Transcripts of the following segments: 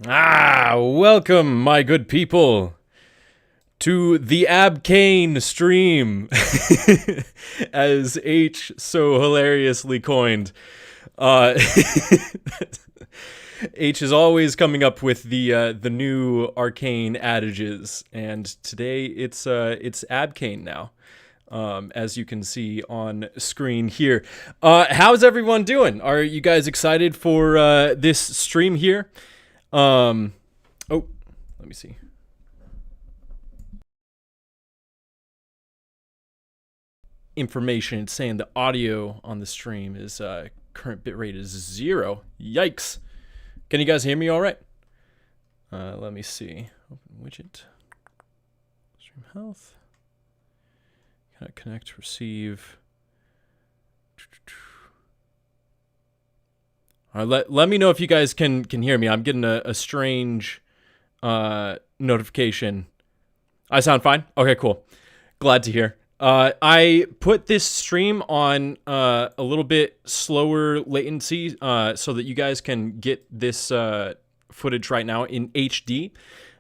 Welcome, my good people, to the Arcane stream, as H so hilariously coined. Uh, H is always coming up with the new arcane adages, and today it's Abcane now, as you can see on screen here. How's everyone doing? Are you guys excited for this stream here? Oh, let me see. Information saying the audio on the stream is current bitrate is 0. Yikes. Can you guys hear me all right? Let me see. Open widget. Stream health. Connect, receive. Let me know if you guys can hear me. I'm getting a strange notification. I sound fine? Okay, cool. Glad to hear. I put this stream on a little bit slower latency so that you guys can get this footage right now in HD,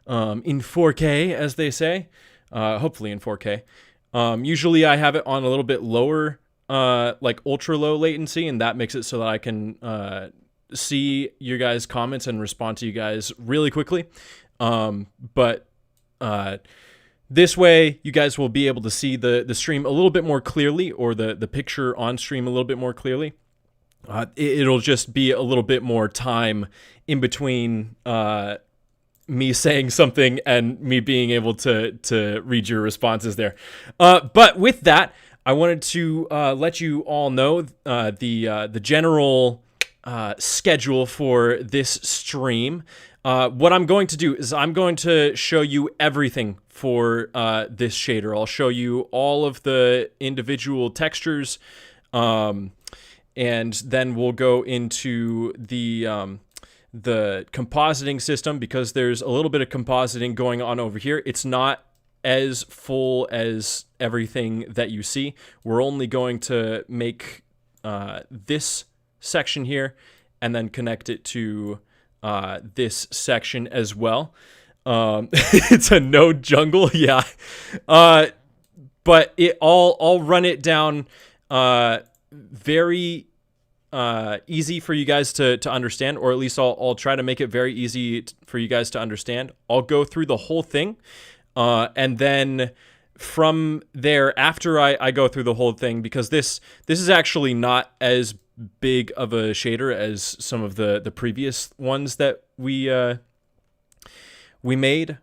in 4K, as they say. Hopefully in 4K. Usually I have it on a little bit lower, like ultra low latency, and that makes it so that I can see your guys' comments and respond to you guys really quickly. But this way, you guys will be able to see the stream a little bit more clearly, or the picture on stream a little bit more clearly. It'll just be a little bit more time in between me saying something and me being able to read your responses there. But with that, I wanted to let you all know the general schedule for this stream. What I'm going to do is I'm going to show you everything for this shader. I'll show you all of the individual textures, and then we'll go into the compositing system, because there's a little bit of compositing going on over here. It's not as full as everything that you see. We're only going to make this section here and then connect it to this section as well. It's a node jungle, yeah. But I'll run it down very easy for you guys to understand, or at least I'll try to make it very easy for you guys to understand. I'll go through the whole thing, and then from there, after I go through the whole thing, because this is actually not as big of a shader as some of the previous ones that we made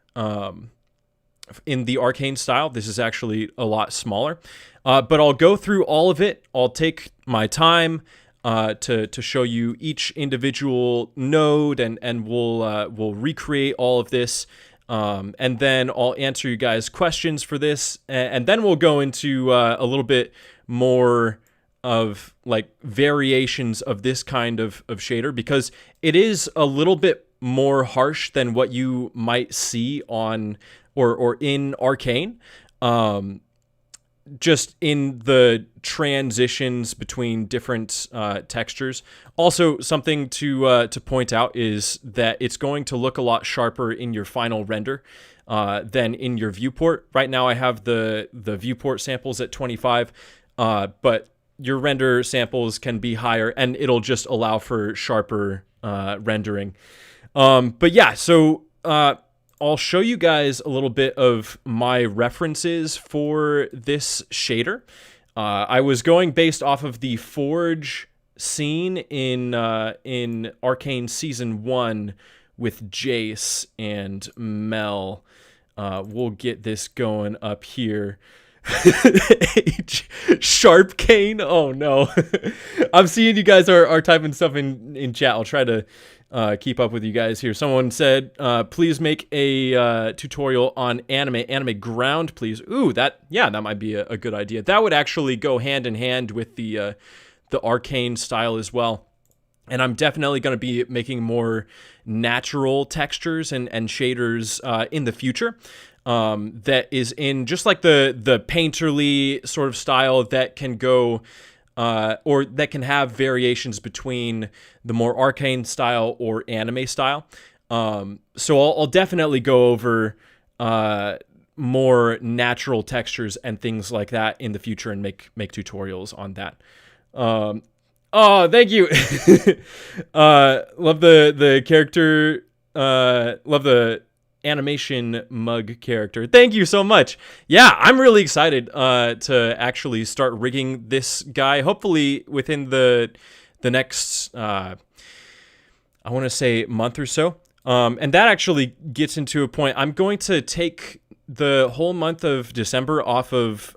in the Arcane style. This is actually a lot smaller, but I'll go through all of it. I'll take my time to show you each individual node, and we'll recreate all of this, and then I'll answer you guys' questions for this, and then we'll go into a little bit more of like variations of this kind of shader, because it is a little bit more harsh than what you might see on or in Arcane, just in the transitions between different textures. Also, something to point out is that it's going to look a lot sharper in your final render than in your viewport. Right now I have the viewport samples at 25, but your render samples can be higher, and it'll just allow for sharper rendering. But yeah, so I'll show you guys a little bit of my references for this shader. I was going based off of the Forge scene in Arcane Season 1 with Jace and Mel. We'll get this going up here. Sharp cane. Oh no. I'm seeing you guys are typing stuff in chat. I'll try to keep up with you guys here. Someone said, please make a tutorial on anime ground, please. Ooh, that might be a good idea. That would actually go hand in hand with the Arcane style as well. And I'm definitely going to be making more natural textures and shaders in the future. That is in just like the painterly sort of style that can go or that can have variations between the more arcane style or anime style. So I'll definitely go over more natural textures and things like that in the future and make tutorials on that. Oh, thank you. Love the character. Love the animation mug character. Thank you so much. Yeah, I'm really excited to actually start rigging this guy. Hopefully within the next I want to say month or so. And that actually gets into a point. I'm going to take the whole month of December off of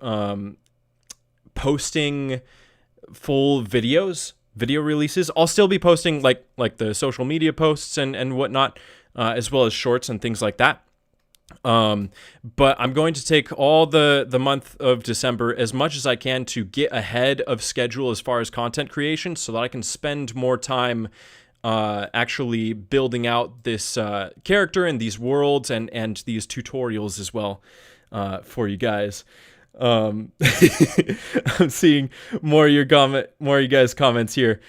posting full video releases. I'll still be posting like the social media posts and whatnot, as well as shorts and things like that. But I'm going to take all the month of December as much as I can to get ahead of schedule as far as content creation, so that I can spend more time actually building out this character and these worlds and these tutorials as well for you guys. I'm seeing more of you guys' comments here.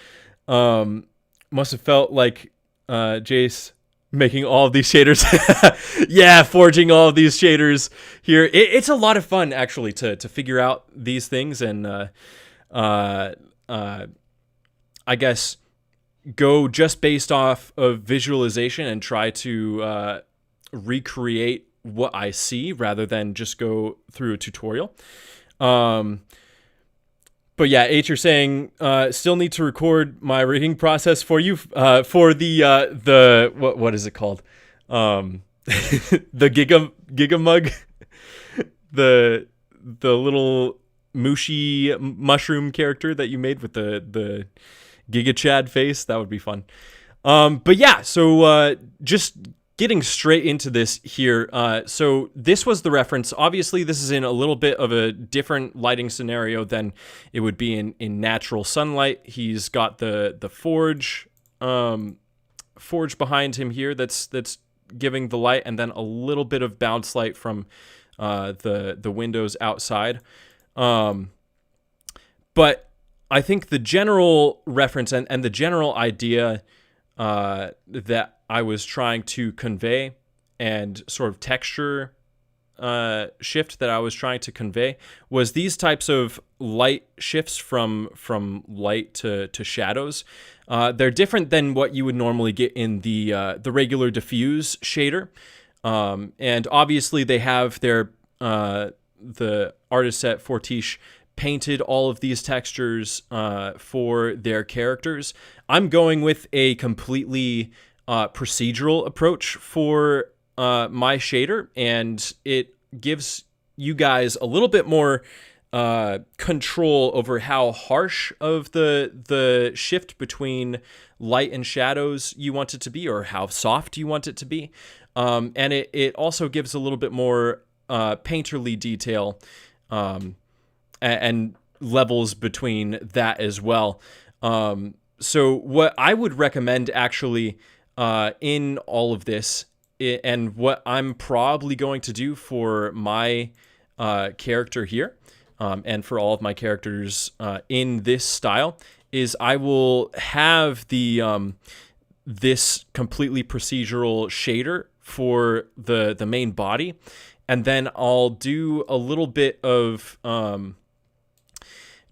Must have felt like Jace making all of these shaders. Yeah, forging all of these shaders here. It's a lot of fun actually to figure out these things and I guess go just based off of visualization and try to recreate what I see rather than just go through a tutorial. But yeah, H, you're saying still need to record my rigging process for you for the what is it called? The Giga Mug, the little mushy mushroom character that you made with the Giga Chad face. That would be fun. But yeah, so just getting straight into this here. So this was the reference. Obviously, this is in a little bit of a different lighting scenario than it would be in natural sunlight. He's got the forge behind him here that's giving the light, and then a little bit of bounce light from the windows outside. But I think the general reference and the general idea that I was trying to convey and sort of texture shift that I was trying to convey was these types of light shifts from light to shadows. They're different than what you would normally get in the regular diffuse shader, and obviously they have their the artist at Fortiche painted all of these textures for their characters. I'm going with a completely procedural approach for my shader, and it gives you guys a little bit more control over how harsh of the shift between light and shadows you want it to be, or how soft you want it to be. And it also gives a little bit more painterly detail and levels between that as well. So what I would recommend actually in all of this, and what I'm probably going to do for my character here, and for all of my characters in this style, is I will have the this completely procedural shader for the main body, and then I'll do a little bit of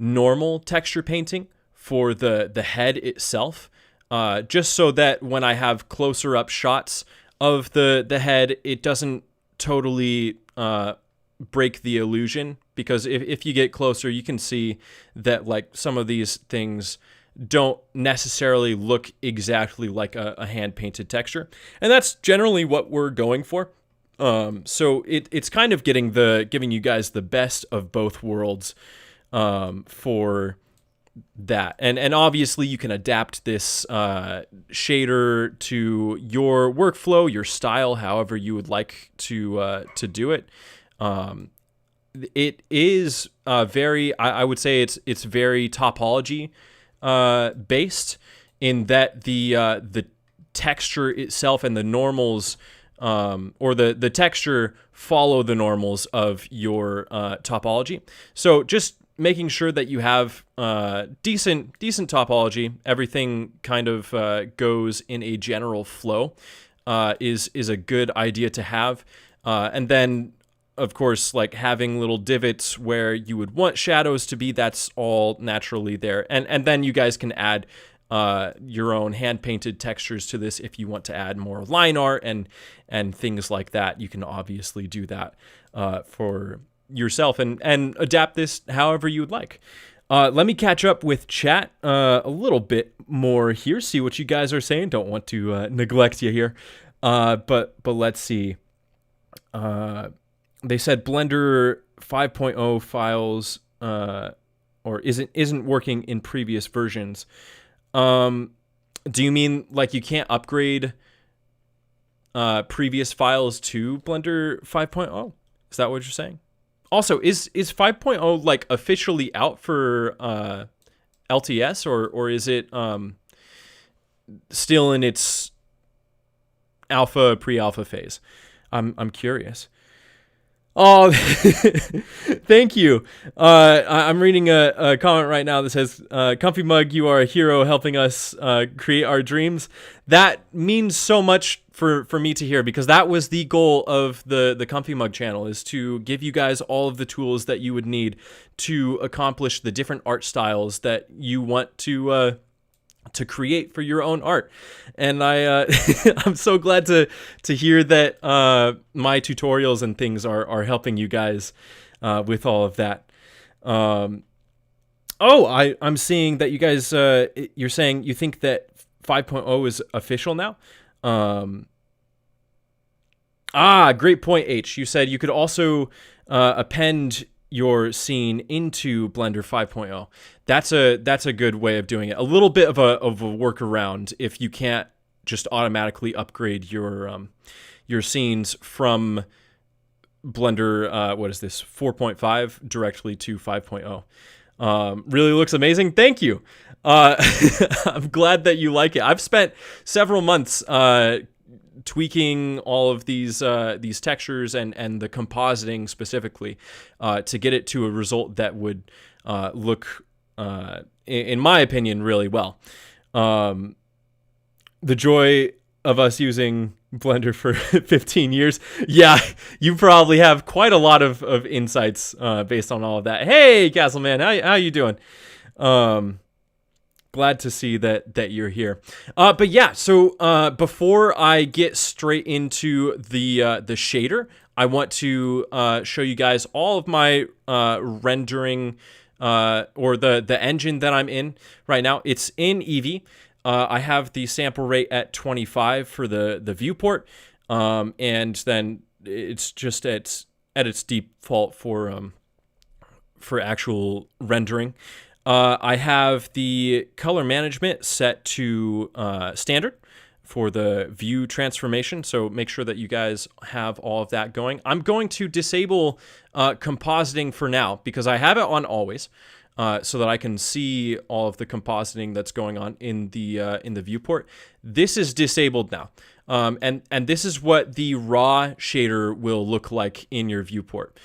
normal texture painting for the head itself, just so that when I have closer up shots of the head, it doesn't totally break the illusion, because if you get closer, you can see that like some of these things don't necessarily look exactly like a hand-painted texture, and that's generally what we're going for. So it's kind of giving you guys the best of both worlds for that, and obviously you can adapt this shader to your workflow, your style, however you would like to do it. It is very, I would say it's very topology based, in that the texture itself and the normals, or the texture follow the normals of your topology. So just making sure that you have decent topology, everything kind of goes in a general flow. is a good idea to have. And then, of course, like having little divots where you would want shadows to be, that's all naturally there. And then you guys can add your own hand-painted textures to this if you want to add more line art and things like that. You can obviously do that for yourself and adapt this however you would like. Let me catch up with chat a little bit more here, see what you guys are saying. Don't want to neglect you here. But let's see. They said Blender 5.0 files or isn't working in previous versions. Do you mean like you can't upgrade previous files to Blender 5.0? Is that what you're saying? Also, is 5.0 like officially out for LTS or is it still in its alpha pre-alpha phase? I'm curious. Oh, thank you. I'm reading a comment right now that says, Comfee Mug, you are a hero helping us create our dreams. That means so much for me to hear, because that was the goal of the Comfee Mug channel, is to give you guys all of the tools that you would need to accomplish the different art styles that you want to create for your own art. And I'm so glad to hear that my tutorials and things are helping you guys with all of that. I'm seeing that you guys you're saying you think that 5.0 is official now. Great point, H. You said you could also append your scene into Blender 5.0. That's a good way of doing it. A little bit of a workaround if you can't just automatically upgrade your scenes from Blender 4.5 directly to 5.0. Really looks amazing. Thank you. I'm glad that you like it. I've spent several months tweaking all of these textures and the compositing specifically to get it to a result that would look, in my opinion, really well. The joy of us using Blender for 15 years. Yeah, you probably have quite a lot of insights based on all of that. Hey, Castleman, how you doing? Glad to see that you're here. But yeah, so before I get straight into the shader, I want to show you guys all of my rendering or the engine that I'm in right now. It's in Eevee. I have the sample rate at 25 for the viewport, and then it's just at its default for actual rendering. I have the color management set to standard for the view transformation, so make sure that you guys have all of that going. I'm going to disable compositing for now because I have it on always, so that I can see all of the compositing that's going on in the viewport. This is disabled now, and this is what the raw shader will look like in your viewport.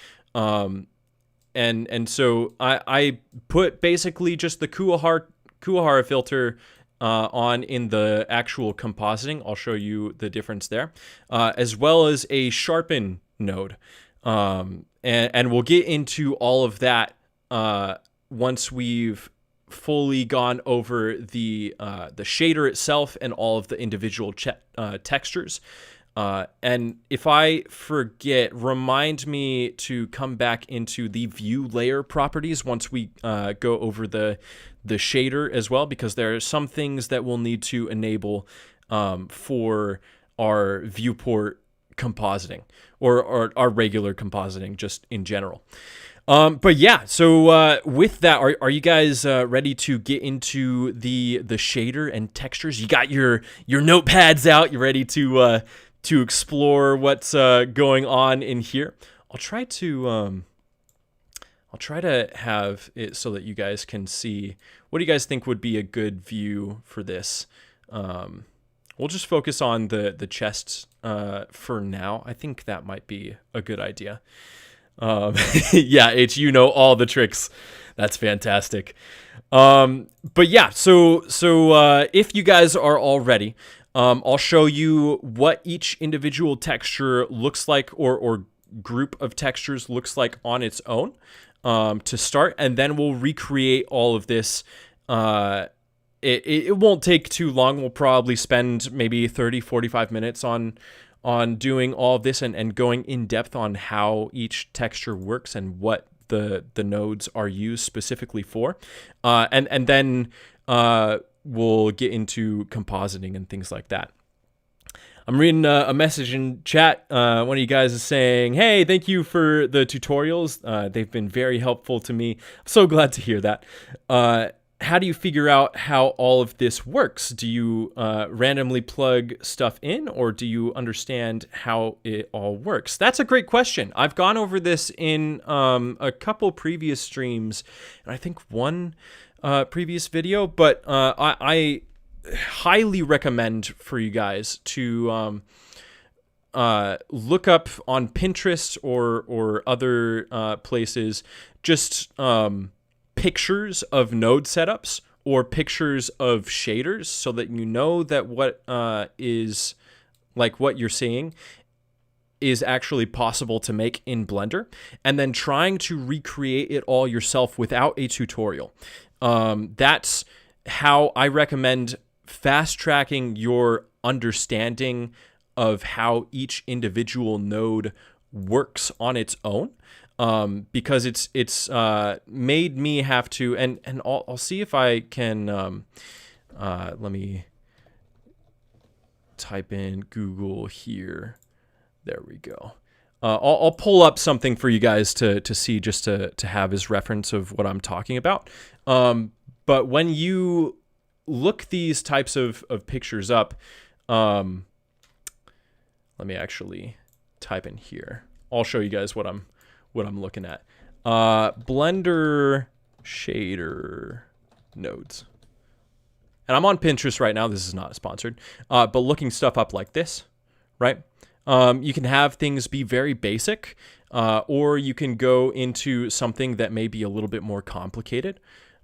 And so I put basically just the Kuwahara filter on in the actual compositing. I'll show you the difference there, as well as a sharpen node. And we'll get into all of that once we've fully gone over the shader itself and all of the individual textures. And if I forget, remind me to come back into the view layer properties once we go over the shader as well, because there are some things that we'll need to enable for our viewport compositing or our regular compositing just in general. But yeah, so with that, are you guys ready to get into the shader and textures? You got your notepads out. You ready to explore what's going on in here? I'll try to have it so that you guys can see. What do you guys think would be a good view for this? We'll just focus on the chests for now. I think that might be a good idea. Yeah, H, you know all the tricks. That's fantastic. But yeah, so if you guys are all ready, I'll show you what each individual texture looks like, or group of textures looks like on its own to start, and then we'll recreate all of this. It won't take too long. We'll probably spend maybe 30-45 minutes on doing all of this and going in depth on how each texture works and what the nodes are used specifically for. And then we'll get into compositing and things like that. I'm reading a message in chat. One of you guys is saying, hey, thank you for the tutorials. They've been very helpful to me. I'm so glad to hear that. How do you figure out how all of this works? Do you randomly plug stuff in, or do you understand how it all works? That's a great question. I've gone over this in a couple previous streams, and I think one previous video, but I highly recommend for you guys to look up on Pinterest or other places just pictures of node setups or pictures of shaders, so that you know that what is like what you're seeing is actually possible to make in Blender, and then trying to recreate it all yourself without a tutorial. That's how I recommend fast tracking your understanding of how each individual node works on its own. Because it's made me have to, and I'll see if I can, let me type in Google here. There we go. I'll pull up something for you guys to see, just to have as reference of what I'm talking about. But when you look these types of pictures up, let me actually type in here. I'll show you guys what I'm looking at. Blender shader nodes. And I'm on Pinterest right now. This is not sponsored. But looking stuff up like this, right? You can have things be very basic, or you can go into something that may be a little bit more complicated.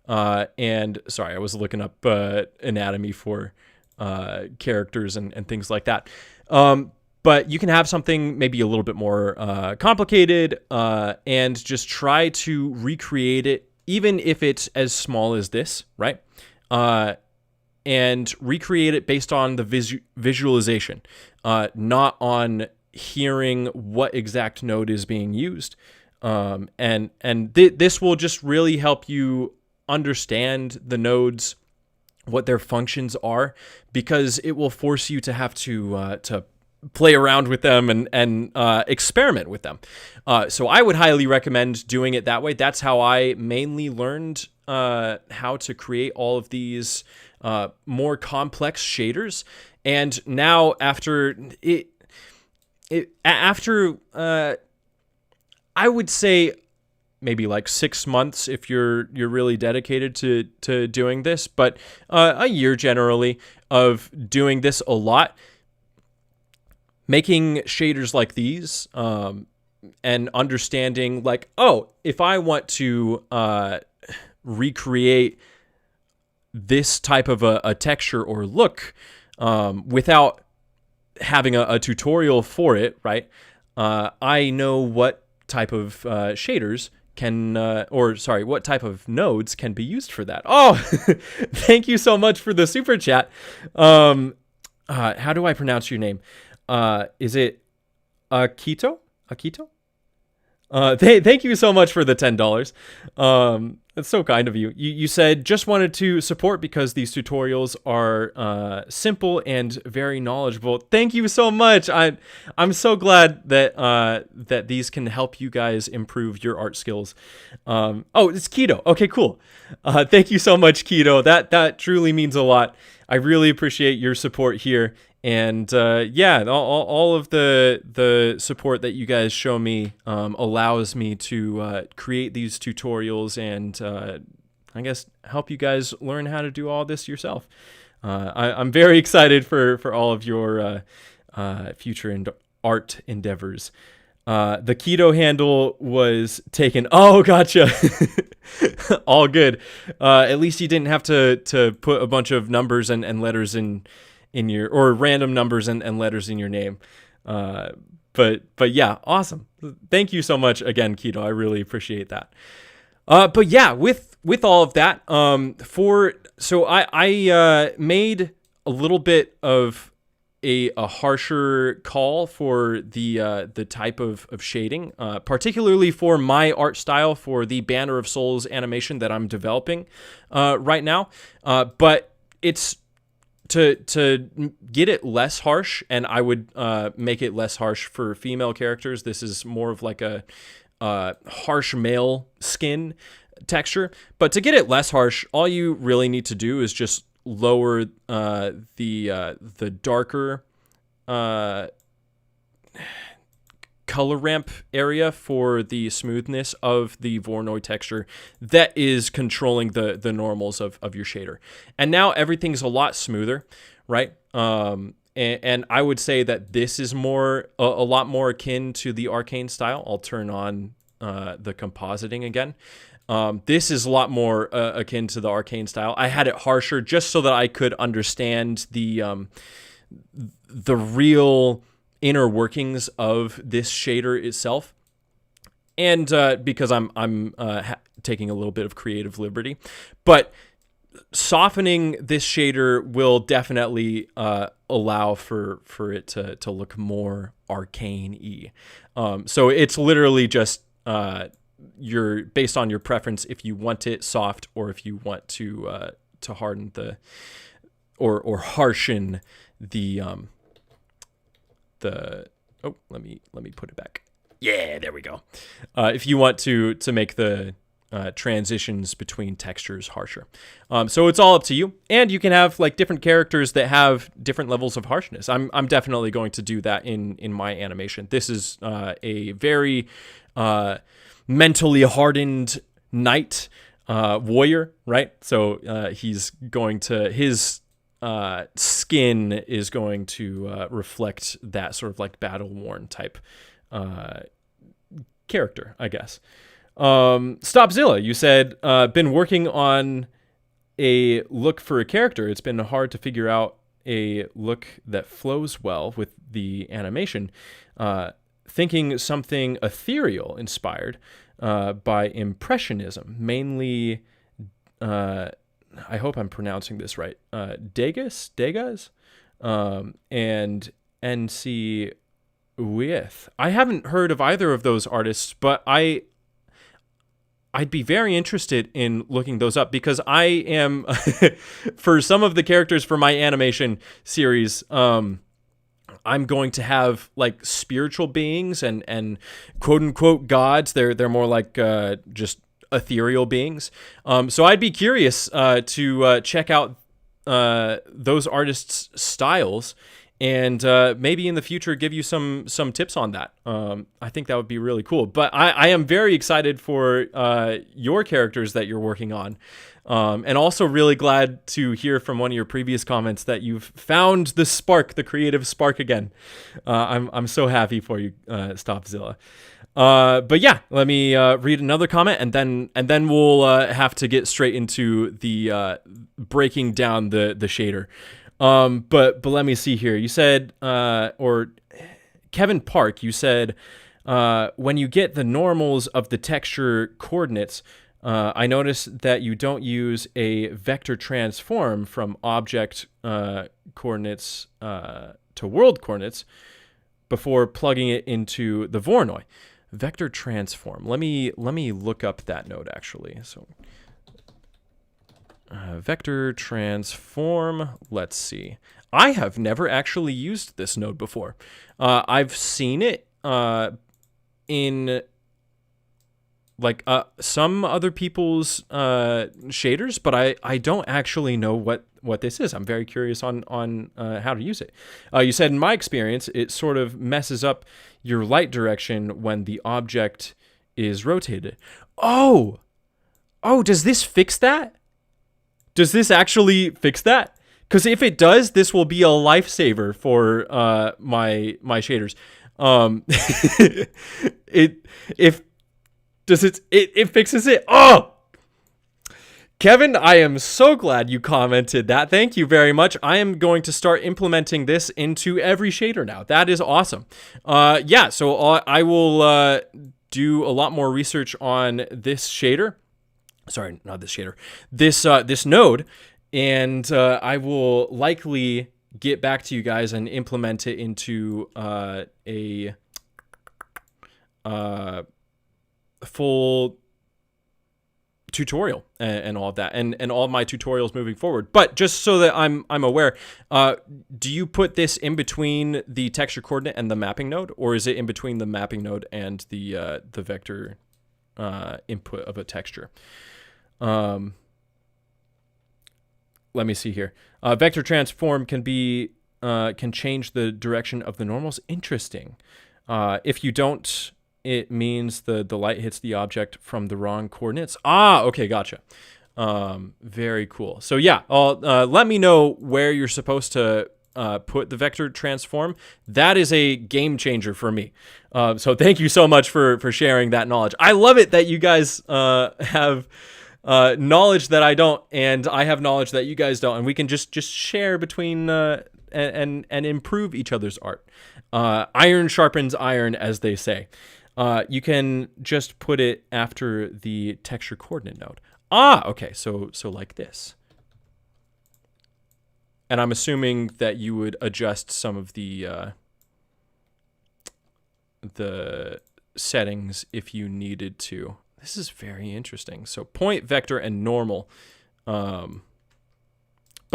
And sorry, I was looking up anatomy for characters and things like that. But you can have something maybe a little bit more complicated, and just try to recreate it, even if it's as small as this, right? And recreate it based on the visualization, not on hearing what exact node is being used. This will just really help you understand the nodes, what their functions are, because it will force you to have to play around with them and experiment with them. So I would highly recommend doing it that way. That's how I mainly learned how to create all of these more complex shaders. And now after I would say maybe like 6 months if you're really dedicated to doing this, but a year generally of doing this a lot, making shaders like these, and understanding like, oh, if I want to recreate this type of a texture or look without having a tutorial for it, right? I know what type of shaders can, what type of nodes can be used for that. Oh, thank you so much for the super chat. How do I pronounce your name? Is it Akito? Akito? Thank you so much for the $10. That's so kind of you. You said just wanted to support because these tutorials are simple and very knowledgeable. Thank you so much. I'm so glad that that these can help you guys improve your art skills. Oh, it's Keto. Okay, cool. Thank you so much, Keto. That truly means a lot. I really appreciate your support here. And yeah, all of the support that you guys show me allows me to create these tutorials and I guess help you guys learn how to do all this yourself. I'm very excited for all of your future art endeavors. The keto handle was taken. Oh, gotcha. All good. At least you didn't have to put a bunch of numbers and letters in in your, or random numbers and letters in your name. But yeah, awesome. Thank you so much again, Keto. I really appreciate that. But yeah, with all of that, so I made a little bit of a harsher call for the type of shading, particularly for my art style for the Banner of Souls animation that I'm developing right now. But it's to get it less harsh, and I would make it less harsh for female characters. This is more of like a harsh male skin texture. But to get it less harsh, all you really need to do is just lower the darker color ramp area for the smoothness of the Voronoi texture that is controlling the normals of your shader. And now everything's a lot smoother, right? And I would say that this is a lot more akin to the Arcane style. I'll turn on the compositing again. This is a lot more akin to the Arcane style. I had it harsher just so that I could understand the real inner workings of this shader itself, and because I'm taking a little bit of creative liberty. But softening this shader will definitely allow for it to look more Arcane-y. So it's literally just you're based on your preference if you want it soft or if you want to harden or harshen the let me put it back. Yeah, there we go. If you want to make the transitions between textures harsher. So it's all up to you. And you can have like different characters that have different levels of harshness. I'm definitely going to do that in my animation. This is a very mentally hardened knight warrior, right? So he's going to, his skin is going to reflect that sort of like battle-worn type character, I guess. Stopzilla, you said, been working on a look for a character. It's been hard to figure out a look that flows well with the animation. Thinking something ethereal inspired by Impressionism, mainly, I hope I'm pronouncing this right, Degas, and NC with. I haven't heard of either of those artists, but I'd be very interested in looking those up, because I am, for some of the characters for my animation series, I'm going to have like spiritual beings and quote unquote gods. They're more like just ethereal beings. So I'd be curious to check out those artists' styles, and maybe in the future give you some tips on that. I think that would be really cool. But I am very excited for your characters that you're working on. And also really glad to hear from one of your previous comments that you've found the spark, the creative spark again. I'm so happy for you, Stopzilla. But yeah, let me read another comment, and then we'll have to get straight into the breaking down the shader. But let me see here. You said, or Kevin Park, you said, when you get the normals of the texture coordinates, I noticed that you don't use a vector transform from object coordinates to world coordinates before plugging it into the Voronoi. Vector transform. Let me look up that node actually. So vector transform. Let's see. I have never actually used this node before. I've seen it in like some other people's shaders, but I don't actually know what this is. I'm very curious on how to use it. You said, in my experience, it sort of messes up your light direction when the object is rotated. Oh, does this fix that? Does this actually fix that? Because if it does, this will be a lifesaver for my shaders. It fixes it. Oh, Kevin, I am so glad you commented that. Thank you very much. I am going to start implementing this into every shader now. That is awesome. Yeah, so I will do a lot more research on this shader. Sorry, not this shader. This node, and I will likely get back to you guys and implement it into a full tutorial and all of that, and all of my tutorials moving forward. But just so that I'm aware, do you put this in between the texture coordinate and the mapping node, or is it in between the mapping node and the vector input of a texture? Let me see here. Vector transform can change the direction of the normals. Interesting. If you don't, it means the light hits the object from the wrong coordinates. Ah, okay, gotcha. Very cool. So yeah, let me know where you're supposed to put the vector transform. That is a game changer for me. So thank you so much for sharing that knowledge. I love it that you guys have knowledge that I don't, and I have knowledge that you guys don't, and we can just share between and improve each other's art. Iron sharpens iron, as they say. You can just put it after the texture coordinate node. Ah, okay, so like this. And I'm assuming that you would adjust some of the settings if you needed to. This is very interesting. So point, vector, and normal. But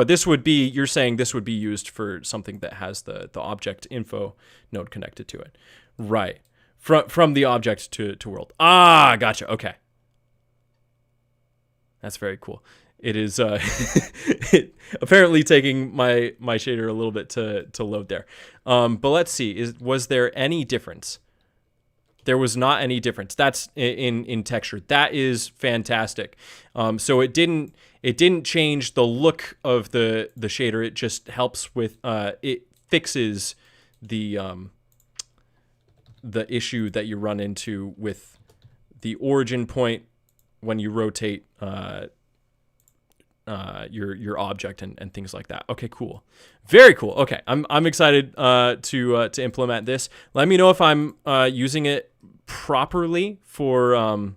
this would be, you're saying this would be used for something that has the object info node connected to it. Right. From the object to world. Ah, gotcha. Okay. That's very cool. It is apparently taking my shader a little bit to load there. But let's see. Was there any difference? There was not any difference. That's in texture. That is fantastic. So it didn't change the look of the shader. It just helps with it fixes the issue that you run into with the origin point when you rotate your object and things like that. Okay, cool. Very cool. Okay, I'm excited to implement this. Let me know if I'm using it properly for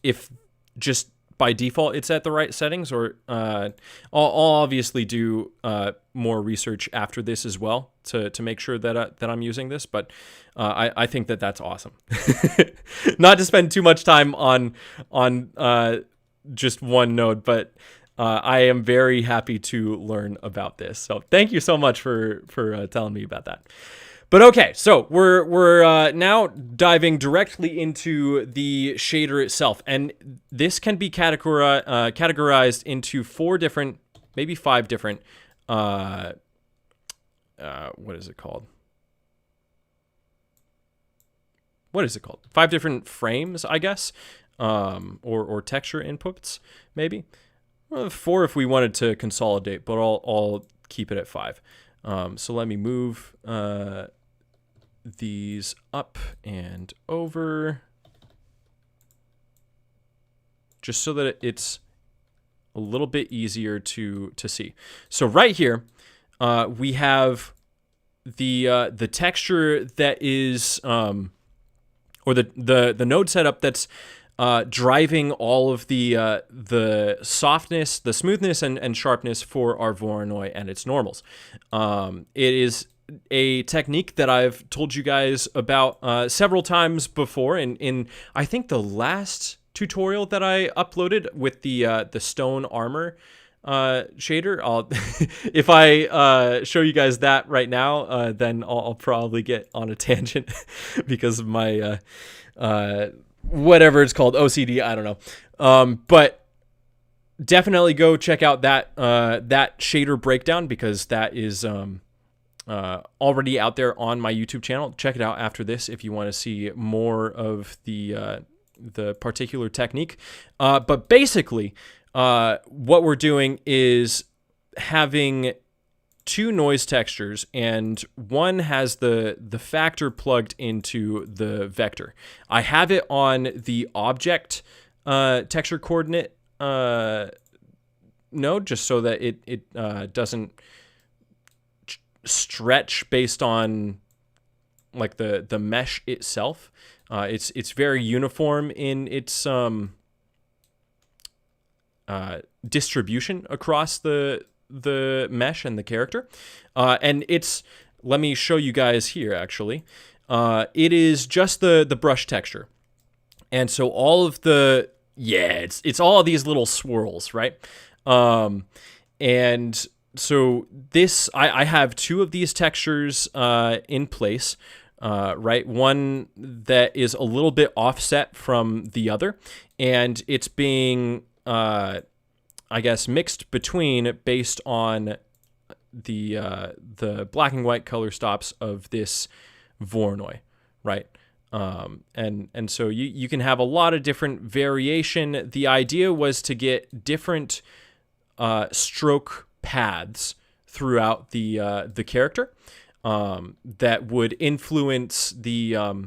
if just by default it's at the right settings, or I'll obviously do more research after this as well to make sure that I'm using this. But I think that's awesome. Not to spend too much time on just one node, but I am very happy to learn about this. So thank you so much for telling me about that. But okay, so we're now diving directly into the shader itself, and this can be categorized into 4 different, maybe 5 different. What is it called? 5 different frames, I guess, or texture inputs, maybe. 4 if we wanted to consolidate, but I'll keep it at 5. So let me move these up and over, just so that it's a little bit easier to see. So right here, we have the texture that is, or the node setup that's driving all of the softness, the smoothness, and sharpness for our Voronoi and its normals. It is a technique that I've told you guys about several times before in I think the last tutorial that I uploaded with the stone armor shader. If I show you guys that right now, then I'll probably get on a tangent because of my whatever it's called, OCD, I don't know. But definitely go check out that shader breakdown, because that is already out there on my YouTube channel. Check it out after this if you want to see more of the particular technique. But basically, what we're doing is having 2 noise textures, and one has the factor plugged into the vector. I have it on the object texture coordinate node, just so that it doesn't stretch based on like the mesh itself. It's very uniform in its distribution across the mesh and the character. And let me show you guys here actually. It is just the brush texture. And so all of it's all of these little swirls, right? And so I have two of these textures in place, right? One that is a little bit offset from the other, and it's being, I guess, mixed between based on the black and white color stops of this Voronoi, right? And so you can have a lot of different variation. The idea was to get different stroke paths throughout the character that would influence the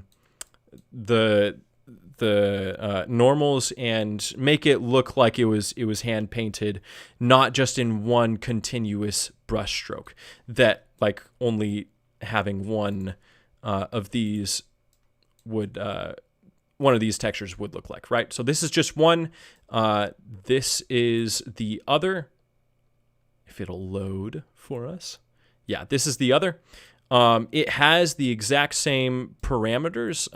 normals and make it look like it was hand painted, not just in one continuous brush stroke. That like only having one of these would one of these textures would look like, right? So this is just one. This is the other. If it'll load for us. Yeah, this is the other. It has the exact same parameters,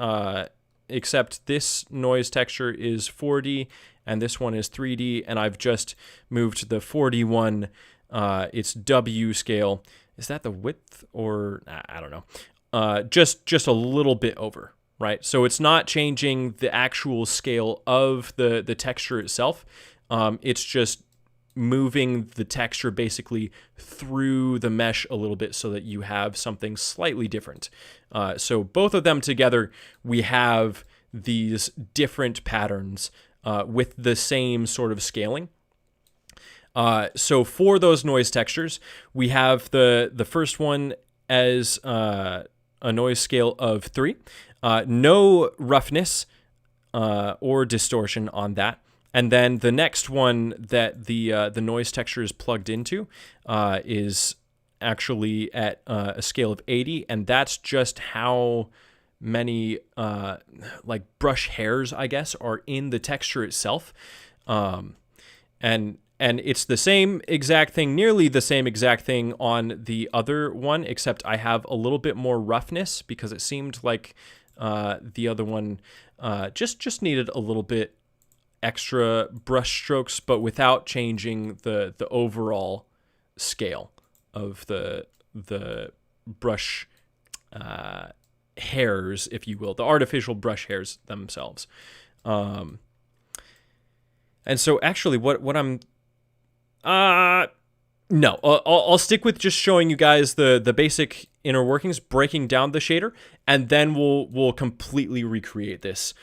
except this noise texture is 4D and this one is 3D, and I've just moved the 4D one, its W scale. Is that the width or I don't know. Just a little bit over, right? So it's not changing the actual scale of the texture itself. It's just moving the texture basically through the mesh a little bit so that you have something slightly different. So both of them together, we have these different patterns with the same sort of scaling. So for those noise textures, we have the first one as a noise scale of 3. No roughness or distortion on that. And then the next one that the noise texture is plugged into is actually at a scale of 80, and that's just how many like brush hairs, I guess, are in the texture itself. And it's the same exact thing, nearly the same exact thing on the other one, except I have a little bit more roughness because it seemed like the other one just needed a little bit extra brush strokes, but without changing the overall scale of the brush hairs, if you will, the artificial brush hairs themselves. And so actually what I'm no, I'll stick with just showing you guys the basic inner workings, breaking down the shader, and then we'll completely recreate this,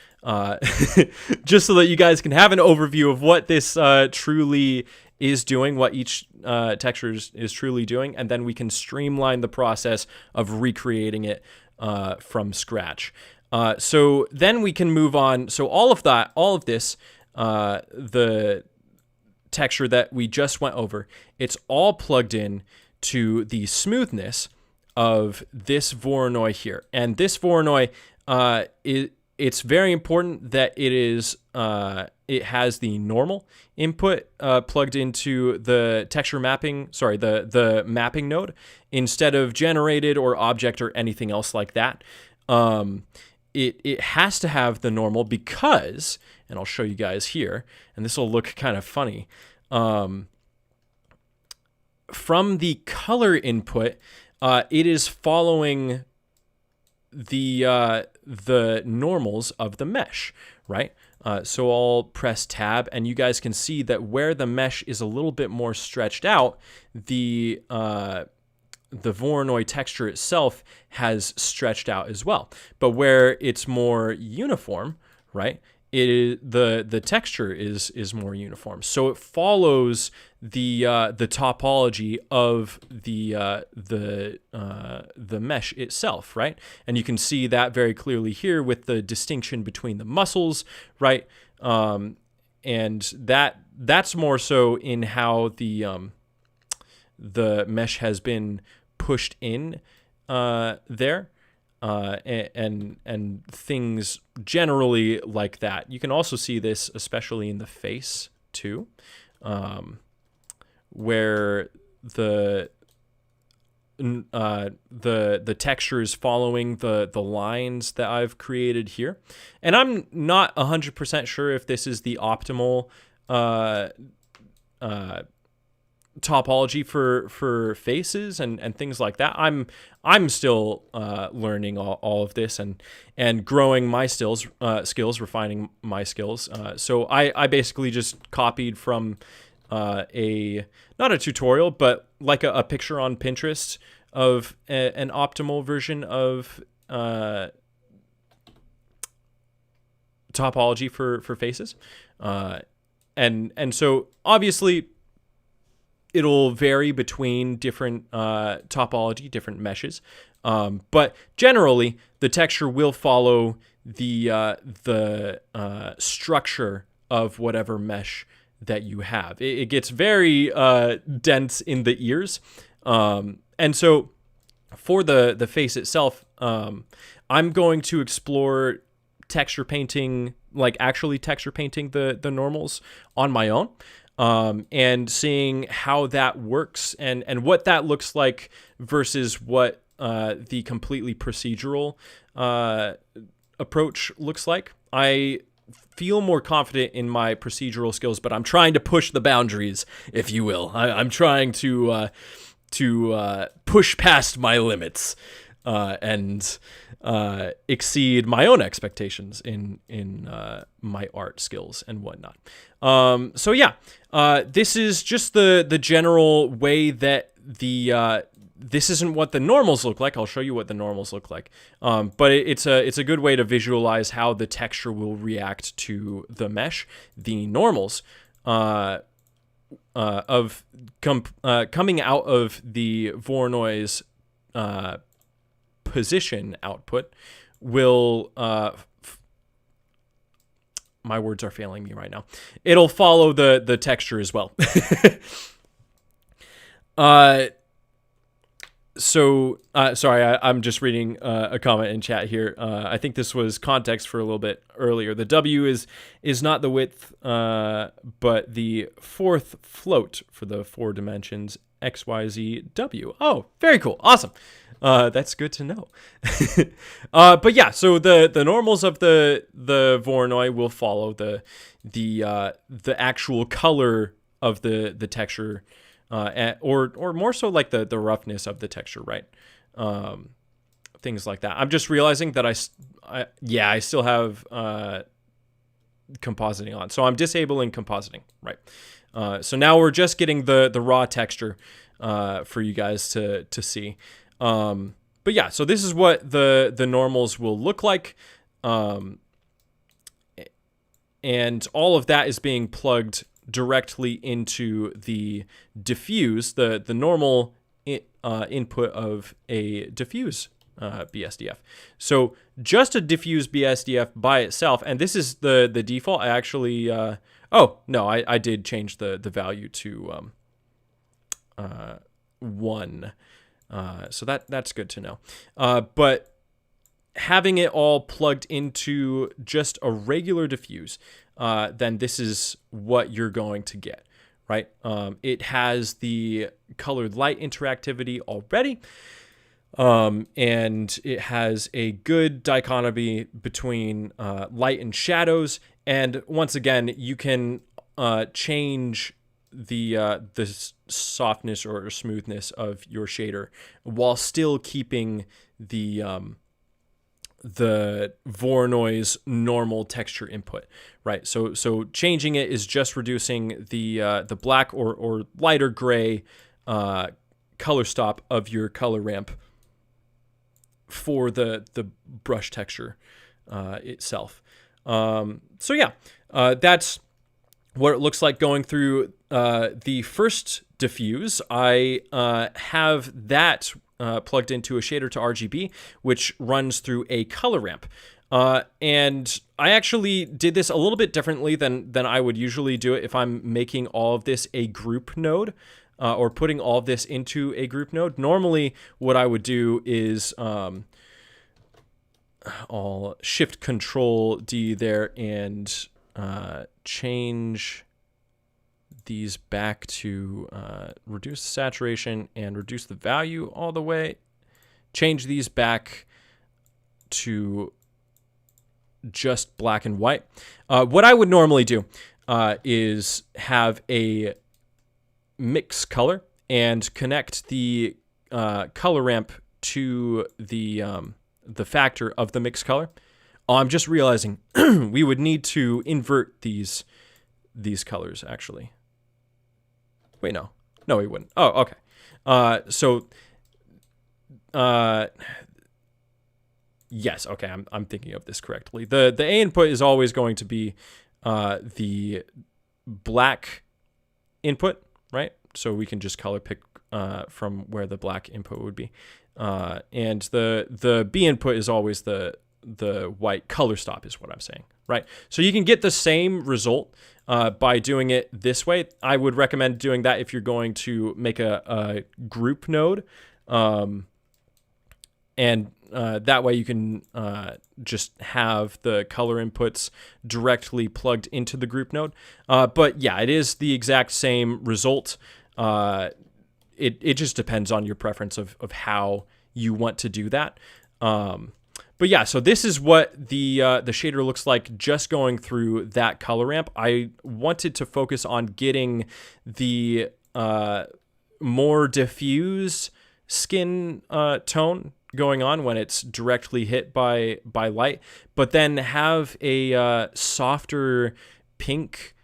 just so that you guys can have an overview of what this truly is doing, what each texture is truly doing, and then we can streamline the process of recreating it from scratch. So then we can move on. So all of this, the texture that we just went over, it's all plugged in to the smoothness of this Voronoi here. And this Voronoi, it's very important that it has the normal input plugged into the texture mapping, the mapping node, instead of generated or object or anything else like that. It has to have the normal because, and I'll show you guys here, and this will look kind of funny. From the color input, it is following the normals of the mesh, right? So I'll press tab, and you guys can see that where the mesh is a little bit more stretched out, the Voronoi texture itself has stretched out as well. But where it's more uniform, right, the texture is more uniform. So it follows the topology of the mesh itself, right? And you can see that very clearly here with the distinction between the muscles, right? and that's more so in how the mesh has been pushed in there, and things generally like that. You can also see this especially in the face too, where the texture is following the lines that I've created here. And I'm not 100% sure if this is the optimal topology for faces and things like that. I'm still learning all of this and growing my skills, refining my skills. So I basically just copied from not a tutorial, but like a picture on Pinterest of an optimal version of topology for faces. And so obviously it'll vary between different topology, different meshes. But generally the texture will follow the structure of whatever mesh that you have. It gets very dense in the ears. And so for the face itself, I'm going to explore texture painting, like actually texture painting the normals on my own, and seeing how that works and what that looks like versus what the completely procedural approach looks like. I feel more confident in my procedural skills, but I'm trying to push the boundaries, if you will. I'm trying to push past my limits and exceed my own expectations in my art skills and whatnot. So yeah, this is just the general way that this isn't what the normals look like. I'll show you what the normals look like. But it's a good way to visualize how the texture will react to the mesh. The normals coming out of the Voronoi position output will my words are failing me right now. It'll follow the texture as well. So, sorry, I'm just reading a comment in chat here. I think this was context for a little bit earlier. The W is not the width, but the fourth float for the 4 dimensions X, Y, Z, W. Oh, very cool. Awesome. That's good to know. But yeah, so the normals of the Voronoi will follow the actual color of the texture. Or more so like the roughness of the texture, right? Things like that. I'm just realizing that I still have compositing on, so I'm disabling compositing, right? So now we're just getting the raw texture for you guys to see. But yeah, so this is what the normals will look like, and all of that is being plugged directly into the diffuse, the normal input of a diffuse BSDF. So just a diffuse BSDF by itself, and this is the default. I actually, oh no, I did change the value to 1. So that's good to know. But having it all plugged into just a regular diffuse, then this is what you're going to get, right? It has the colored light interactivity already, and it has a good dichotomy between light and shadows. And once again, you can change the softness or smoothness of your shader while still keeping the Voronoi's normal texture input, right? So changing it is just reducing the black or lighter gray color stop of your color ramp for the brush texture itself. So yeah, that's what it looks like going through the first diffuse. I have that plugged into a shader to RGB, which runs through a color ramp. And I actually did this a little bit differently than I would usually do it if I'm making all of this a group node, or putting all of this into a group node. Normally, what I would do is I'll Shift Control D there and change these back to reduce the saturation and reduce the value all the way. Change these back to just black and white. What I would normally do is have a mix color and connect the color ramp to the factor of the mix color. I'm just realizing we would need to invert these colors actually. Wait, no, we wouldn't. Oh, okay. Yes, okay, I'm thinking of this correctly. The A input is always going to be the black input, right? So we can just color pick from where the black input would be. And the B input is always the white color stop is what I'm saying, right? So you can get the same result by doing it this way. I would recommend doing that if you're going to make a group node. And that way you can just have the color inputs directly plugged into the group node. But yeah, it is the exact same result. It just depends on your preference of how you want to do that. But yeah, so this is what the shader looks like just going through that color ramp. I wanted to focus on getting the more diffuse skin tone going on when it's directly hit by light, but then have a softer pink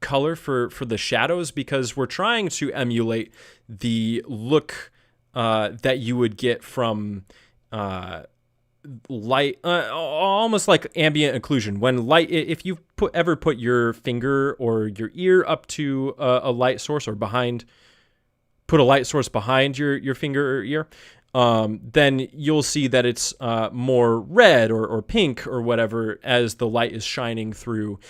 color for the shadows, because we're trying to emulate the look that you would get from light, almost like ambient occlusion. When light, if you ever put your finger or your ear up to a light source, or put a light source behind your finger or ear, then you'll see that it's more red or pink or whatever as the light is shining through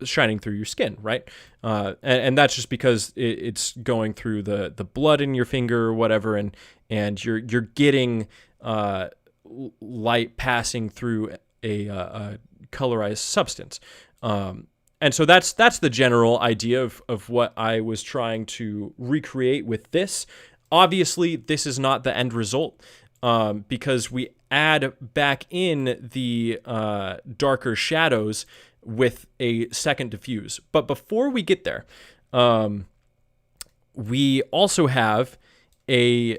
shining through your skin, right? And that's just because it's going through the blood in your finger or whatever, and you're getting light passing through a colorized substance. And so that's the general idea of what I was trying to recreate with this. Obviously, this is not the end result, because we add back in the darker shadows with a second diffuse. But before we get there, we also have a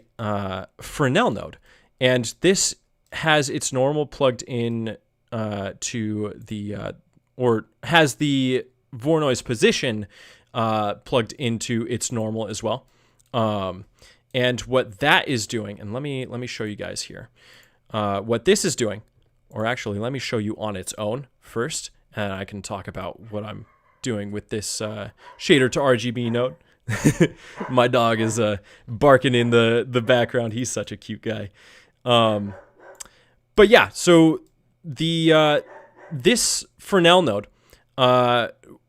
Fresnel node, and this has its normal plugged in to the or has the Voronoi position plugged into its normal as well. And what that is doing, and let me show you guys here. What this is doing, or actually let me show you on its own first, and I can talk about what I'm doing with this shader to RGB node. My dog is barking in the background. He's such a cute guy. But yeah, so the this Fresnel node,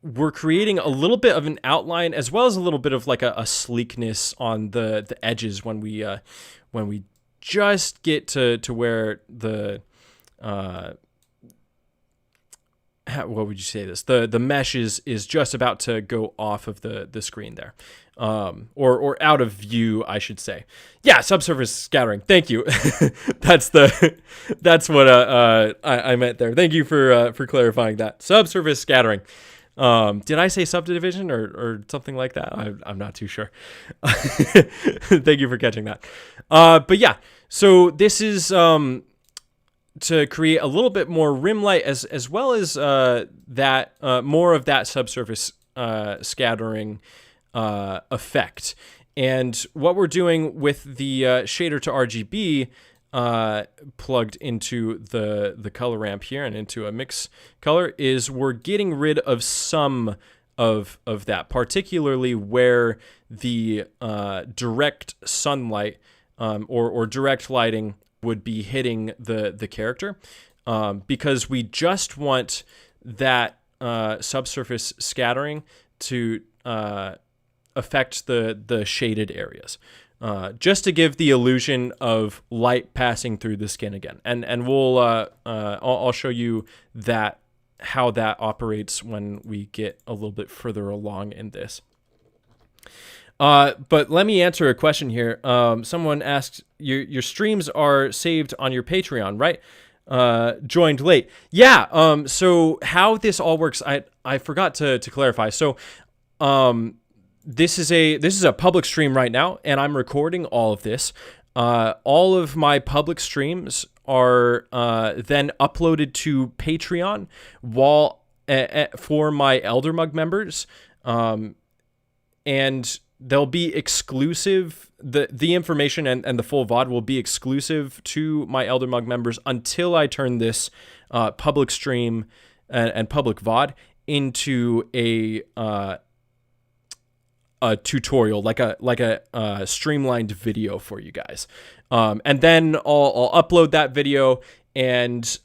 we're creating a little bit of an outline as well as a little bit of like a sleekness on the edges when we just get to where the what would you say this? The mesh is just about to go off of the screen there, or out of view, I should say. Yeah, subsurface scattering. Thank you. that's what I meant there. Thank you for clarifying that. Subsurface scattering. Did I say subdivision or something like that? I'm not too sure. Thank you for catching that. But yeah, so this is to create a little bit more rim light as well as that more of that subsurface scattering effect. And what we're doing with the shader to RGB plugged into the color ramp here and into a mix color is we're getting rid of some of that, particularly where the direct sunlight or direct lighting would be hitting the character, because we just want that subsurface scattering to affect the shaded areas, just to give the illusion of light passing through the skin again. And we'll I'll show you how that operates when we get a little bit further along in this. But let me answer a question here. Someone asked, your streams are saved on your Patreon, right? Joined late. Yeah. So how this all works, I forgot to clarify. So, this is a public stream right now, and I'm recording all of this. All of my public streams are then uploaded to Patreon for my Elder Mug members, and they'll be exclusive. The information and the full VOD will be exclusive to my Elder Mug members until I turn this public stream and public VOD into a tutorial, like a streamlined video for you guys. And then I'll upload that video and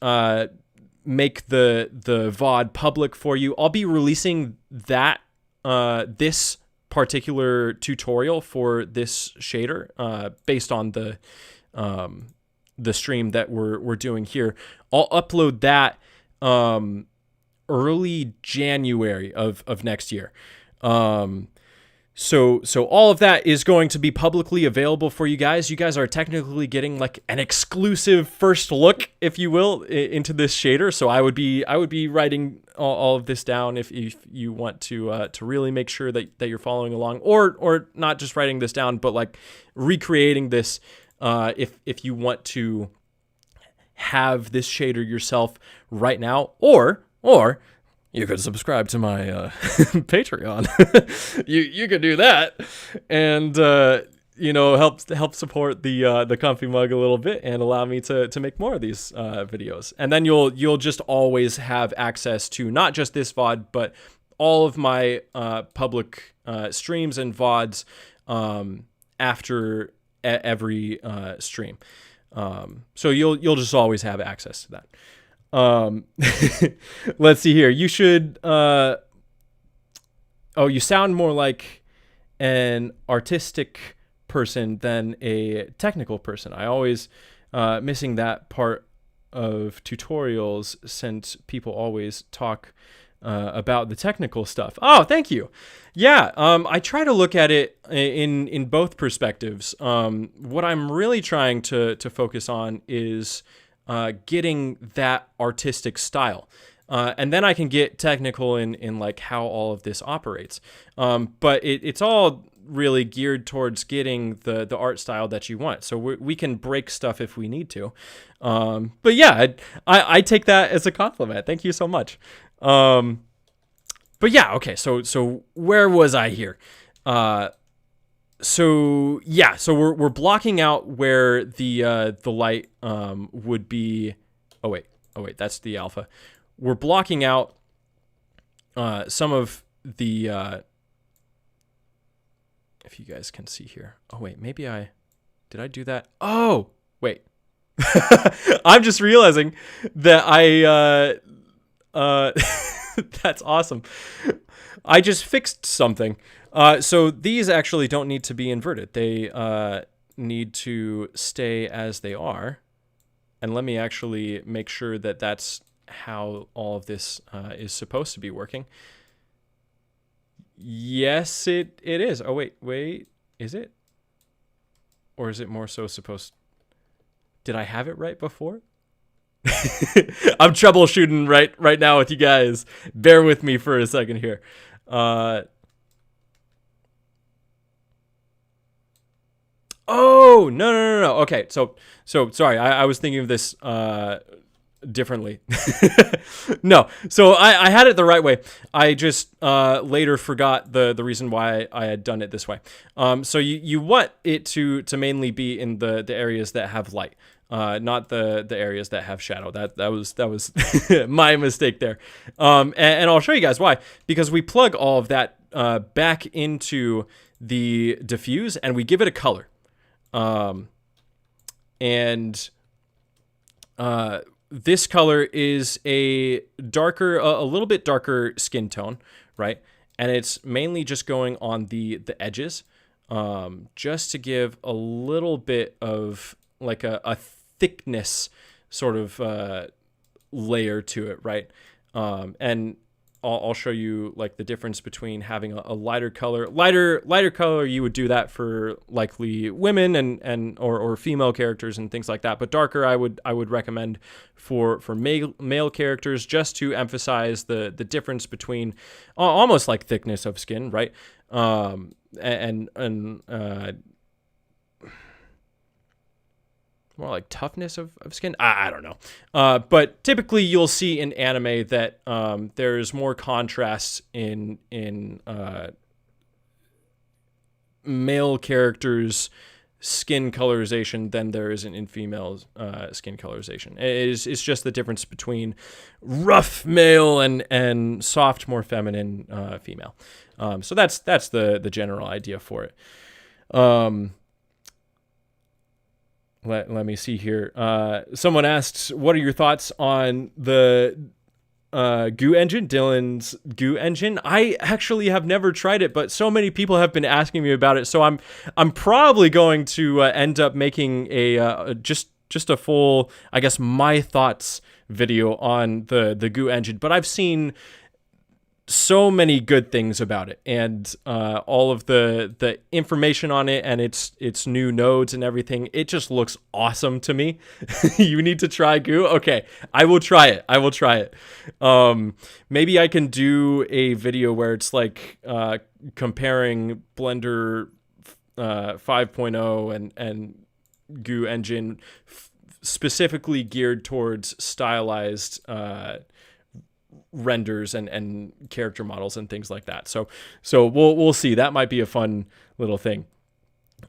make the VOD public for you. I'll be releasing that this particular tutorial for this shader based on the stream that we're doing here. I'll upload that early January of next year. So all of that is going to be publicly available for you guys. You guys are technically getting like an exclusive first look, if you will, into this shader. So I would be writing all of this down if you want to really make sure that you're following along, or not just writing this down, but like recreating this if you want to have this shader yourself right now, or you could subscribe to my Patreon. you could do that, and help support the Comfee Mug a little bit, and allow me to make more of these videos. And then you'll just always have access to not just this VOD, but all of my public streams and VODs after every stream. So you'll just always have access to that. Let's see here. You should, you sound more like an artistic person than a technical person. I always, missing that part of tutorials, since people always talk, about the technical stuff. Oh, thank you. Yeah. I try to look at it in both perspectives. What I'm really trying to focus on is, getting that artistic style. And then I can get technical in like how all of this operates. But it's all really geared towards getting the art style that you want. So we can break stuff if we need to. But yeah, I take that as a compliment. Thank you so much. But yeah, okay. So where was I here? So we're blocking out where the light would be. Oh wait, that's the alpha. We're blocking out some of the. If you guys can see here. Oh wait, maybe did I do that? Oh wait, I'm just realizing that that's awesome. I just fixed something. So these actually don't need to be inverted. They need to stay as they are. And let me actually make sure that that's how all of this is supposed to be working. Yes, it is. Oh, wait. Is it? Or is it more so supposed... Did I have it right before? I'm troubleshooting right now with you guys. Bear with me for a second here. Oh, no. Okay, so sorry. I was thinking of this differently. No, so I had it the right way. I just later forgot the reason why I had done it this way. So you want it to mainly be in the areas that have light, not the areas that have shadow. That was my mistake there. And I'll show you guys why. Because we plug all of that back into the diffuse and we give it a color. And This color is a darker, a little bit darker skin tone, right? And it's mainly just going on the edges, just to give a little bit of like a thickness sort of layer to it, right? And I'll show you like the difference between having a lighter color. Lighter color, you would do that for likely women or female characters and things like that. But darker, I would recommend for male characters, just to emphasize the difference between almost like thickness of skin, right? And more like toughness of skin. I don't know. But typically you'll see in anime that there's more contrast in male characters' skin colorization than there is in female skin colorization. It's just the difference between rough male and soft, more feminine female. So that's the general idea for it. Let me see here. Someone asks, what are your thoughts on the Goo engine, Dylan's Goo engine? I actually have never tried it, but so many people have been asking me about it. So I'm probably going to end up making a just a full, I guess, my thoughts video on the Goo engine. But I've seen so many good things about it, and all of the information on it and its new nodes and everything. It just looks awesome to me. You need to try Goo. Okay, I will try it. Maybe I can do a video where it's like comparing Blender 5.0 and Goo engine, specifically geared towards stylized renders and character models and things like that. So we'll see. That might be a fun little thing.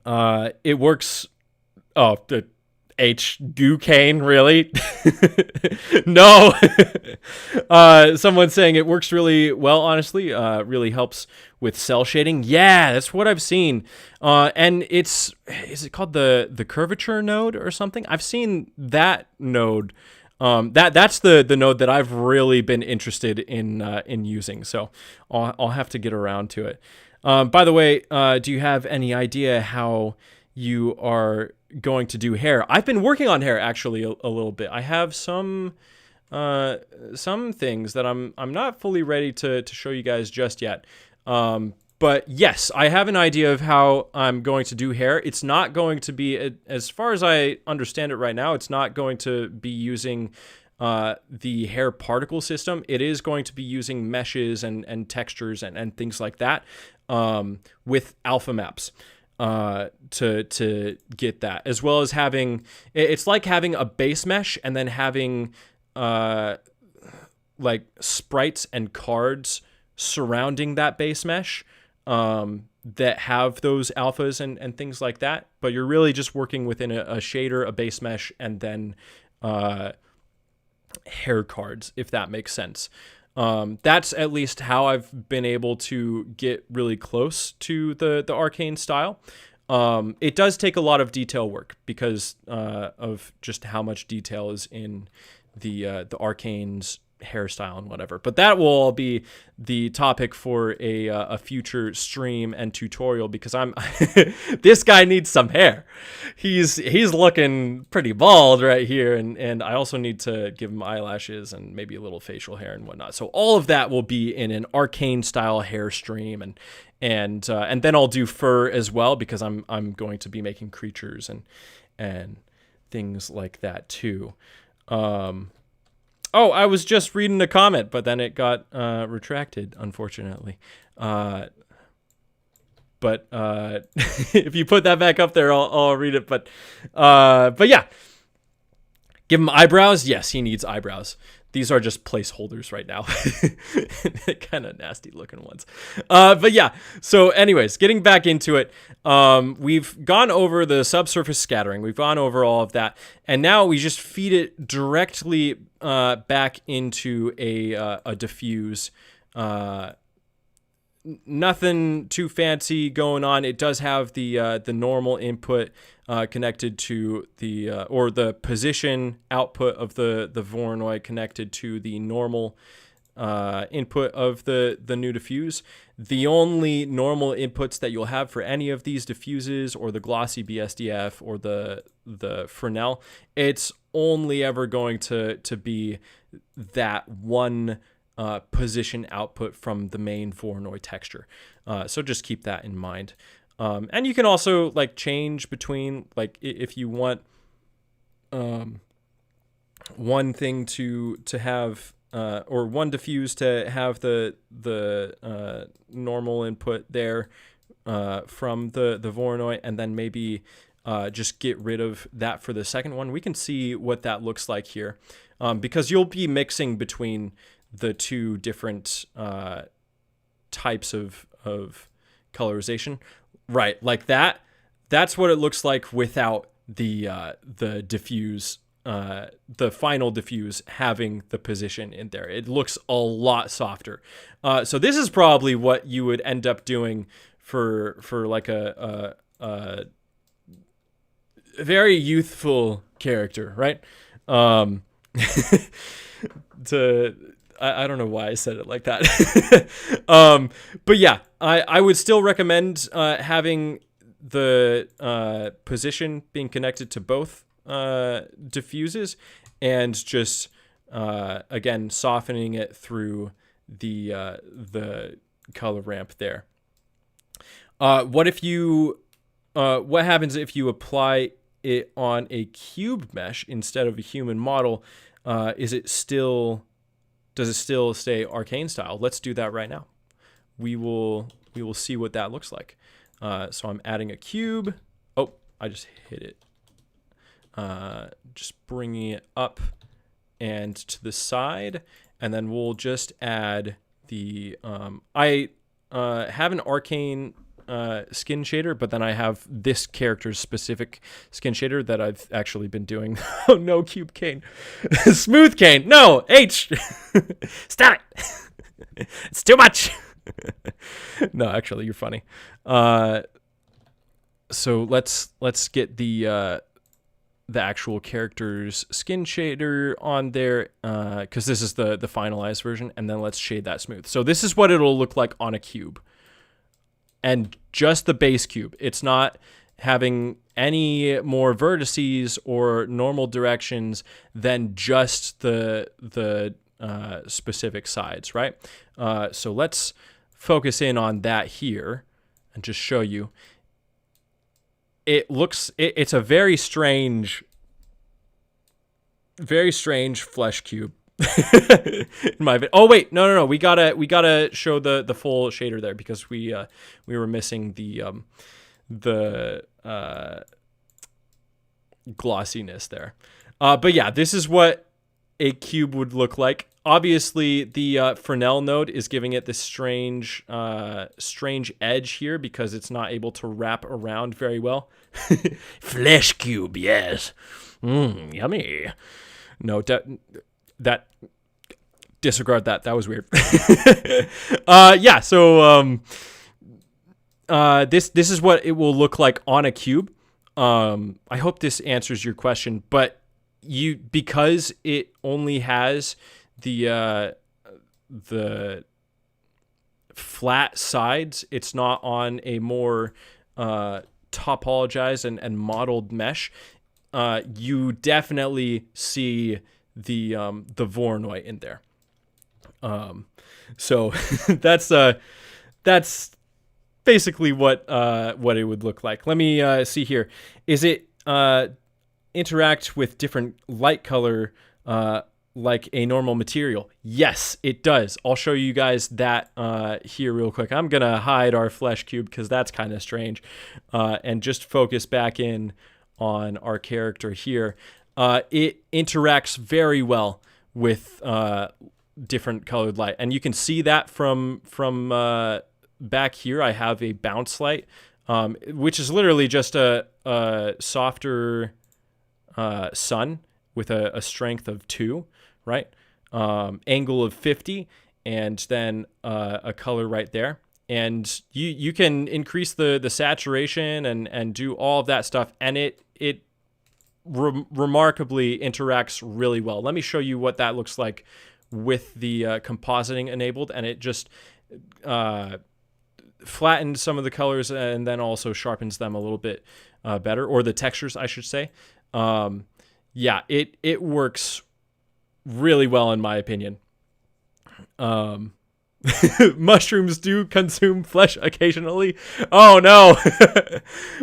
It works. Oh, the Goo cane, really? No. Someone's saying it works really well, honestly. Really helps with cell shading. Yeah, that's what I've seen. And is it called the curvature node or something? I've seen that node. That's the node that I've really been interested in using. So I'll have to get around to it. By the way, do you have any idea how you are going to do hair? I've been working on hair actually a little bit. I have some things that I'm not fully ready to show you guys just yet. But yes, I have an idea of how I'm going to do hair. It's not going to be, as far as I understand it right now, it's not going to be using the hair particle system. It is going to be using meshes and textures and things like that with alpha maps to get that, as well as having, it's like having a base mesh and then having like sprites and cards surrounding that base mesh that have those alphas and things like that, but you're really just working within a shader, a base mesh, and then hair cards, if that makes sense. That's at least how I've been able to get really close to the Arcane style. It does take a lot of detail work because of just how much detail is in the Arcane's hairstyle and whatever, but that will all be the topic for a future stream and tutorial, because I'm this guy needs some hair. He's looking pretty bald right here, and I also need to give him eyelashes and maybe a little facial hair and whatnot. So all of that will be in an Arcane style hair stream, and then I'll do fur as well, because I'm going to be making creatures and things like that too. Oh, I was just reading a comment, but then it got retracted, unfortunately. But if you put that back up there, I'll read it. But yeah, give him eyebrows. Yes, he needs eyebrows. These are just placeholders right now. Kind of nasty looking ones. But yeah, so anyways, getting back into it, we've gone over the subsurface scattering. We've gone over all of that. And now we just feed it directly back into a diffuse nothing too fancy going on. It does have the normal input connected to the or the position output of the Voronoi connected to the normal input of the new diffuse. The only normal inputs that you'll have for any of these diffuses or the glossy BSDF or the Fresnel, it's only ever going to be that one position output from the main Voronoi texture. So just keep that in mind. And you can also like change between, like, if you want one thing to have or one diffuse to have the normal input there from the Voronoi, and then maybe just get rid of that for the second one. We can see what that looks like here, because you'll be mixing between the two different types of colorization, right? Like that. That's what it looks like without the diffuse. The final diffuse having the position in there. It looks a lot softer. So this is probably what you would end up doing for like a very youthful character, right? I don't know why I said it like that. But yeah, I would still recommend having the position being connected to both diffuses, and just again softening it through the color ramp there. What happens if you apply it on a cube mesh instead of a human model? Does it still stay Arcane style? Let's do that right now. We will see what that looks like. So I'm adding a cube. Oh, I just hit it. Just bringing it up and to the side, and then we'll just add the I have an Arcane skin shader, but then I have this character's specific skin shader that I've actually been doing. Oh no, Cube Cane. Smooth Cane. No, H. Stop it. It's too much. No, actually, you're funny. So let's get the actual character's skin shader on there, because this is the finalized version, and then let's shade that smooth. So this is what it'll look like on a cube, and just the base cube. It's not having any more vertices or normal directions than just the specific sides, right? So let's focus in on that here and just show you. It's a very strange flesh cube. In my oh wait, no, we gotta show the full shader there, because we were missing the glossiness there. But yeah, this is what a cube would look like. Obviously, the Fresnel node is giving it this strange edge here, because it's not able to wrap around very well. Flesh cube, yes. Yummy. No, that disregard that. That was weird. Yeah. So this is what it will look like on a cube. I hope this answers your question, but because it only has the flat sides, it's not on a more topologized and modeled mesh. You definitely see the Voronoi in there. So that's basically what it would look like. Let me see here. Is it interact with different light color like a normal material? Yes, it does. I'll show you guys that here real quick. I'm gonna hide our flesh cube because that's kind of strange, and just focus back in on our character here. It interacts very well with different colored light, and you can see that from back here. I have a bounce light, which is literally just a softer sun with a strength of 2, right? Angle of 50, and then a color right there. and you can increase the saturation and do all of that stuff, and it remarkably interacts really well. Let me show you what that looks like with the compositing enabled, and it just flattens some of the colors and then also sharpens them a little bit better, or the textures, I should say. Yeah, it works really well in my opinion. Mushrooms do consume flesh occasionally. Oh no,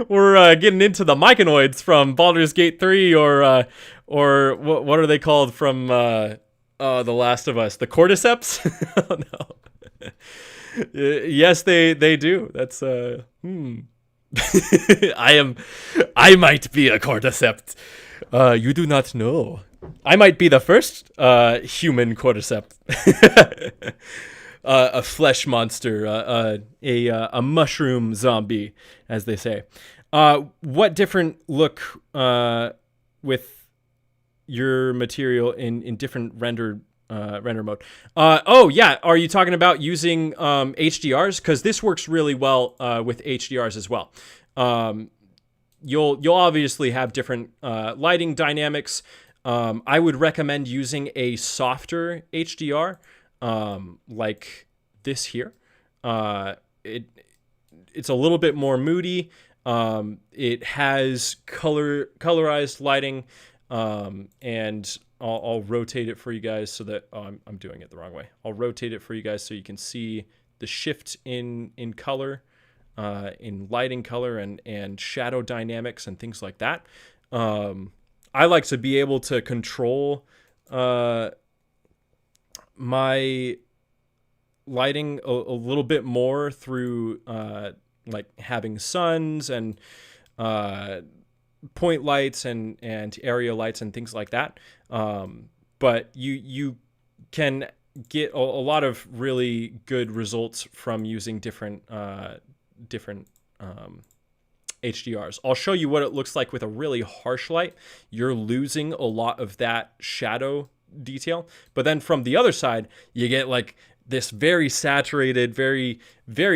we're getting into the myconoids from Baldur's Gate 3, or what are they called from The Last of Us? The cordyceps? Oh no. Yes, they do. That's I might be a cordyceps. You do not know. I might be the first human cordyceps. A flesh monster, a mushroom zombie, as they say. What different look with your material in different render mode? Oh yeah, are you talking about using HDRs? Because this works really well with HDRs as well. You'll obviously have different lighting dynamics. I would recommend using a softer HDR. Like this here. It's a little bit more moody. It has colorized lighting, and I'll rotate it for you guys so that I'm doing it the wrong way. I'll rotate it for you guys so you can see the shift in color, in lighting color and shadow dynamics and things like that. I like to be able to control my lighting a little bit more through like having suns and point lights and area lights and things like that. But you can get a lot of really good results from using different HDRs. I'll show you what it looks like with a really harsh light. You're losing a lot of that shadow detail, but then from the other side you get like this very saturated, very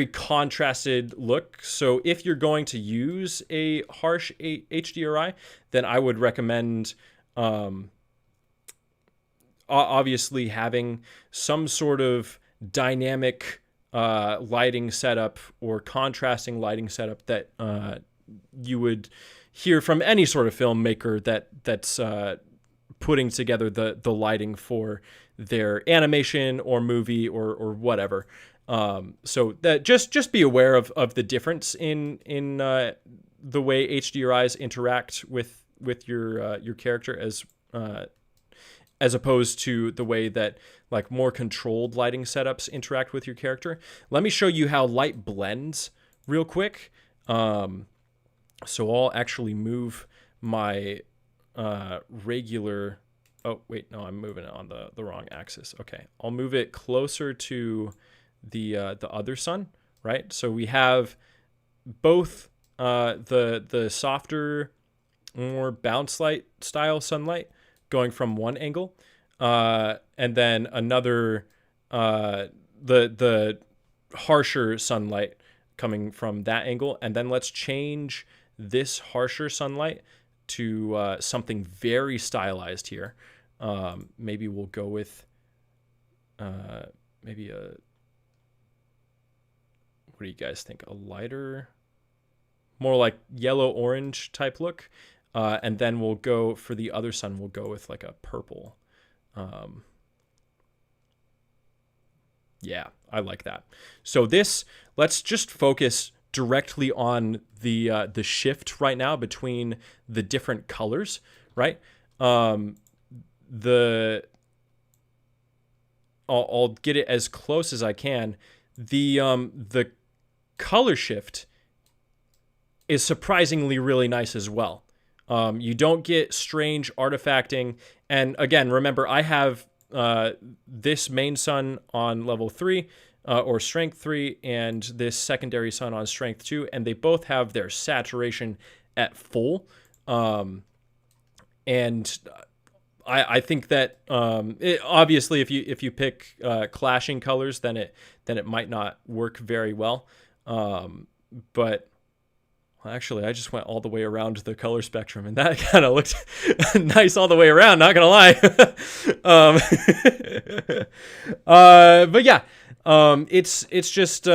contrasted look. So if you're going to use a harsh HDRI, then I would recommend obviously having some sort of dynamic lighting setup or contrasting lighting setup that you would hear from any sort of filmmaker that's putting together the lighting for their animation or movie or whatever. So that just be aware of the difference in the way HDRIs interact with your character as opposed to the way that like more controlled lighting setups interact with your character. Let me show you how light blends real quick. So I'll actually move my regular, oh wait, no, I'm moving it on the wrong axis. Okay, I'll move it closer to the other sun, right? So we have both the softer, more bounce light style sunlight going from one angle, and then another the harsher sunlight coming from that angle. And then let's change this harsher sunlight to something very stylized here. Maybe we'll go with maybe a, what do you guys think? A lighter, more like yellow orange type look. And then we'll go for the other sun. We'll go with like a purple. Yeah, I like that. So this, let's just focus directly on the shift right now between the different colors, right? I'll get it as close as I can. The color shift is surprisingly really nice as well. You don't get strange artifacting. And again, remember, I have this main sun on level 3 or strength 3 and this secondary sun on strength 2, and they both have their saturation at full. And I think that obviously if you pick clashing colors, then it might not work very well. But actually, I just went all the way around the color spectrum, and that kind of looked nice all the way around. Not gonna lie. But yeah, it's just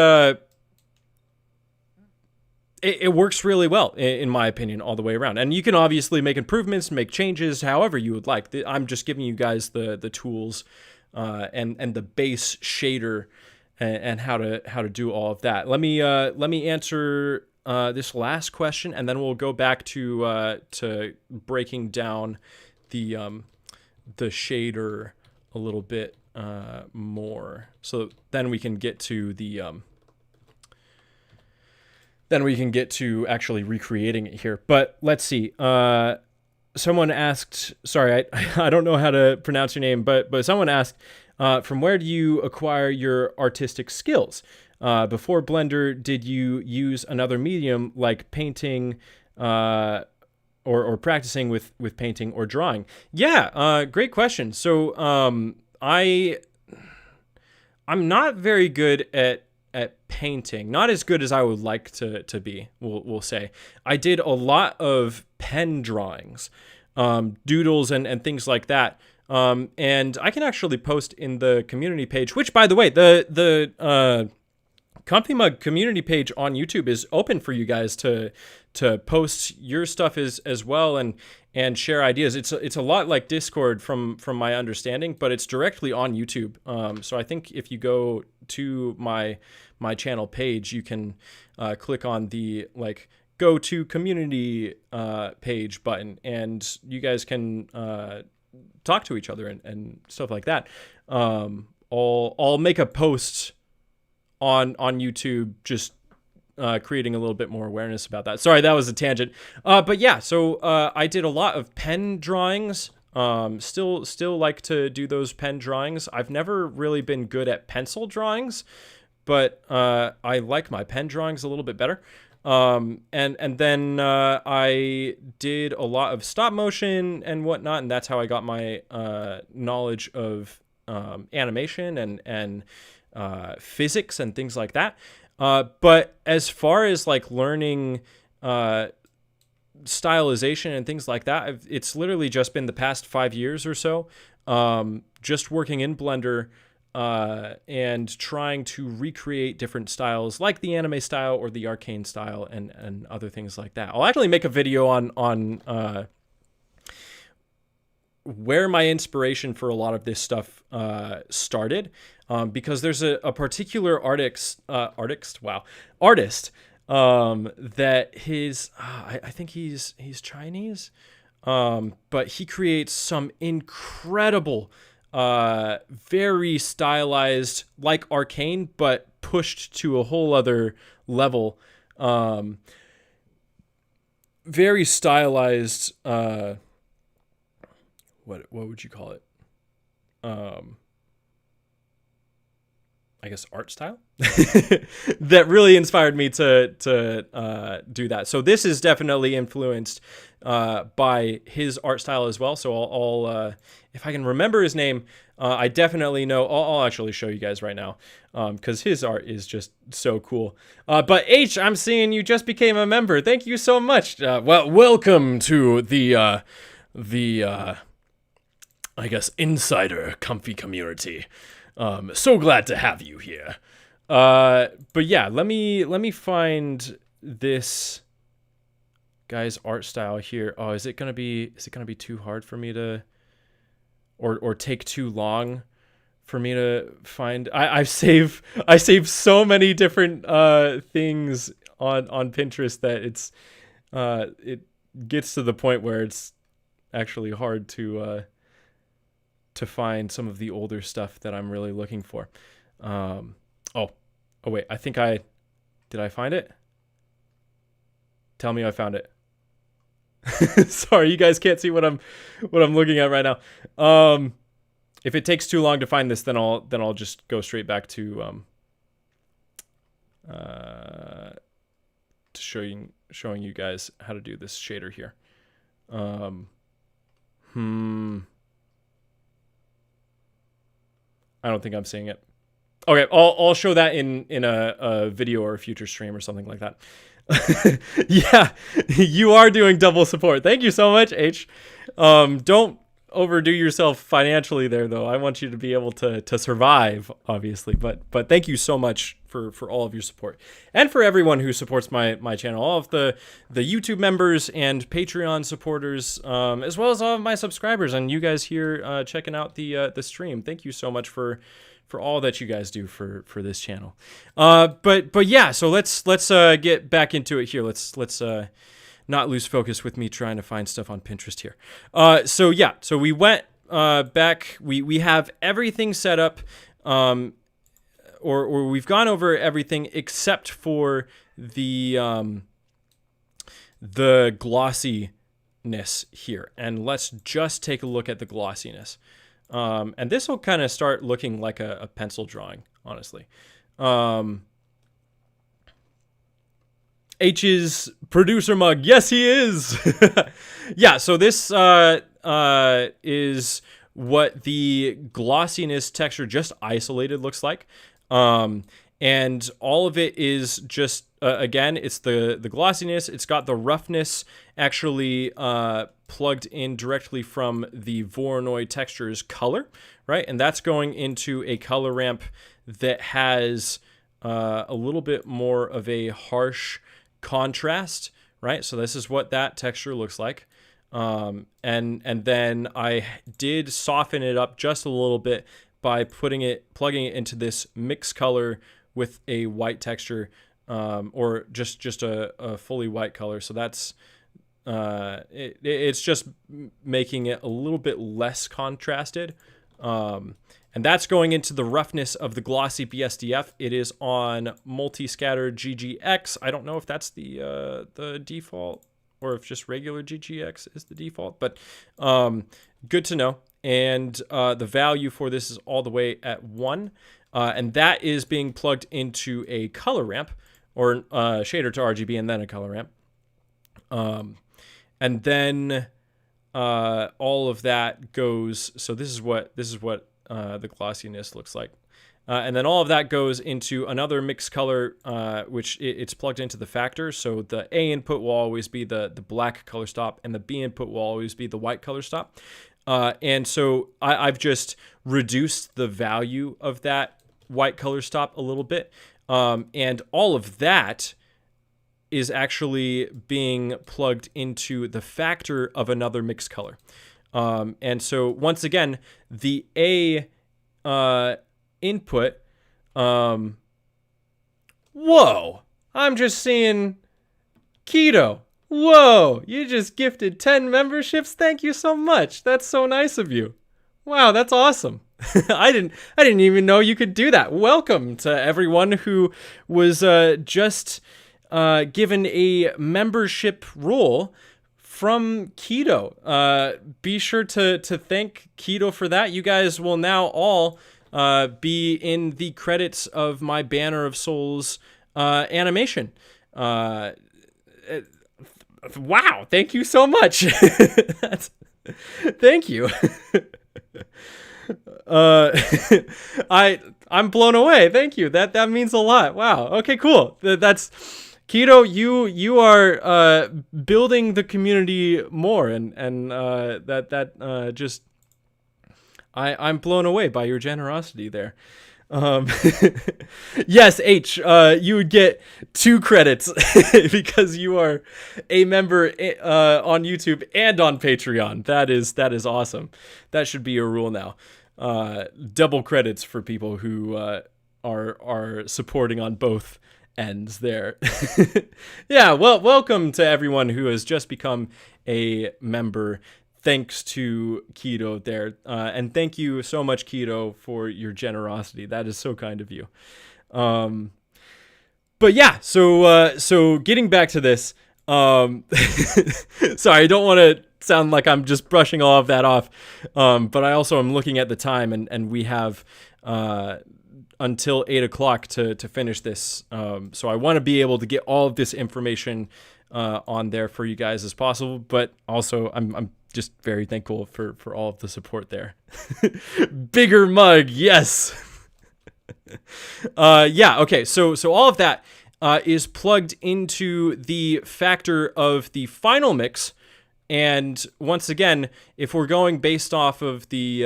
it works really well in my opinion all the way around. And you can obviously make improvements, make changes, however you would like. I'm just giving you guys the tools and the base shader and how to do all of that. Let me answer this last question, and then we'll go back to breaking down the shader a little bit more. So then we can get to actually recreating it here. But let's see. Someone asked, sorry, I don't know how to pronounce your name, but someone asked, from where do you acquire your artistic skills? Before Blender, did you use another medium like painting or practicing with painting or drawing? Yeah, great question. So I'm not very good at painting, not as good as I would like to be, we'll say. I did a lot of pen drawings, doodles and things like that. And I can actually post in the community page, which, by the way, the Comfee Mug community page on YouTube is open for you guys to post your stuff as well and share ideas. It's a lot like Discord from my understanding, but it's directly on YouTube. So I think if you go to my channel page, you can click on the go to community page button, and you guys can talk to each other and stuff like that. I'll make a post on YouTube just creating a little bit more awareness about that. Sorry, that was a tangent. But yeah, so I did a lot of pen drawings. Still like to do those pen drawings. I've never really been good at pencil drawings, but I like my pen drawings a little bit better. And then I did a lot of stop motion and whatnot, and that's how I got my knowledge of animation and physics and things like that. But as far as learning stylization and things like that, it's literally just been the past 5 years or so, just working in Blender and trying to recreate different styles like the anime style or the Arcane style and other things like that. I'll actually make a video on where my inspiration for a lot of this stuff started, because there's a particular artist that I think he's Chinese, but he creates some incredible, very stylized, like Arcane, but pushed to a whole other level. Very stylized. What would you call it? I guess art style that really inspired me to do that. So this is definitely influenced by his art style as well. So I'll if I can remember his name, I definitely know. I'll actually show you guys right now because his art is just so cool. But H, I'm seeing you just became a member. Thank you so much. Well, welcome to the I guess insider Comfy community. So glad to have you here. But yeah, let me find this guy's art style here. Oh, is it gonna be too hard for me to, or take too long for me to find? I save so many different things on Pinterest that it gets to the point where it's actually hard to find some of the older stuff that I'm really looking for. Oh wait, I think did I find it? Tell me I found it. Sorry, you guys can't see what I'm looking at right now. If it takes too long to find this, then I'll just go straight back to showing you guys how to do this shader here. I don't think I'm seeing it. Okay, I'll show that in a video or a future stream or something like that. Yeah, you are doing double support. Thank you so much, H. Don't overdo yourself financially there, though. I want you to be able to survive, obviously. But thank you so much for all of your support, and for everyone who supports my channel, all of the YouTube members and Patreon supporters, as well as all of my subscribers and you guys here checking out the stream. Thank you so much for all that you guys do for this channel. But yeah, so let's get back into it here. Let's not lose focus with me trying to find stuff on Pinterest here. So yeah, so we went back. We have everything set up, or we've gone over everything except for the glossiness here. And let's just take a look at the glossiness. And this will kind of start looking like a pencil drawing, honestly. H's producer mug. Yes, he is. Yeah, so this is what the glossiness texture just isolated looks like. And all of it is just, again, it's the glossiness. It's got the roughness actually plugged in directly from the Voronoi textures color, right? And that's going into a color ramp that has a little bit more of a harsh contrast, right? So this is what that texture looks like. And then I did soften it up just a little bit by plugging it into this mix color with a white texture, or just a fully white color. So that's it's just making it a little bit less contrasted. And that's going into the roughness of the glossy BSDF. It is on multi-scatter GGX. I don't know if that's the default or if just regular GGX is the default, but good to know. And the value for this is all the way at 1. And that is being plugged into a color ramp, or shader to RGB, and then a color ramp. And then all of that goes. So this is what the glossiness looks like. And then all of that goes into another mixed color, which it's plugged into the factor. So the A input will always be the black color stop, and the B input will always be the white color stop. And so I've just reduced the value of that white color stop a little bit. And all of that is actually being plugged into the factor of another mixed color. And so once again, the A input, whoa, I'm just seeing Keto. Whoa, you just gifted 10 memberships. Thank you so much. That's so nice of you. Wow, that's awesome. I didn't even know you could do that. Welcome to everyone who was just given a membership role from Keto. Be sure to thank Keto for that. You guys will now all be in the credits of my Banner of Souls animation. Wow, thank you so much. Thank you. I'm blown away. Thank you. That means a lot. Wow. Okay, cool. That's Keto. You are building the community more, and that just I'm blown away by your generosity there. Yes, H, you would get 2 credits because you are a member on YouTube and on Patreon. That is awesome. That should be a rule now. Double credits for people who are supporting on both ends there. Yeah, well, welcome to everyone who has just become a member. Thanks to Keto there. And thank you so much, Keto, for your generosity. That is so kind of you. But yeah, so getting back to this, sorry, I don't want to sound like I'm just brushing all of that off. But I also am looking at the time, and we have until 8 o'clock to finish this. So I want to be able to get all of this information on there for you guys as possible. But also I'm just very thankful for all of the support there. Bigger mug, yes. Yeah, okay, so all of that is plugged into the factor of the final mix. And once again, if we're going based off of the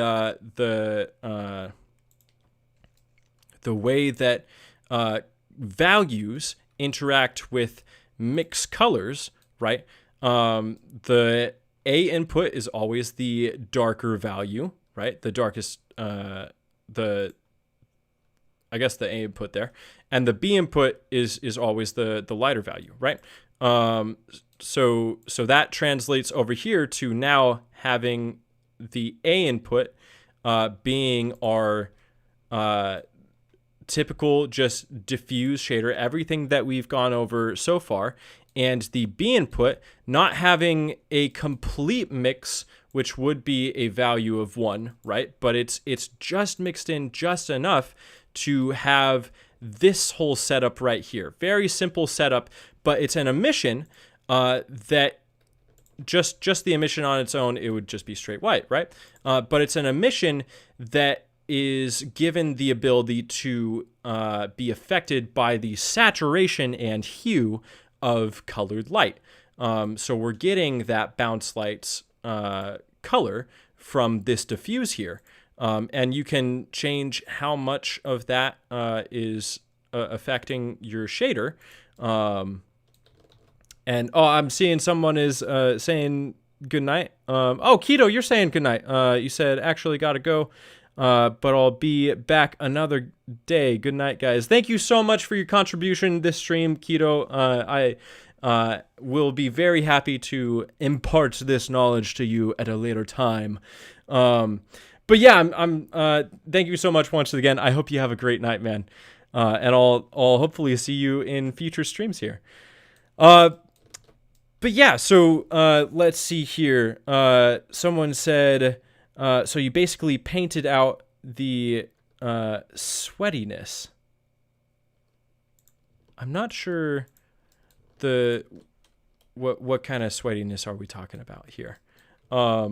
way that values interact with mix colors, right? The A input is always the darker value, right? The darkest, I guess the A input there, and the B input is always the lighter value, right? So that translates over here to now having the A input being our typical just diffuse shader, everything that we've gone over so far, and the B input not having a complete mix, which would be a value of 1, right? But it's just mixed in just enough to have this whole setup right here. Very simple setup, but it's an emission that just the emission on its own, it would just be straight white, right? But it's an emission that is given the ability to be affected by the saturation and hue of colored light. So we're getting that bounce lights color from this diffuse here. And you can change how much of that is affecting your shader. And I'm seeing someone is saying good night. Oh, Keto, you're saying good night. You said actually gotta go. But I'll be back another day. Good night, guys. Thank you so much for your contribution this stream, Keto. I will be very happy to impart this knowledge to you at a later time. But yeah, I'm thank you so much once again. I hope you have a great night, man. And I'll hopefully see you in future streams here. But yeah, so let's see here. Someone said, so you basically painted out the sweatiness. I'm not sure what kind of sweatiness are we talking about here. I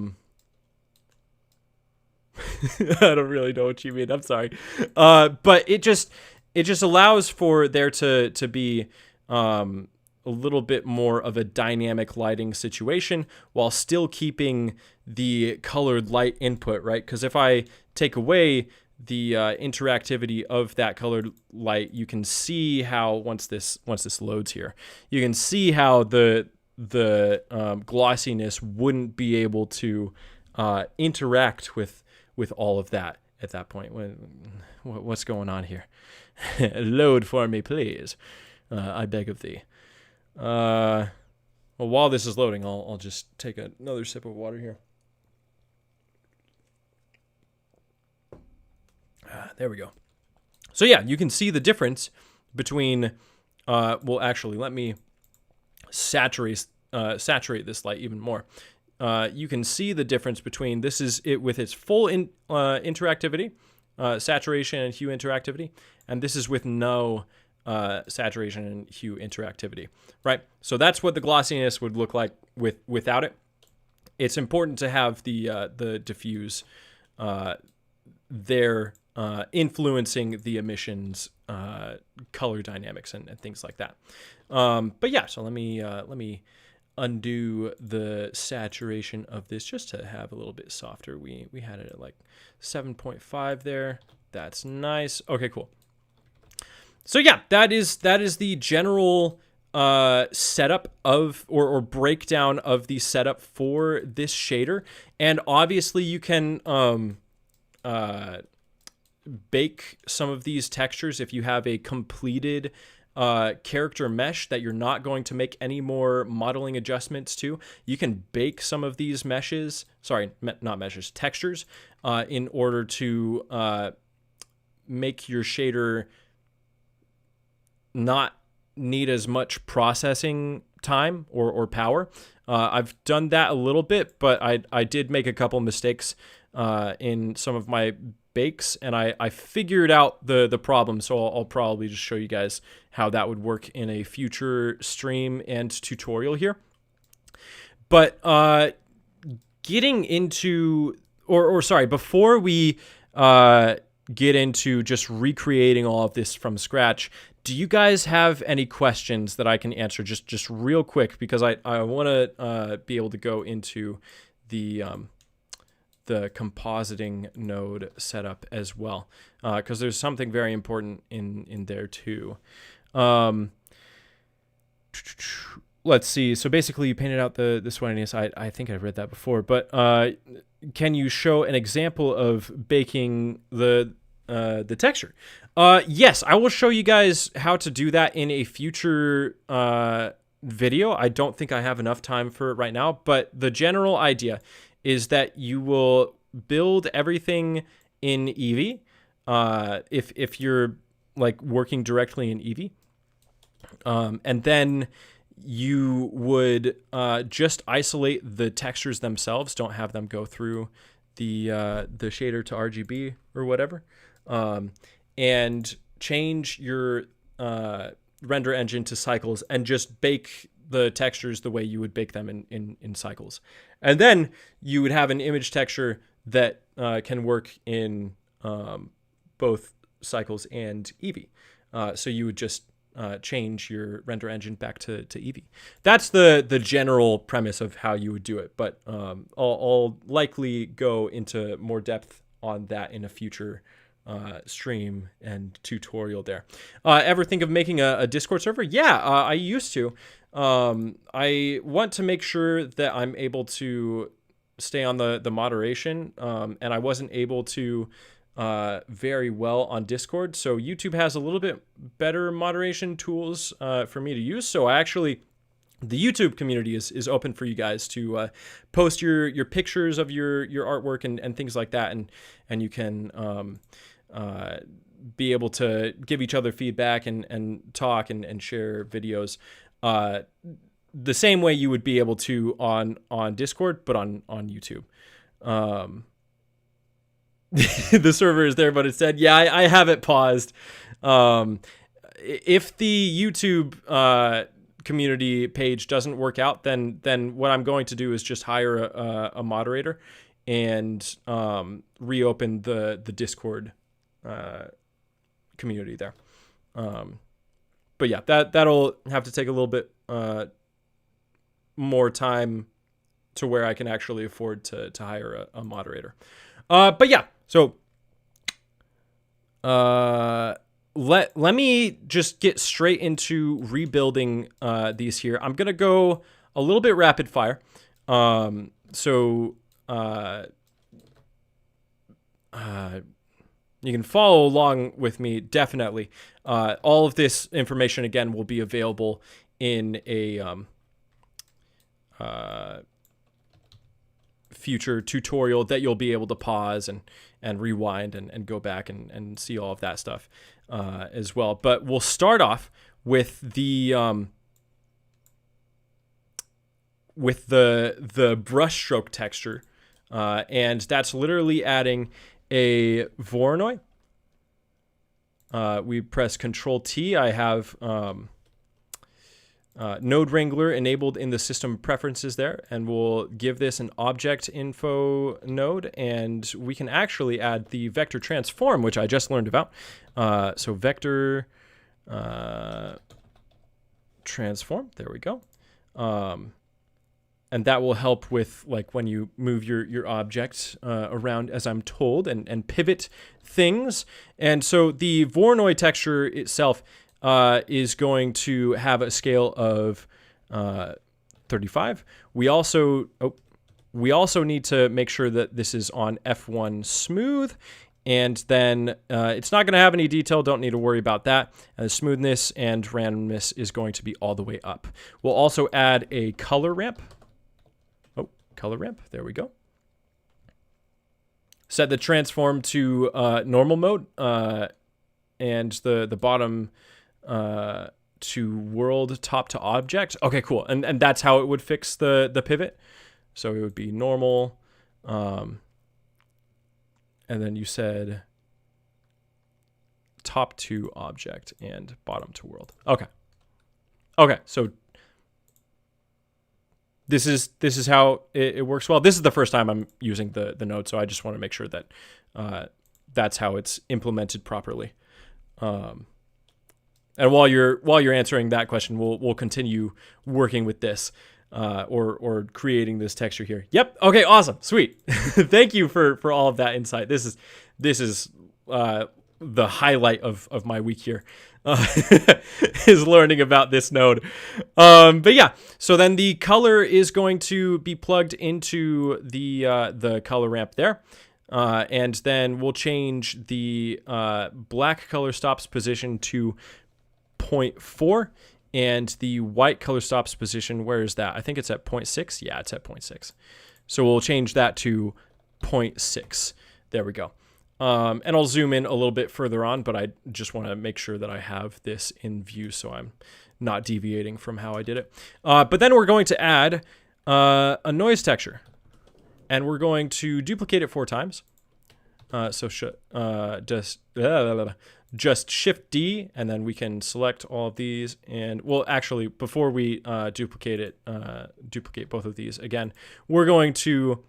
don't really know what you mean. I'm sorry. But it just allows for there to be a little bit more of a dynamic lighting situation while still keeping the colored light input, right? Because if I take away the interactivity of that colored light, you can see how once this loads here, you can see how the glossiness wouldn't be able to interact with all of that at that point. What's going on here? Load for me, please. I beg of thee. Well, while this is loading, I'll just take another sip of water here. There we go. So yeah, you can see the difference between, well, actually, let me saturate this light even more. You can see the difference between this is it with its full interactivity, saturation and hue interactivity, and this is with no saturation and hue interactivity, right? So that's what the glossiness would look like without it. It's important to have the diffuse there influencing the emissions color dynamics and things like that. But yeah, so let me undo the saturation of this just to have a little bit softer. We had it at like 7.5 there. That's nice. Okay, cool. So yeah, that is the general setup of or breakdown of the setup for this shader. And obviously you can bake some of these textures if you have a completed character mesh that you're not going to make any more modeling adjustments to. You can bake some of these meshes, not meshes, textures, in order to make your shader not need as much processing time or power. I've done that a little bit, but I did make a couple mistakes in some of my bakes, and I figured out the problem, so I'll probably just show you guys how that would work in a future stream and tutorial here. But getting into, or sorry, before we get into just recreating all of this from scratch, do you guys have any questions that I can answer just real quick? Because I want to be able to go into the compositing node setup as well, because there's something very important in there too. Let's see. So basically, you painted out the sweatiness. I think I read that before, but can you show an example of baking the texture? Yes, I will show you guys how to do that in a future video. I don't think I have enough time for it right now, but the general idea is that you will build everything in Eevee. If you're like working directly in Eevee, and then you would just isolate the textures themselves. Don't have them go through the shader to RGB or whatever, and change your render engine to cycles and just bake the textures the way you would bake them in cycles. And then you would have an image texture that can work in both cycles and Eevee. So you would just change your render engine back to Eevee. That's the general premise of how you would do it, but I'll likely go into more depth on that in a future stream and tutorial there. Ever think of making a Discord server? Yeah, I used to. I want to make sure that I'm able to stay on the moderation, and I wasn't able to very well on Discord. So YouTube has a little bit better moderation tools for me to use. So the YouTube community is open for you guys to post your pictures of your artwork and things like that, and you can be able to give each other feedback and talk and share videos the same way you would be able to on Discord, but on YouTube. The server is there, but it said, yeah, I have it paused. If the YouTube community page doesn't work out, then what I'm going to do is just hire a moderator and reopen the Discord community there. But yeah, that'll have to take a little bit more time to where I can actually afford to hire a moderator. But yeah, so let me just get straight into rebuilding these here. I'm gonna go a little bit rapid fire. So you can follow along with me, definitely. All of this information, again, will be available in a future tutorial that you'll be able to pause and rewind and go back and see all of that stuff as well. But we'll start off with the brushstroke texture, and that's literally adding a Voronoi. We press Control T. I have Node Wrangler enabled in the system preferences there, and we'll give this an object info node, and we can actually add the vector transform, which I just learned about. So vector transform, there we go. And that will help with like when you move your object around, as I'm told, and pivot things. And so the Voronoi texture itself is going to have a scale of 35. We also need to make sure that this is on F1 smooth, and then it's not going to have any detail. Don't need to worry about that. And the smoothness and randomness is going to be all the way up. We'll also add a color ramp. Color ramp, there we go. Set the transform to normal mode, and the bottom to world, top to object. Okay, cool. And that's how it would fix the pivot. So it would be normal, and then you said top to object and bottom to world. Okay, so this is how it works well. This is the first time I'm using the node, so I just want to make sure that that's how it's implemented properly. And while you're answering that question, we'll continue working with this or creating this texture here. Yep. Okay. Awesome. Sweet. Thank you for all of that insight. This is the highlight of my week here. Is learning about this node. But yeah, so then the color is going to be plugged into the color ramp there. And then we'll change the black color stops position to 0.4 and the white color stops position, where is that? I think it's at 0.6. Yeah, it's at 0.6. So we'll change that to 0.6. There we go. And I'll zoom in a little bit further on, but I just want to make sure that I have this in view so I'm not deviating from how I did it. But then we're going to add a noise texture, and we're going to duplicate it 4 times. So just Shift D, and then we can select all of these. And well, actually, before we duplicate both of these again, we're going to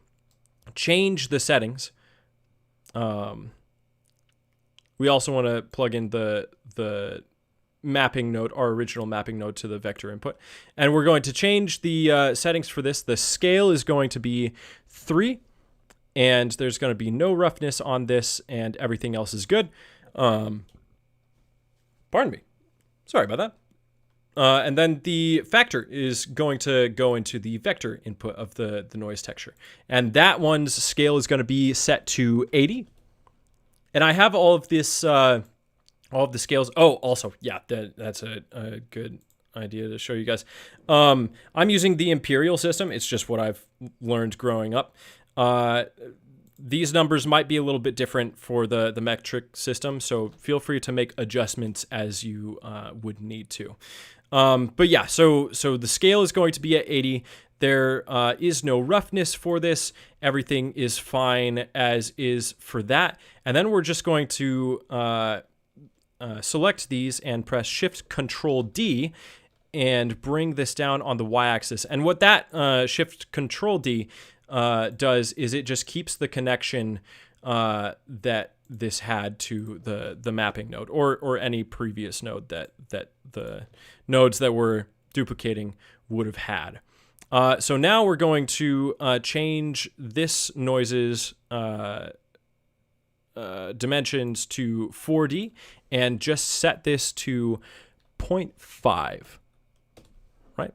change the settings. We also want to plug in the mapping node, our original mapping node, to the vector input. And we're going to change the settings for this. The scale is going to be 3, and there's going to be no roughness on this, and everything else is good. Pardon me. Sorry about that. And then the factor is going to go into the vector input of the noise texture. And that one's scale is going to be set to 80. And I have all of this, all of the scales. Oh, also, yeah, that's a good idea to show you guys. I'm using the Imperial system. It's just what I've learned growing up. These numbers might be a little bit different for the metric system, so feel free to make adjustments as you would need to. But yeah, so the scale is going to be at 80. There is no roughness for this. Everything is fine as is for that. And then we're just going to select these and press Shift Control D and bring this down on the y-axis. And what that Shift Control D does is it just keeps the connection that this had to the mapping node or any previous node that the nodes that we're duplicating would have had. So now we're going to change this noise's dimensions to 4D and just set this to 0.5, right?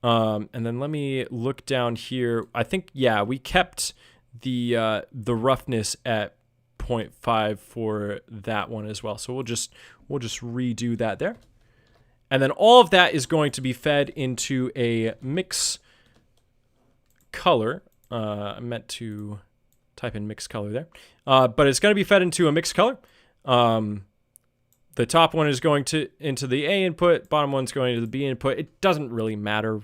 And then let me look down here. I think, yeah, we kept the roughness at 0.5 for that one as well. So we'll just redo that there. And then all of that is going to be fed into a mix color. I meant to type in mix color there. But it's going to be fed into a mix color. The top one is going into the A input, bottom one's going to the B input. It doesn't really matter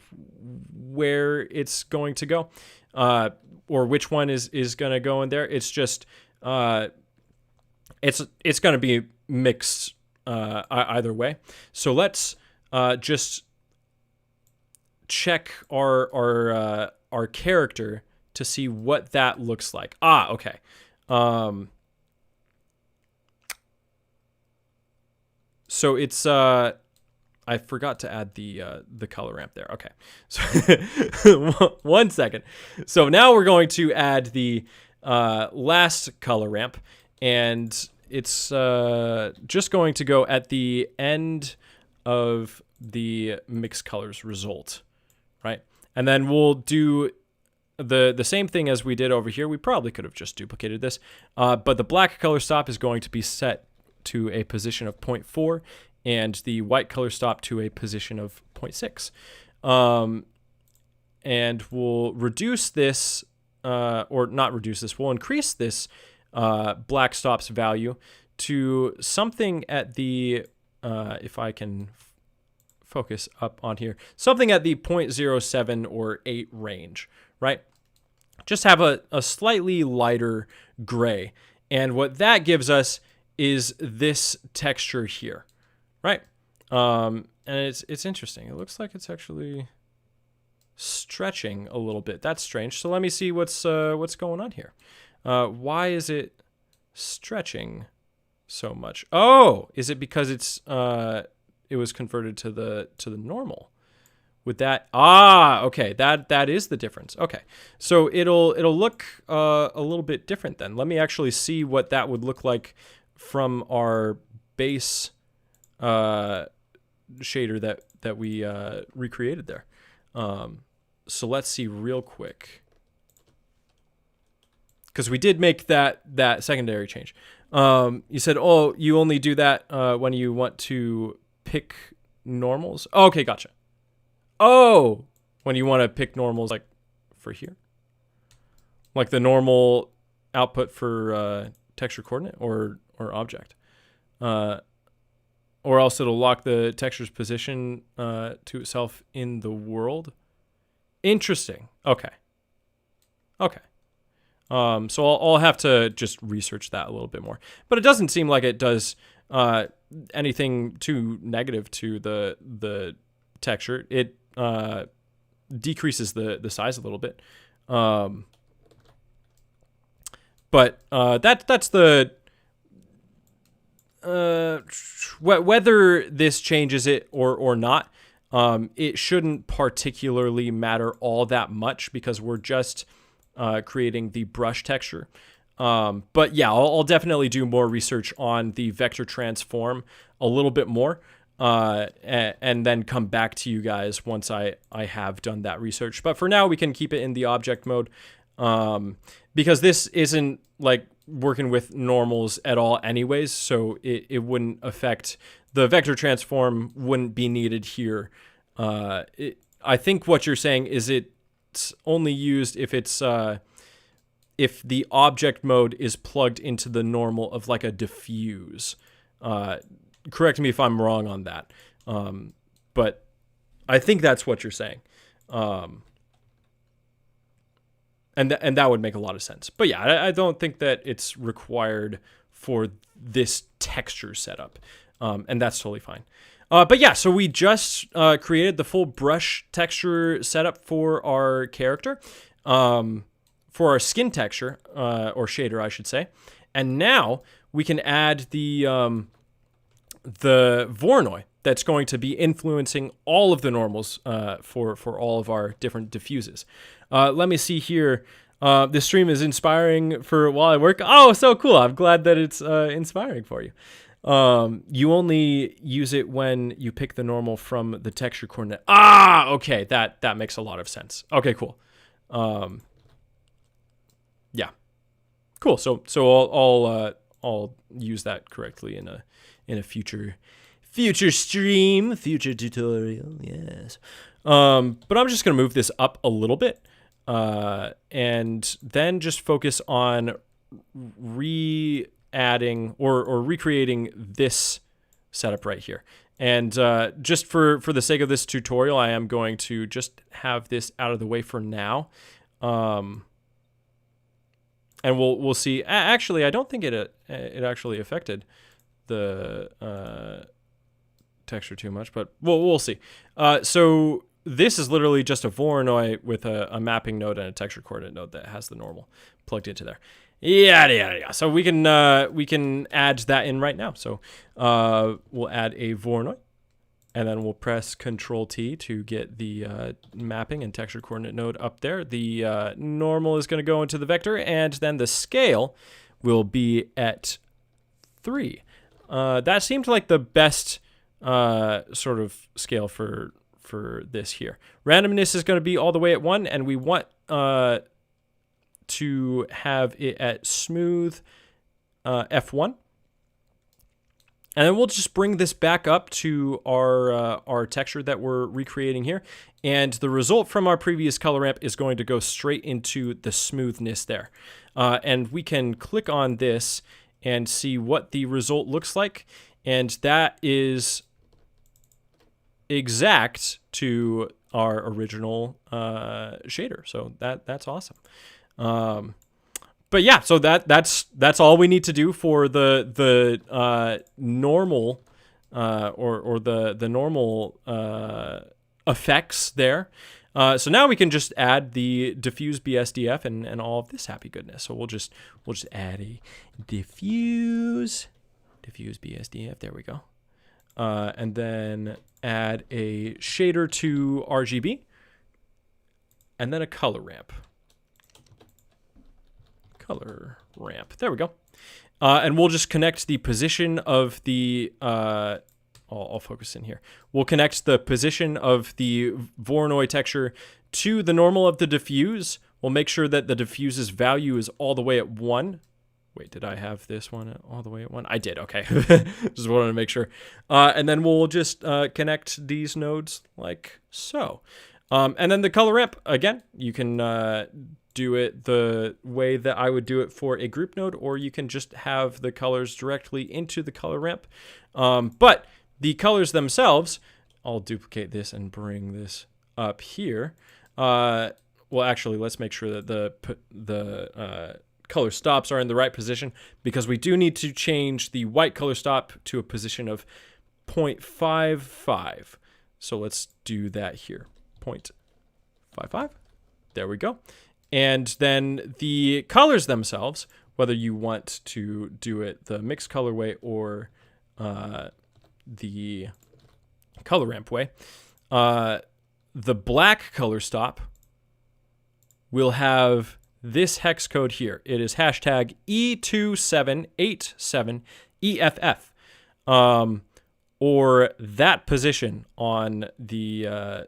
where it's going to go, or which one is going to go in there. It's just it's going to be mixed either way. So let's just check our character to see what that looks like. Okay. So it's I forgot to add the color ramp there. Okay. So 1 second. So now we're going to add the last color ramp, and it's just going to go at the end of the mix colors result, right? And then we'll do the same thing as we did over here. We probably could have just duplicated this, but the black color stop is going to be set to a position of 0.4 and the white color stop to a position of 0.6. And we'll reduce this, or not reduce this, we'll increase this black stop's value to something at the, if I can focus up on here, something at the 0.07 or 8 range, right? Just have a slightly lighter gray. And what that gives us is this texture here, right? And it's interesting. It looks like it's actually stretching a little bit. That's strange. So let me see what's going on here. Why is it stretching so much? Oh, is it because it was converted to the normal? With that, okay, that is the difference. Okay, so it'll look a little bit different then. Let me actually see what that would look like from our base shader that we recreated there. So let's see real quick, because we did make that secondary change. You said, oh, you only do that when you want to pick normals. Oh, okay, gotcha. Oh, when you want to pick normals, like for here, like the normal output for texture coordinate or object, or else it'll lock the texture's position to itself in the world. Interesting. Okay. So I'll have to just research that a little bit more, but it doesn't seem like it does anything too negative to the texture. It decreases the size a little bit, but that's the whether this changes it or not. It shouldn't particularly matter all that much because we're just creating the brush texture. But yeah, I'll definitely do more research on the vector transform a little bit more. And then come back to you guys once I have done that research. But for now, we can keep it in the object mode because this isn't like working with normals at all anyways, so it wouldn't affect, the vector transform wouldn't be needed here. I think what you're saying is it's only used if it's if the object mode is plugged into the normal of like a diffuse. Correct me if I'm wrong on that. But I think that's what you're saying. And that would make a lot of sense. But yeah, I don't think that it's required for this texture setup. And that's totally fine. But yeah, so we just created the full brush texture setup for our character, for our skin texture, or shader, I should say. And now we can add the Voronoi that's going to be influencing all of the normals for all of our different diffuses. Let me see here. This stream is inspiring for while I work. Oh, so cool. I'm glad that it's inspiring for you. You only use it when you pick the normal from the texture coordinate. Okay. That makes a lot of sense. Okay, cool. Yeah, cool. So I'll use that correctly in a future stream, future tutorial. Yes. But I'm just going to move this up a little bit, and then just focus on re-adding or recreating this setup right here. And just for the sake of this tutorial, I am going to just have this out of the way for now. And we'll see. Actually, I don't think it actually affected the texture too much, but we'll see. So this is literally just a Voronoi with a mapping node and a texture coordinate node that has the normal plugged into there. Yeah. So we can add that in right now. So we'll add a Voronoi, and then we'll press Control-T to get the mapping and texture coordinate node up there. The normal is going to go into the vector, and then the scale will be at 3. That seemed like the best sort of scale for this here. Randomness is going to be all the way at 1, and we want to have it at smooth F1. And then we'll just bring this back up to our texture that we're recreating here. And the result from our previous color ramp is going to go straight into the smoothness there. And we can click on this and see what the result looks like. And that is exact to our original shader. So that's awesome. But yeah, so that's all we need to do for the normal or the normal effects there. So now we can just add the diffuse BSDF and all of this happy goodness. So we'll just add a diffuse BSDF. There we go. And then add a shader to RGB, and then a color ramp. There we go. And we'll just connect the position of the, I'll focus in here. We'll connect the position of the Voronoi texture to the normal of the diffuse. We'll make sure that the diffuse's value is all the way at 1. Wait, did I have this one all the way at 1? I did, okay. Just wanted to make sure. And then we'll just connect these nodes like so. And then the color ramp, again, you can do it the way that I would do it for a group node, or you can just have the colors directly into the color ramp. But the colors themselves, I'll duplicate this and bring this up here. Well, actually, let's make sure that the color stops are in the right position, because we do need to change the white color stop to a position of 0.55. So let's do that here. 0.55. There we go. And then the colors themselves, whether you want to do it the mixed colorway or the color ramp way, the black color stop will have this hex code here. It is hashtag E2787EFF, or that position on the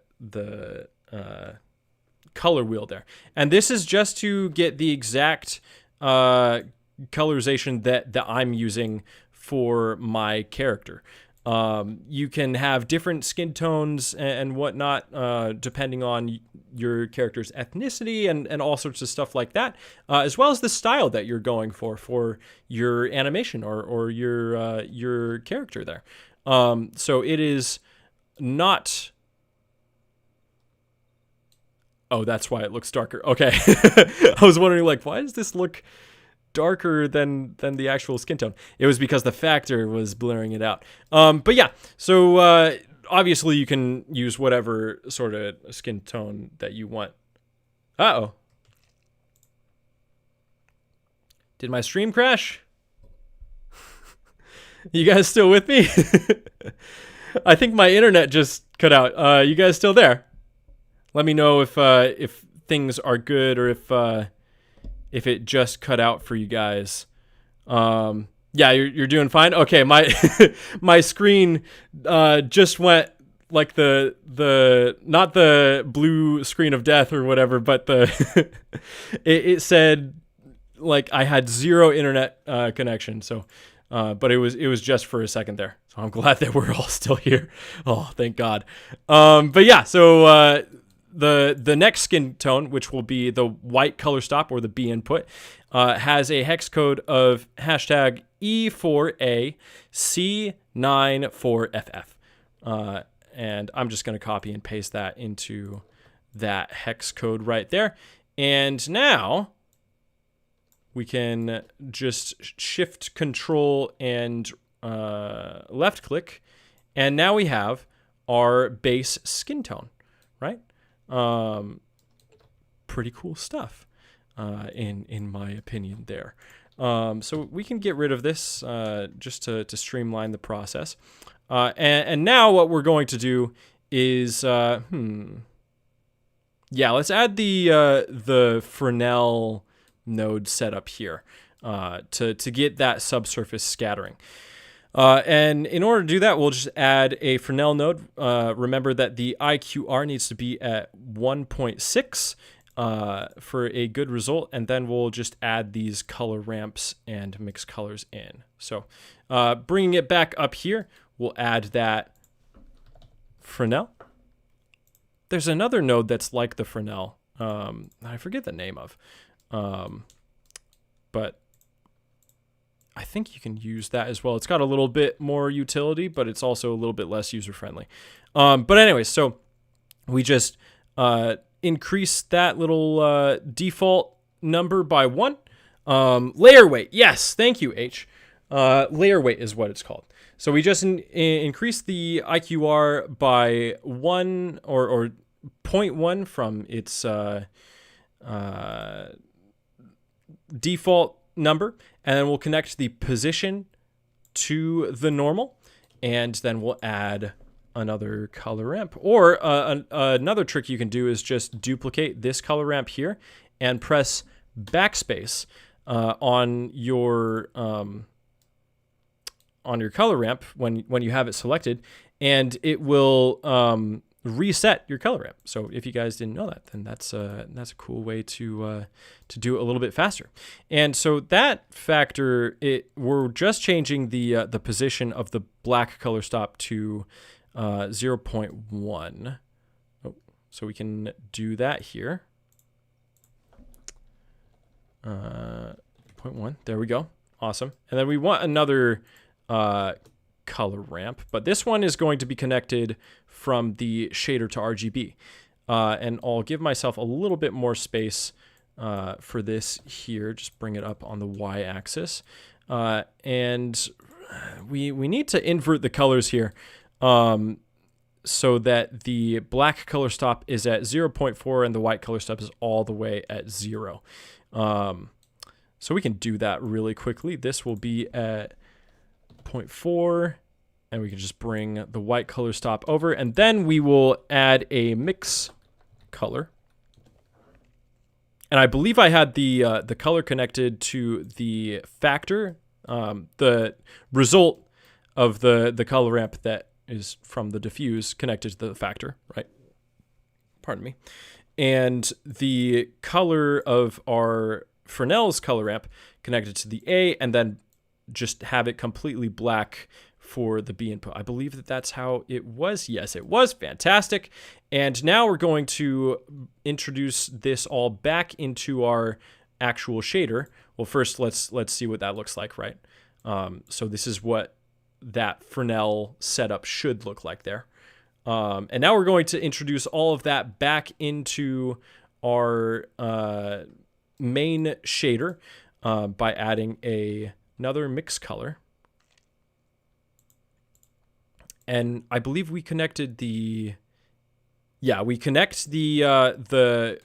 color wheel there. And this is just to get the exact colorization that I'm using for my character. You can have different skin tones and whatnot, depending on your character's ethnicity and all sorts of stuff like that, as well as the style that you're going for your animation or your character there. So it is not... Oh, that's why it looks darker. Okay. I was wondering, like, why does this look darker than the actual skin tone? It was because the factor was blurring it out. But yeah, so obviously you can use whatever sort of skin tone that you want. Uh-oh. Did my stream crash? You guys still with me? I think my internet just cut out. You guys still there? Let me know if things are good, or if it just cut out for you guys. Yeah, you're doing fine. Okay, my my screen just went like the not the blue screen of death or whatever, but the it said like I had 0 internet connection. So, but it was just for a second there. So I'm glad that we're all still here. Oh, thank God. But yeah, so. The next skin tone, which will be the white color stop or the B input, has a hex code of hashtag E4AC94FF. And I'm just going to copy and paste that into that hex code right there. And now we can just shift control and left click. And now we have our base skin tone, right? Pretty cool stuff, in my opinion there. So we can get rid of this just to streamline the process. And now what we're going to do is, yeah, let's add the Fresnel node set up here to get that subsurface scattering. And in order to do that, we'll just add a Fresnel node. Remember that the IQR needs to be at 1.6 for a good result, and then we'll just add these color ramps and mix colors in. So bringing it back up here, we'll add that Fresnel. There's another node that's like the Fresnel. I forget the name of, but I think you can use that as well. It's got a little bit more utility, but it's also a little bit less user-friendly. But anyway, so we just increase that little default number by 1. Layer weight. Yes, thank you, H. Layer weight is what it's called. So we just increase the IQR by 1, or 0.1 from its default number, and then we'll connect the position to the normal, and then we'll add another color ramp. Or another trick you can do is just duplicate this color ramp here and press backspace on your color ramp when you have it selected, and it will reset your color ramp. So if you guys didn't know that, then that's a cool way to do it a little bit faster. And so that factor, we're just changing the position of the black color stop to 0.1. Oh, so we can do that here. 0.1. There we go. Awesome. And then we want another color ramp, but this one is going to be connected from the shader to RGB. And I'll give myself a little bit more space for this here. Just bring it up on the y-axis. And we need to invert the colors here so that the black color stop is at 0.4 and the white color stop is all the way at 0. So we can do that really quickly. This will be at 0.4, and we can just bring the white color stop over, and then we will add a mix color. And I believe I had the color connected to the factor, the result of the color ramp that is from the diffuse connected to the factor, right? Pardon me. And the color of our Fresnel's color ramp connected to the A, and then just have it completely black for the B input. I believe that that's how it was. Yes, it was. Fantastic. And now we're going to introduce this all back into our actual shader. Well, first let's see what that looks like, right? So this is what that Fresnel setup should look like there. And now we're going to introduce all of that back into our main shader by adding another mix color. And I believe we connected we connect the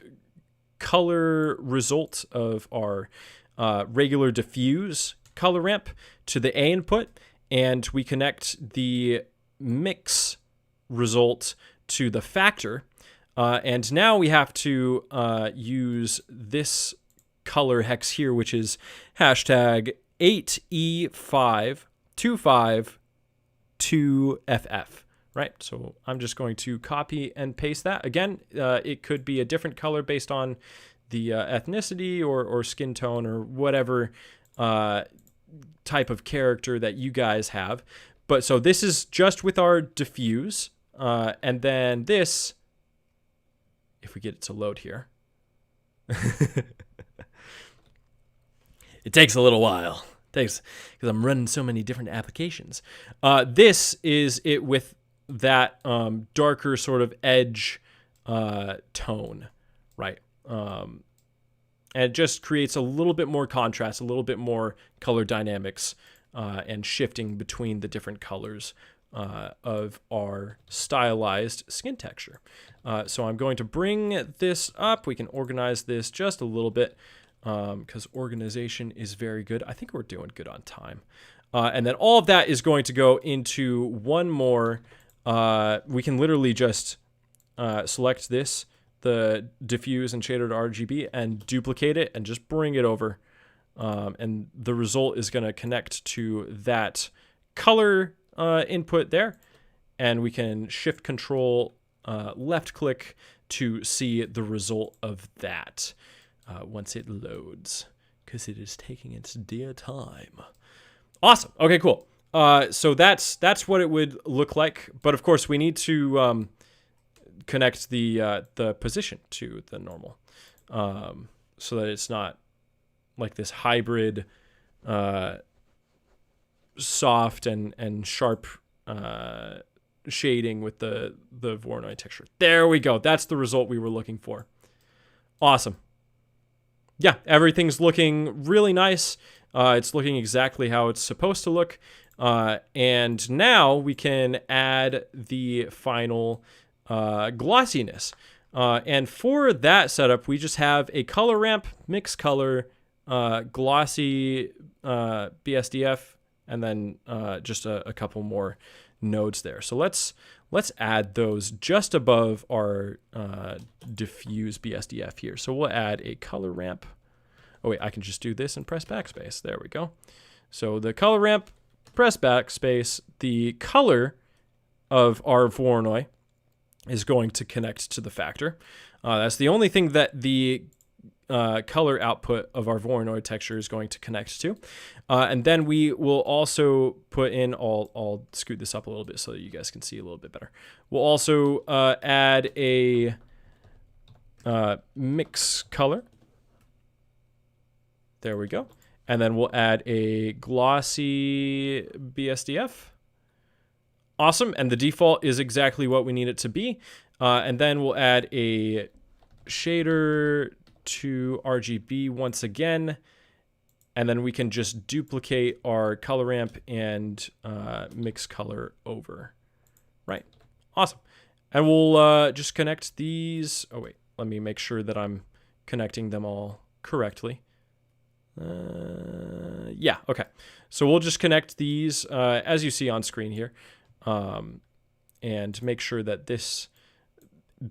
color result of our regular diffuse color ramp to the A input, and we connect the mix result to the factor. And now we have to use this color hex here, which is hashtag 8E52522FF, right? So I'm just going to copy and paste that. Again, it could be a different color based on the ethnicity or skin tone or whatever type of character that you guys have. But so this is just with our diffuse. And then this, if we get it to load here, it takes a little while. Because I'm running so many different applications. This is it with that darker sort of edge tone, right? And it just creates a little bit more contrast, a little bit more color dynamics, and shifting between the different colors of our stylized skin texture. So I'm going to bring this up. We can organize this just a little bit, because organization is very good. I think we're doing good on time. And then all of that is going to go into one more. We can literally just select this, the diffuse and shader to RGB, and duplicate it and just bring it over. And the result is going to connect to that color input there. And we can shift control left click to see the result of that. Once it loads, because it is taking its dear time. Awesome. Okay, cool. So that's what it would look like. But of course, we need to connect the position to the normal, so that it's not like this hybrid, soft and sharp shading with the Voronoi texture. There we go. That's the result we were looking for. Awesome. Yeah, everything's looking really nice. It's looking exactly how it's supposed to look. And now we can add the final glossiness. And for that setup, we just have a color ramp, mix color, glossy BSDF, and then just a couple more nodes there. So let's add those just above our diffuse BSDF here. So we'll add a color ramp. Oh wait, I can just do this and press backspace. There we go. So the color ramp, press backspace. The color of our Voronoi is going to connect to the factor. That's the only thing that the color output of our Voronoi texture is going to connect to. And then we will also put in, I'll scoot this up a little bit so that you guys can see a little bit better. We'll also add a mix color. There we go. And then we'll add a glossy BSDF. Awesome. And the default is exactly what we need it to be. And then we'll add a shader to RGB once again. And then we can just duplicate our color ramp and mix color over. Right. Awesome. And we'll just connect these. Oh, wait. Let me make sure that I'm connecting them all correctly. Yeah, okay. So we'll just connect these as you see on screen here, and make sure that this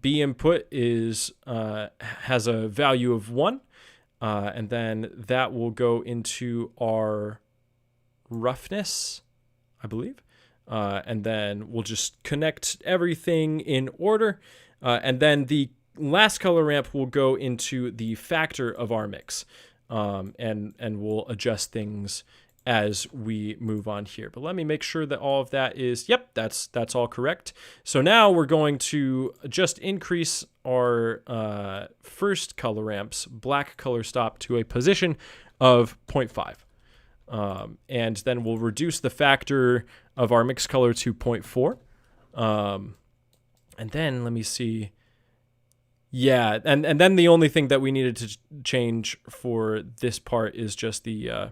B input is has a value of 1, and then that will go into our roughness, I believe, and then we'll just connect everything in order, and then the last color ramp will go into the factor of our mix. And we'll adjust things as we move on here. But let me make sure that all of that is, yep, that's all correct. So now we're going to just increase our first color ramp's black color stop to a position of 0.5. And then we'll reduce the factor of our mix color to 0.4. And then let me see. Yeah, and then the only thing that we needed to change for this part is just the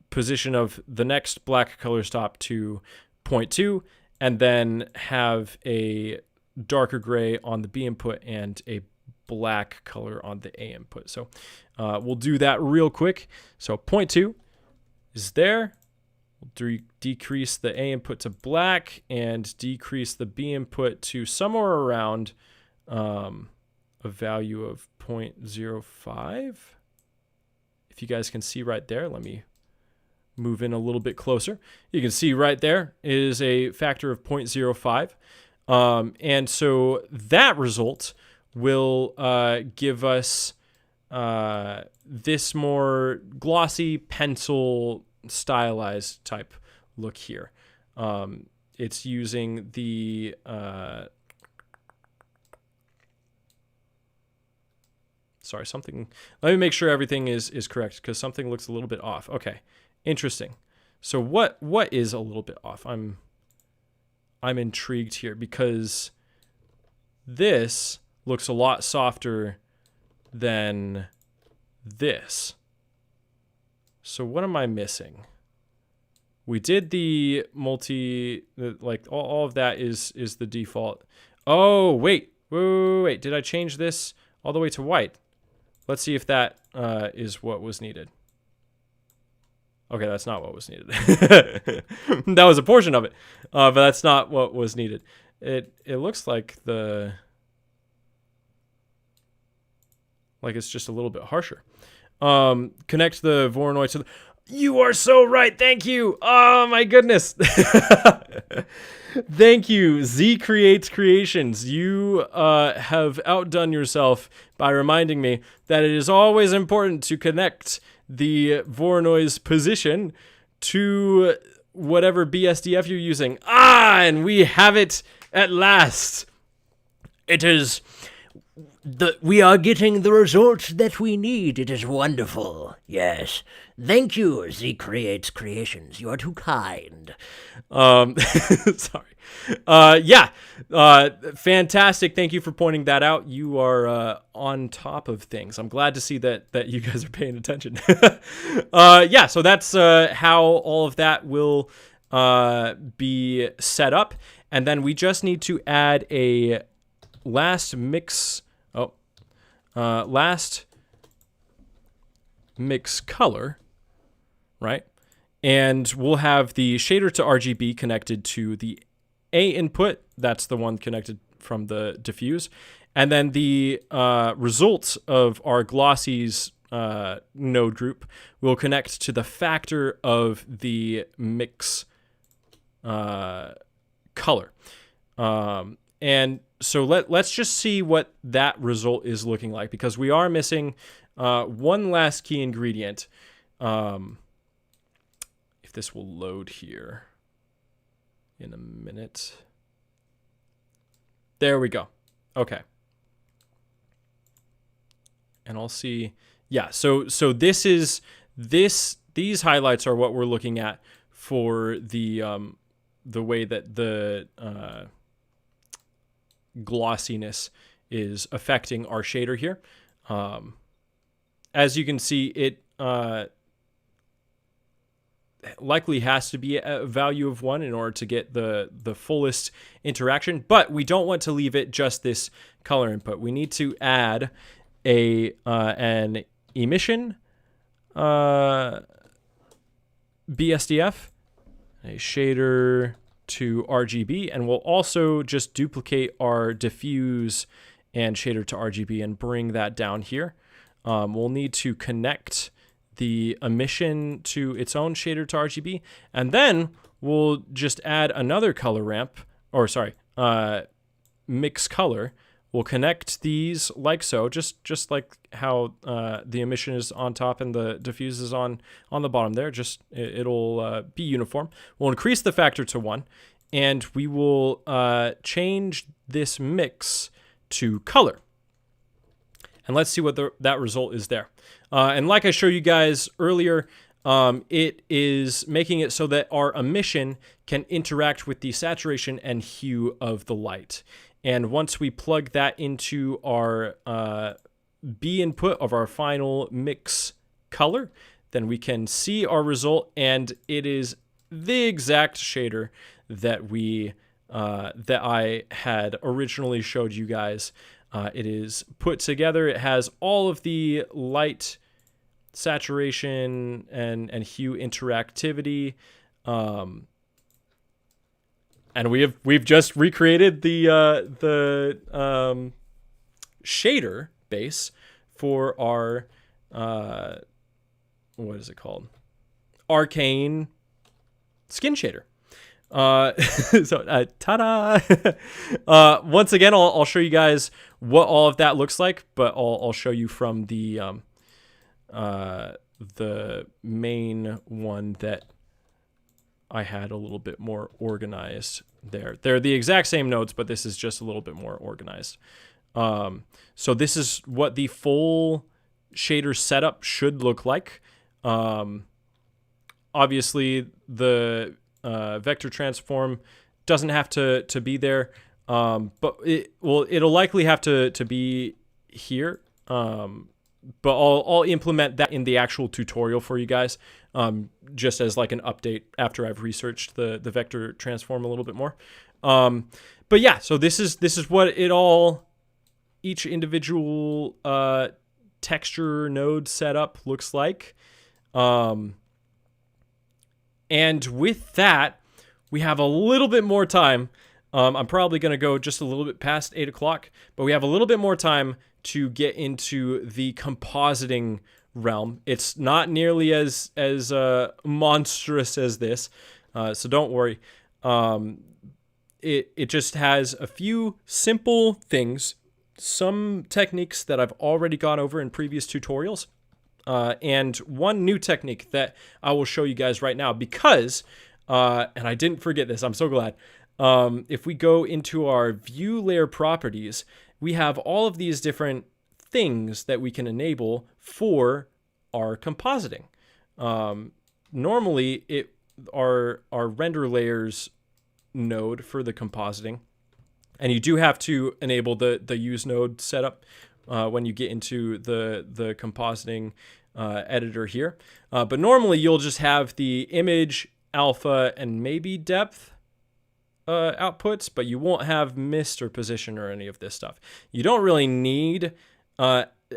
position of the next black color stop to 0.2, and then have a darker gray on the B input and a black color on the A input. So we'll do that real quick. So 0.2 is there. We'll decrease the A input to black and decrease the B input to somewhere around a value of 0.05. If you guys can see right there, let me move in a little bit closer. You can see right there is a factor of 0.05. And so that result will give us this more glossy pencil stylized type look here. It's using the sorry, something. Let me make sure everything is correct because something looks a little bit off. Okay, interesting. So what is a little bit off? I'm intrigued here because this looks a lot softer than this. So what am I missing? We did the like all of that is the default. Oh, wait. Did I change this all the way to white? Let's see if that is what was needed. Okay, that's not what was needed. That was a portion of it, but that's not what was needed. It looks like it's just a little bit harsher. Connect the Voronoi to the... You are so right. Thank you. Oh my goodness. Thank you, Z Creates Creations. You have outdone yourself by reminding me that it is always important to connect the Voronoi's position to whatever BSDF you're using. And we have it at last. It is... We are getting the result that we need. It is wonderful. Yes. Thank you, Z Creates Creations. You are too kind. Sorry. Yeah. Fantastic. Thank you for pointing that out. You are on top of things. I'm glad to see that you guys are paying attention. Yeah, so that's how all of that will be set up. And then we just need to add a last mix color, right? And we'll have the shader to RGB connected to the A input. That's the one connected from the diffuse. And then the results of our glossy's node group will connect to the factor of the mix color. And so let's just see what that result is looking like, because we are missing one last key ingredient. If this will load here in a minute. There we go. Okay. And I'll see. Yeah, so these highlights are what we're looking at for the way that the glossiness is affecting our shader here. As you can see, it likely has to be a value of 1 in order to get the fullest interaction, but we don't want to leave it just this color input. We need to add an emission BSDF, a shader to RGB, and we'll also just duplicate our diffuse and shader to RGB and bring that down here. We'll need to connect the emission to its own shader to RGB, and then we'll just add another color ramp, or sorry, mix color. We'll connect these like so, just like how the emission is on top and the diffuse is on the bottom there. Just it'll be uniform. We'll increase the factor to 1, and we will change this mix to color. And let's see what that result is there. And like I showed you guys earlier, it is making it so that our emission can interact with the saturation and hue of the light. And once we plug that into our B input of our final mix color, then we can see our result, and it is the exact shader that I had originally showed you guys. It is put together. It has all of the light, saturation, and hue interactivity. And we've just recreated the shader base for our what is it called? Arcane skin shader. So ta-da! Once again, I'll show you guys what all of that looks like, but I'll show you from the main one that I had a little bit more organized there. They're the exact same nodes, but this is just a little bit more organized. So this is what the full shader setup should look like. Obviously, the vector transform doesn't have to be there, but it'll likely have to be here. But I'll implement that in the actual tutorial for you guys, just as like an update after I've researched the vector transform a little bit more. But yeah, so this is what each individual texture node setup looks like. And with that, we have a little bit more time. I'm probably going to go just a little bit past 8 o'clock, but we have a little bit more time to get into the compositing realm. It's not nearly as monstrous as this, so don't worry. It just has a few simple things, some techniques that I've already gone over in previous tutorials, and one new technique that I will show you guys right now because, and I didn't forget this, I'm so glad. If we go into our view layer properties, we have all of these different things that we can enable for our compositing. Normally, our render layers node for the compositing, and you do have to enable the use node setup when you get into the compositing editor here. But normally, you'll just have the image, alpha, and maybe depth. outputs, but you won't have mist or position or any of this stuff. You don't really need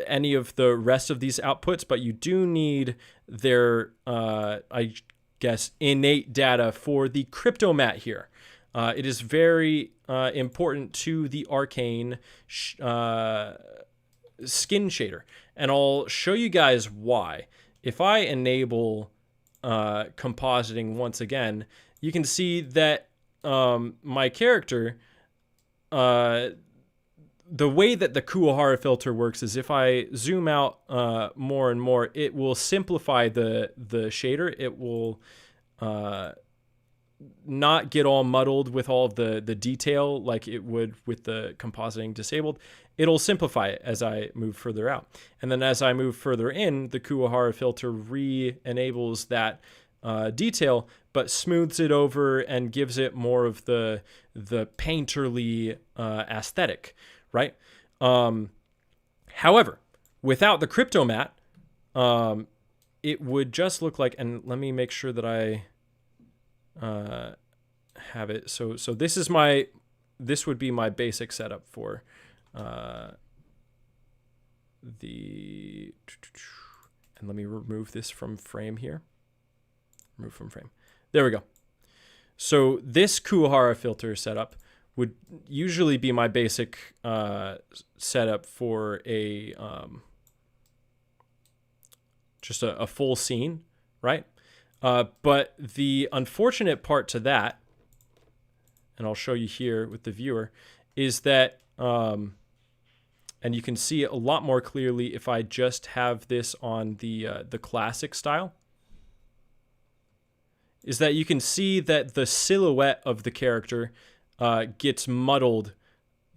any of the rest of these outputs, but you do need their, I guess, innate data for the crypto mat here. It is very important to the Arcane skin shader, and I'll show you guys why. If I enable compositing once again, you can see that my character, the way that the Kuwahara filter works is if I zoom out more and more, it will simplify the shader. It will not get all muddled with all of the detail like it would with the compositing disabled. It'll simplify it as I move further out. And then as I move further in, the Kuwahara filter re-enables that detail, but smooths it over and gives it more of the painterly aesthetic, right? However, without the crypto mat, it would just look like, and let me make sure that I have it. So this would be my basic setup for and let me remove this from frame here. Remove from frame. There we go. So this Kuwahara filter setup would usually be my basic setup for a just a full scene, right? But the unfortunate part to that, and I'll show you here with the viewer, is that, and you can see it a lot more clearly if I just have this on the classic style, is that you can see that the silhouette of the character gets muddled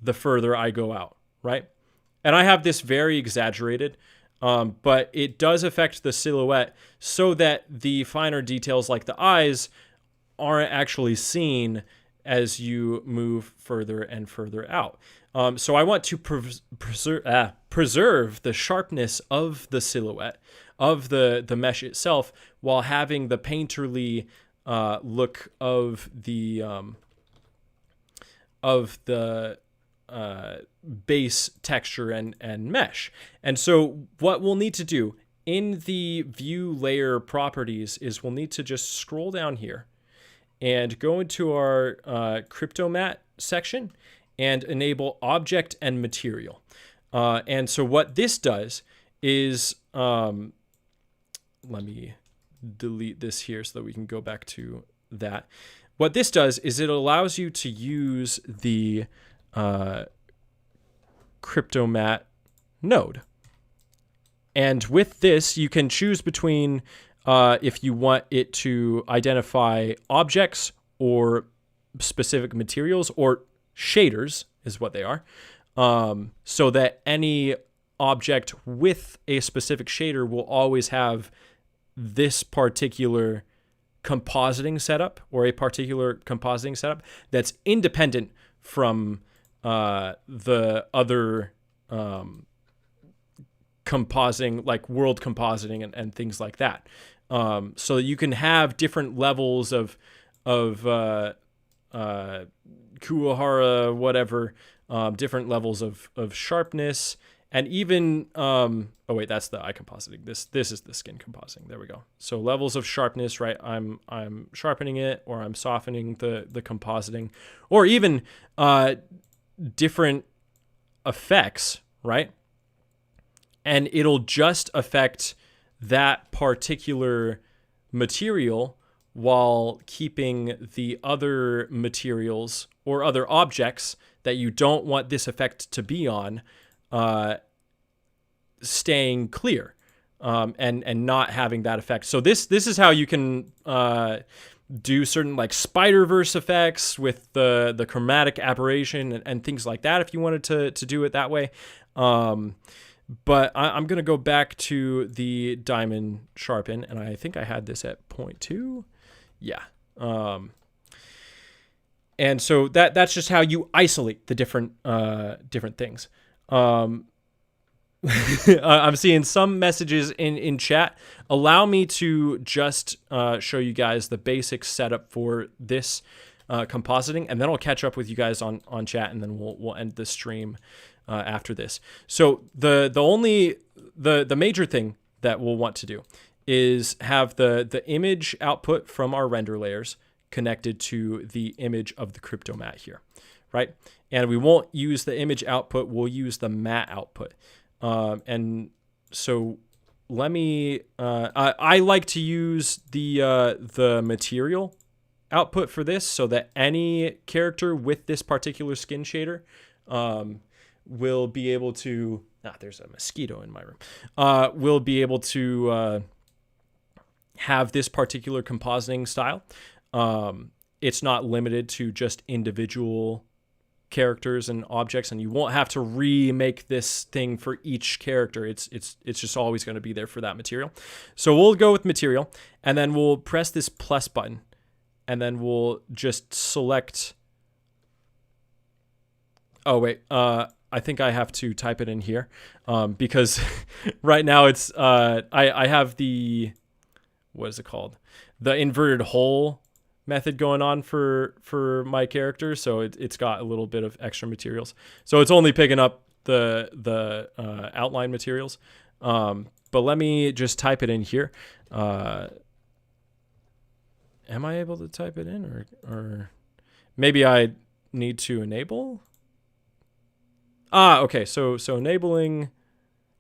the further I go out, right? And I have this very exaggerated, but it does affect the silhouette so that the finer details like the eyes aren't actually seen as you move further and further out. So I want to preserve the sharpness of the silhouette of the mesh itself while having the painterly look of the base texture and mesh. And so what we'll need to do in the view layer properties is we'll need to just scroll down here and go into our crypto mat section and enable object and material. And so what this does is, let me delete this here so that we can go back to that. What this does is it allows you to use the crypto mat node. And with this, you can choose between if you want it to identify objects or specific materials, or shaders is what they are, so that any object with a specific shader will always have this particular compositing setup, or a particular compositing setup that's independent from the other compositing, like world compositing and things like that. So that you can have different levels of Kuwahara, whatever, different levels of sharpness, and even oh wait, that's the eye compositing. This is the skin compositing. There we go. So levels of sharpness, right? I'm sharpening it, or I'm softening the compositing, or even different effects, right? And it'll just affect that particular material while keeping the other materials or other objects that you don't want this effect to be on staying clear, and not having that effect. So this is how you can do certain like Spider-Verse effects with the chromatic aberration and things like that if you wanted to do it that way. But I'm going to go back to the diamond sharpen, and I think I had this at 0.2. Yeah. And so that's just how you isolate the different things. I'm seeing some messages in chat. Allow me to just show you guys the basic setup for this compositing, and then I'll catch up with you guys on chat, and then we'll end the stream after this. So the major thing that we'll want to do is have the image output from our render layers connected to the image of the crypto mat here, right? And we won't use the image output, we'll use the mat output. And so let me, I like to use the material output for this so that any character with this particular skin shader will be able to, there's a mosquito in my room, will be able to have this particular compositing style. It's not limited to just individual characters and objects, and you won't have to remake this thing for each character. It's just always going to be there for that material. So we'll go with material, and then we'll press this plus button, and then we'll just select. Oh wait, I think I have to type it in here because right now it's I have the, what is it called? The inverted hole method going on for my character, so it's got a little bit of extra materials. So it's only picking up the outline materials. But let me just type it in here. Am I able to type it in, or maybe I need to enable? Okay. So enabling.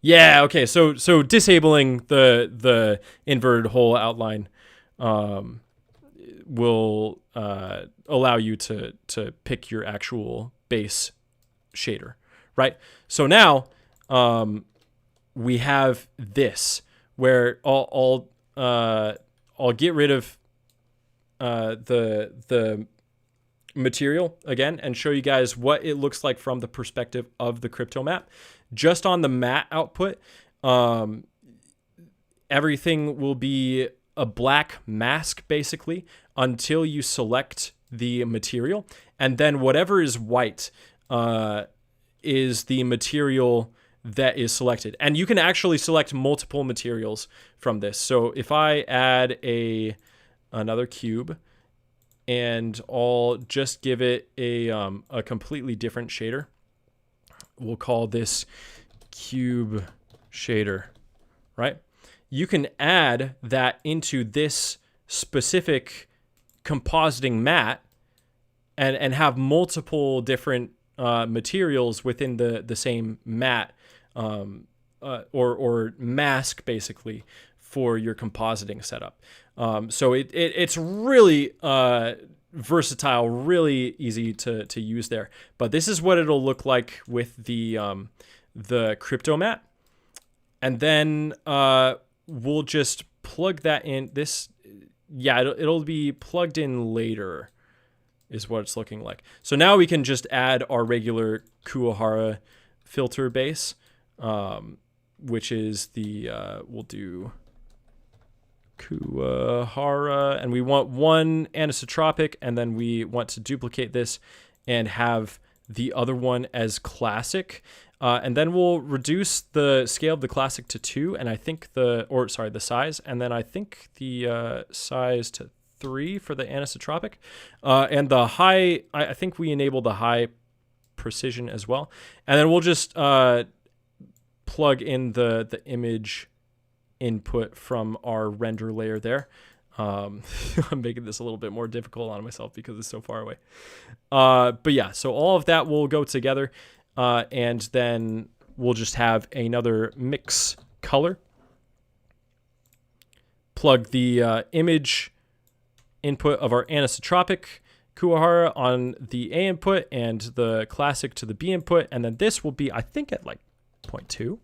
Yeah. Okay. So disabling the inverted hole outline will allow you to pick your actual base shader, right? So now we have this where I'll get rid of the material again and show you guys what it looks like from the perspective of the crypto map. Just on the mat output, everything will be a black mask basically until you select the material, and then whatever is white is the material that is selected. And you can actually select multiple materials from this. So if I add another cube, and I'll just give it a completely different shader, we'll call this cube shader, right? You can add that into this specific compositing mat and have multiple different materials within the same mat or mask basically for your compositing setup. So it's really versatile, really easy to use there. But this is what it'll look like with the crypto mat. And then we'll just plug that in. It'll be plugged in later is what it's looking like. So now we can just add our regular Kuwahara filter base, which is we'll do Kuwahara, and we want one anisotropic, and then we want to duplicate this and have the other one as classic. And then we'll reduce the scale of the classic to 2, and I think the size, and then I think the size to 3 for the anisotropic. And the high, I think we enable the high precision as well. And then we'll just plug in the image input from our render layer there. I'm making this a little bit more difficult on myself because it's so far away. But yeah, so all of that will go together. And then we'll just have another mix color. Plug the image input of our anisotropic Kuwahara on the A input and the classic to the B input. And then this will be, I think, at like 0.2.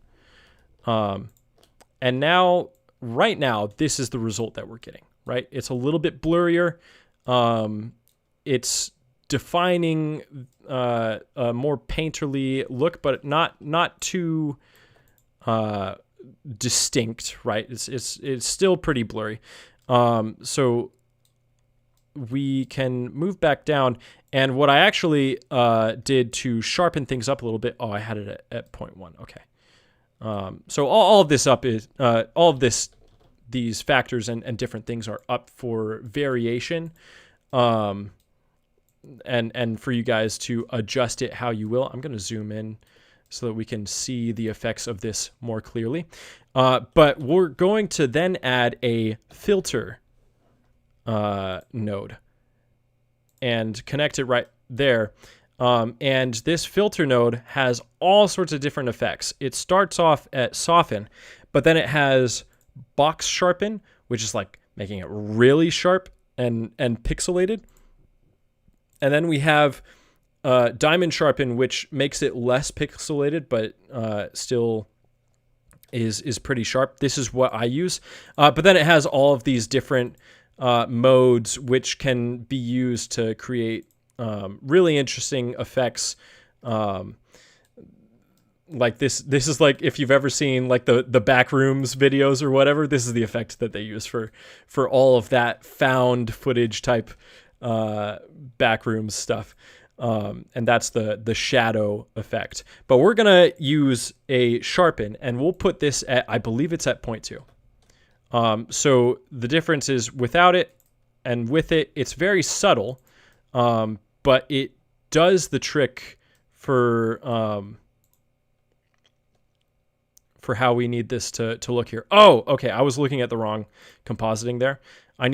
And now, right now, this is the result that we're getting, right? It's a little bit blurrier. It's defining a more painterly look, but not too distinct, right? It's still pretty blurry. So we can move back down, and what I actually did to sharpen things up a little bit. Oh, I had it at 0.1. Okay. So all of this up is these factors and different things are up for variation. and for you guys to adjust it how you will. I'm going to zoom in so that we can see the effects of this more clearly. But we're going to then add a filter node and connect it right there. And this filter node has all sorts of different effects. It starts off at soften, but then it has box sharpen, which is like making it really sharp and pixelated. And then we have diamond sharpen, which makes it less pixelated, but still is pretty sharp. This is what I use. But then it has all of these different modes, which can be used to create really interesting effects. Like this is like, if you've ever seen like the Backrooms videos or whatever, this is the effect that they use for all of that found footage type Backrooms stuff. And that's the shadow effect. But we're going to use a sharpen, and we'll put this at, I believe it's at 0.2. So the difference is without it and with it, it's very subtle, but it does the trick for how we need this to look here. Oh, okay. I was looking at the wrong compositing there. We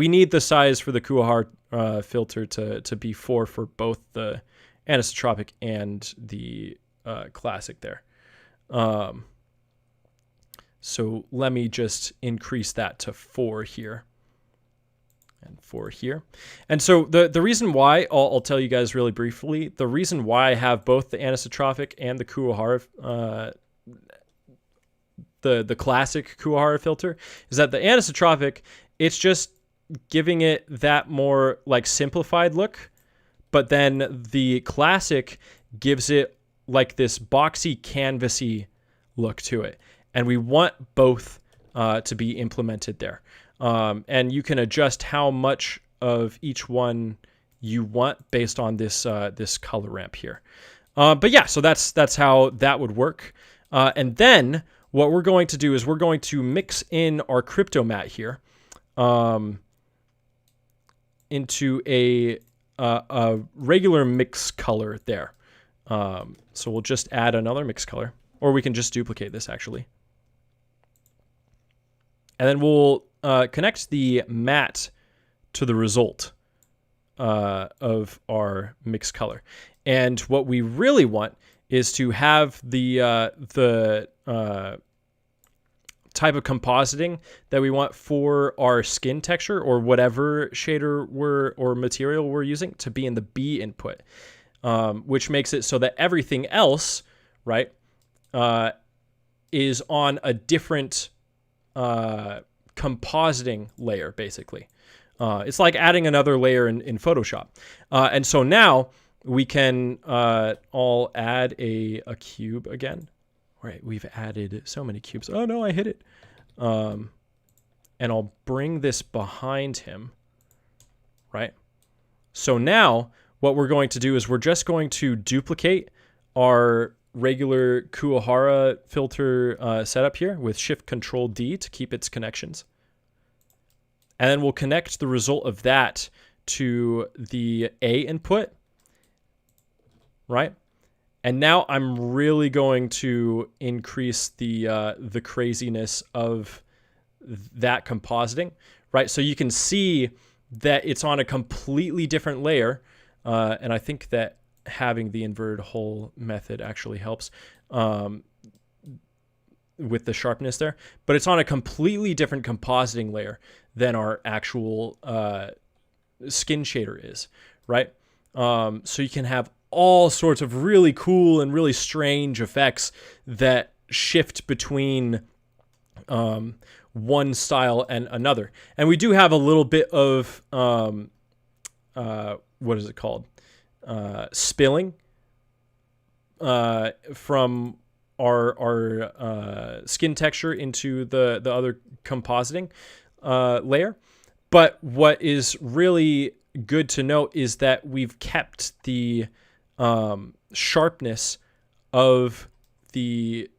need the size for the Kuwahara filter to be 4 for both the anisotropic and the classic there. So let me just increase that to 4 here and 4 here. And so the reason why, I'll tell you guys really briefly, the reason why I have both the anisotropic and the Kuwahara the classic Kuwahara filter is that the anisotropic, it's just giving it that more like simplified look, but then the classic gives it like this boxy, canvasy look to it. And we want both to be implemented there. And you can adjust how much of each one you want based on this this color ramp here. But yeah, so that's how that would work. And then what we're going to do is we're going to mix in our crypto mat here into a regular mix color there. So we'll just add another mix color, or we can just duplicate this actually. And then we'll connect the mat to the result of our mix color. And what we really want is to have the type of compositing that we want for our skin texture or whatever shader or material we're using to be in the B input, which makes it so that everything else, right, is on a different compositing layer, basically. It's like adding another layer in Photoshop. And so now we can all add a cube again. Right, we've added so many cubes. Oh no, I hit it. And I'll bring this behind him, right? So now what we're going to do is we're just going to duplicate our regular Kuwahara filter setup here with Shift-Control-D to keep its connections. And then we'll connect the result of that to the A input, right? And now I'm really going to increase the craziness of that compositing, right? So you can see that it's on a completely different layer, and I think that having the inverted hole method actually helps with the sharpness there. But it's on a completely different compositing layer than our actual skin shader is, right? So you can have all sorts of really cool and really strange effects that shift between one style and another. And we do have a little bit of, what is it called? Spilling from our skin texture into the other compositing layer. But what is really good to note is that we've kept the sharpness of the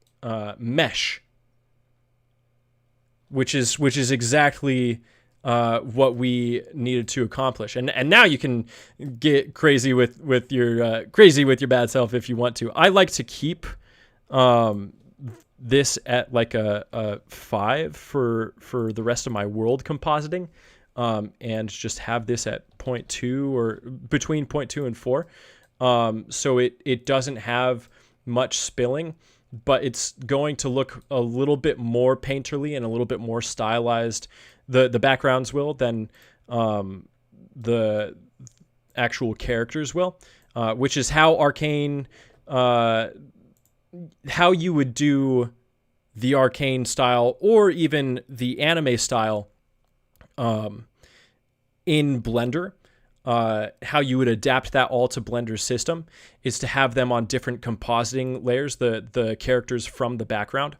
mesh, which is exactly what we needed to accomplish. And now you can get crazy with your bad self if you want to. I like to keep this at like a 5 for the rest of my world compositing, and just have this at 0.2 or between 0.2 and 4. So it doesn't have much spilling, but it's going to look a little bit more painterly and a little bit more stylized. The backgrounds will than the actual characters will, which is how Arcane, how you would do the Arcane style or even the anime style in Blender. How you would adapt that all to Blender's system is to have them on different compositing layers, the characters from the background,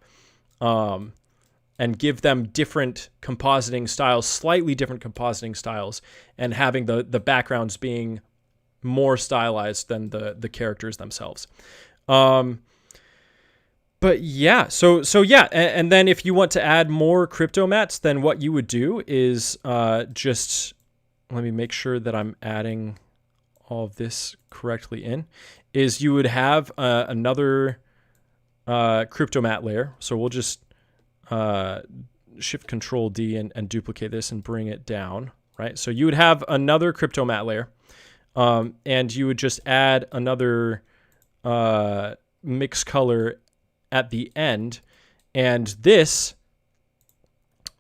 and give them different compositing styles, slightly different compositing styles, and having the backgrounds being more stylized than the characters themselves. But yeah, so yeah, and then if you want to add more crypto mats, then what you would do is just, let me make sure that I'm adding all of this correctly in, is you would have another crypto mat layer. So we'll just Shift Control D and duplicate this and bring it down, right? So you would have another crypto mat layer, and you would just add another mix color at the end, and this.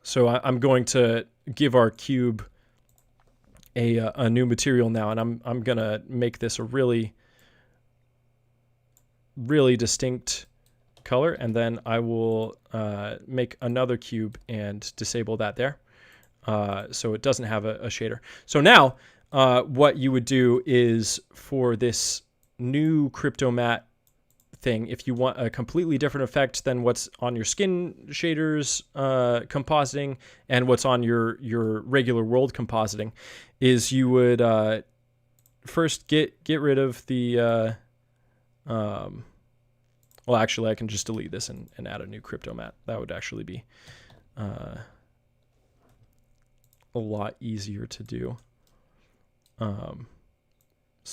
So I'm going to give our cube a new material now, and I'm gonna make this a really distinct color, and then I will make another cube and disable that there, so it doesn't have a shader. So now what you would do is, for this new crypto mat thing, if you want a completely different effect than what's on your skin shaders compositing and what's on your regular world compositing, is you would first get rid of the well, actually, I can just delete this and add a new crypto mat. That would actually be a lot easier to do, so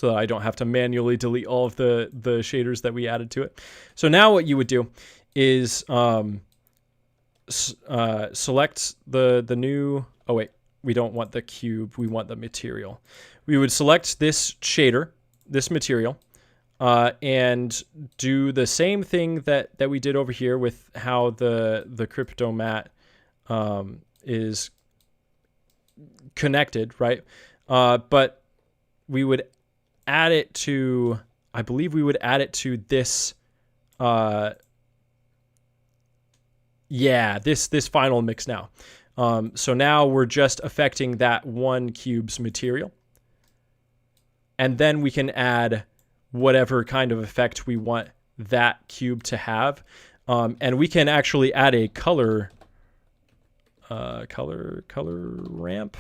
that I don't have to manually delete all of the shaders that we added to it. So now what you would do is select the new, oh wait, we don't want the cube, we want the material. We would select this shader, this material, and do the same thing that we did over here with how the crypto mat is connected, right? But we would add it to, I believe we would add it to this, this final mix now. So now we're just affecting that one cube's material, and then we can add whatever kind of effect we want that cube to have. And we can actually add a color ramp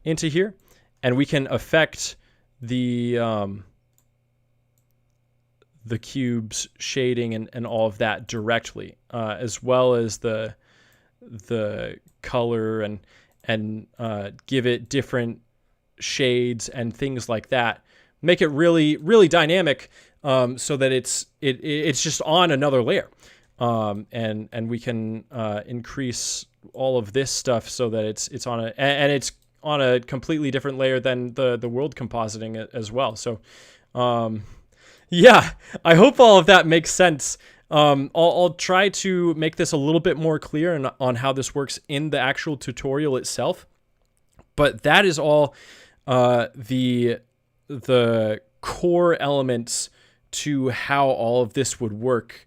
into here, and we can affect the cube's shading and all of that directly, as well as the color and give it different shades and things like that. Make it really dynamic, so that it's just on another layer, and we can increase all of this stuff so that it's on it's on a completely different layer than the world compositing as well. So yeah, I hope all of that makes sense. I'll try to make this a little bit more clear on how this works in the actual tutorial itself, but that is all the core elements to how all of this would work.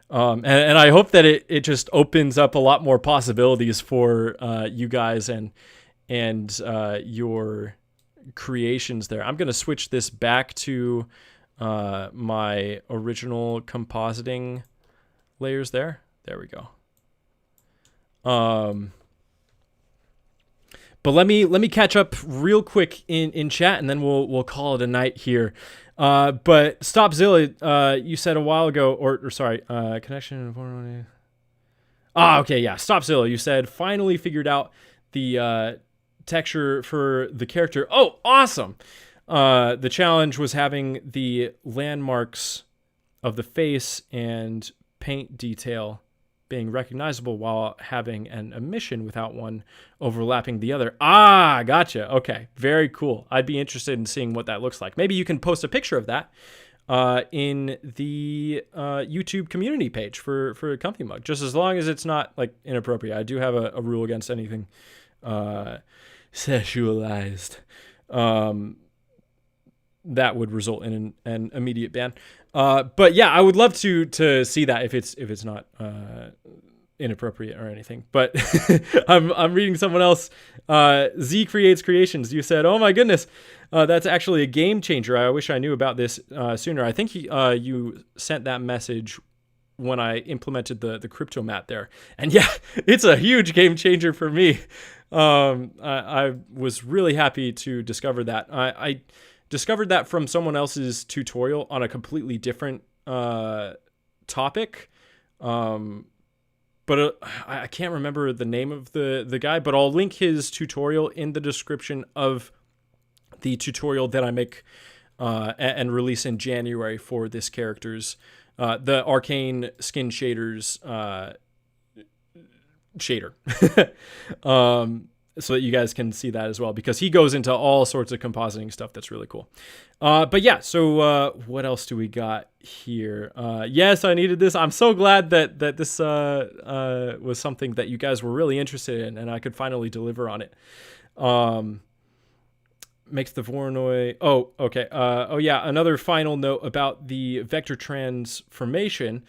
And I hope that it just opens up a lot more possibilities for you guys and your creations there. I'm going to switch this back to my original compositing layers there. There we go. But let me catch up real quick in chat, and then we'll call it a night here. But Stopzilla, you said a while ago, or sorry, connection. Okay, yeah, Stopzilla, you said finally figured out the texture for the character. Oh, awesome. The challenge was having the landmarks of the face and paint detail being recognizable while having an emission without one overlapping the other. Ah, gotcha. Okay, very cool. I'd be interested in seeing what that looks like. Maybe you can post a picture of that in the YouTube community page for Comfee Mug, just as long as it's not like inappropriate. I do have a rule against anything sexualized. That would result in an immediate ban. But yeah, I would love to see that if it's not inappropriate or anything. But I'm reading someone else. Z Creates Creations. You said, "Oh my goodness, that's actually a game changer. I wish I knew about this sooner." I think you sent that message when I implemented the crypto mat there, and yeah, it's a huge game changer for me. I was really happy to discover that. I discovered that from someone else's tutorial on a completely different topic. But I can't remember the name of the guy, but I'll link his tutorial in the description of the tutorial that I make and release in January for this character's, the Arcane skin shaders shader. So that you guys can see that as well, because he goes into all sorts of compositing stuff that's really cool. But yeah, so what else do we got here? Yes, I needed this. I'm so glad that this was something that you guys were really interested in, and I could finally deliver on it. Makes the Voronoi... Oh, okay. Oh yeah, another final note about the vector transformation.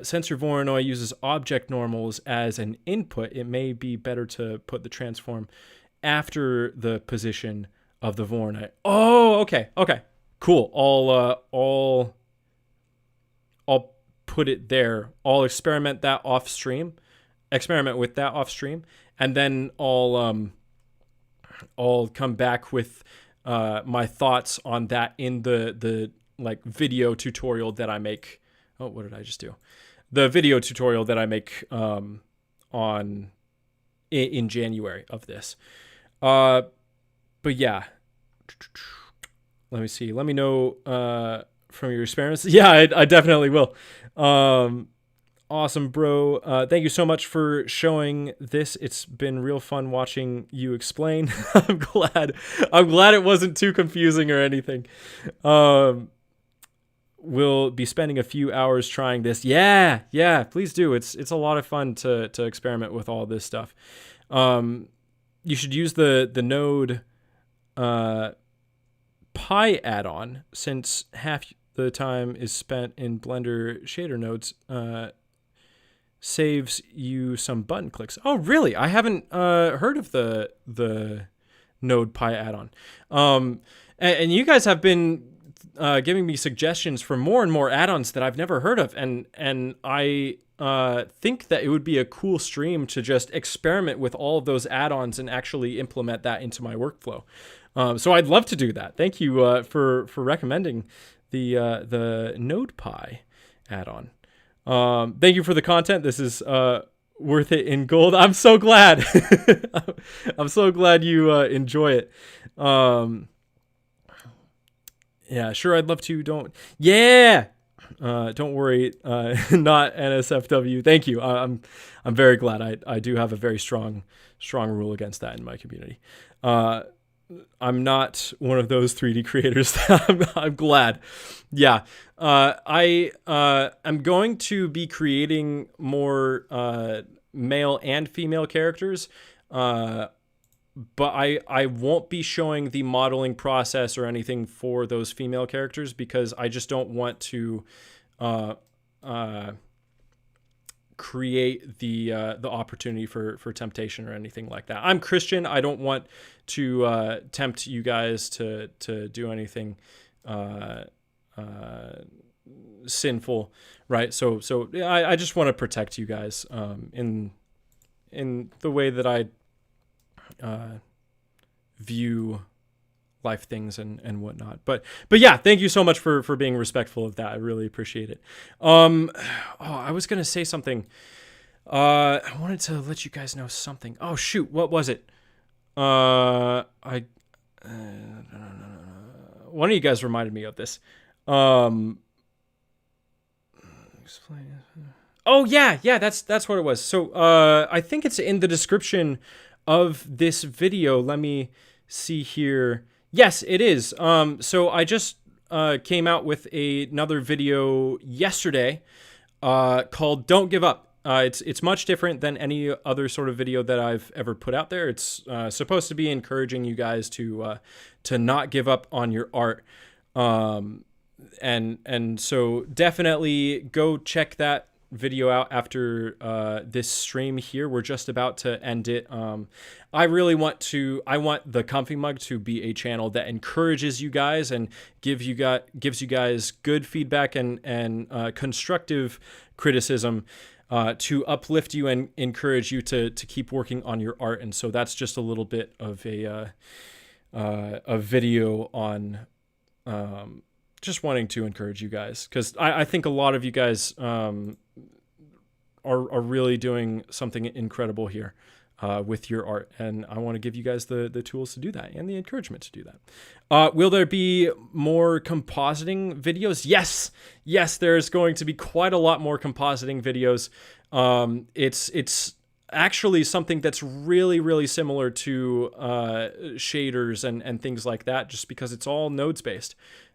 Since your Voronoi uses object normals as an input, it may be better to put the transform after the position of the Voronoi. Oh, okay, cool. I'll put it there. I'll experiment with that off stream, and then I'll come back with my thoughts on that in the like video tutorial that I make. Oh, what did I just do? The video tutorial that I make in January of this. But yeah, let me see. Let me know from your experiments. Yeah, I definitely will. Awesome, bro. Thank you so much for showing this. It's been real fun watching you explain. I'm glad it wasn't too confusing or anything. We'll be spending a few hours trying this. Yeah, please do. It's a lot of fun to experiment with all this stuff. You should use the Node Pi add-on, since half the time is spent in Blender shader nodes. Saves you some button clicks. Oh, really? I haven't heard of the Node Pi add-on. And you guys have been giving me suggestions for more and more add-ons that I've never heard of, and I think that it would be a cool stream to just experiment with all of those add-ons and actually implement that into my workflow. So I'd love to do that. Thank you for recommending the Node Pi add-on. Thank you for the content. This is worth it in gold. I'm so glad. I'm so glad you enjoy it. Yeah, sure. I'd love to. Don't worry. Not NSFW. Thank you. I'm very glad. I do have a very strong rule against that in my community. I'm not one of those 3D creators. I'm glad. Yeah. I'm going to be creating more male and female characters. But I won't be showing the modeling process or anything for those female characters, because I just don't want to create the opportunity for temptation or anything like that. I'm Christian. I don't want to tempt you guys to do anything sinful, right? So I just want to protect you guys in the way that I view life things and whatnot. But yeah, thank you so much for being respectful of that. I really appreciate it. I was gonna say something. I wanted to let you guys know something. Oh shoot, what was it? I one of you guys reminded me of this. Explain. Oh yeah, that's what it was. So I think it's in the description of this video. Let me see here. Yes, it is. So I just came out with another video yesterday called "Don't Give Up." It's much different than any other sort of video that I've ever put out there. It's supposed to be encouraging you guys to not give up on your art. And so definitely go check that video out after this stream here. We're just about to end it. I want the Comfee Mug to be a channel that encourages you guys and gives you guys good feedback and constructive criticism to uplift you and encourage you to keep working on your art. And so that's just a little bit of a video on just wanting to encourage you guys, because I think a lot of you guys are really doing something incredible here with your art, and I want to give you guys the tools to do that and the encouragement to do that. Will there be more compositing videos? Yes, there's going to be quite a lot more compositing videos. It's actually something that's really similar to shaders and things like that, just because it's all nodes based.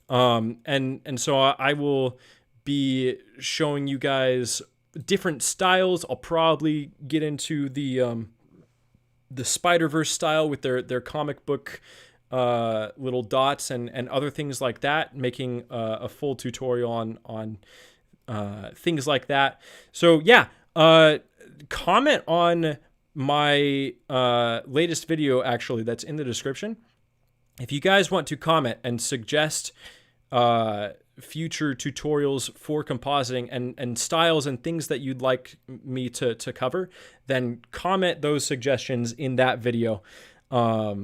And so I will be showing you guys different styles. I'll probably get into the Spider-Verse style with their comic book little dots and other things like that, making a full tutorial on things like that. So yeah, comment on my latest video, actually, that's in the description. If you guys want to comment and suggest future tutorials for compositing and styles and things that you'd like me to cover, then comment those suggestions in that video. I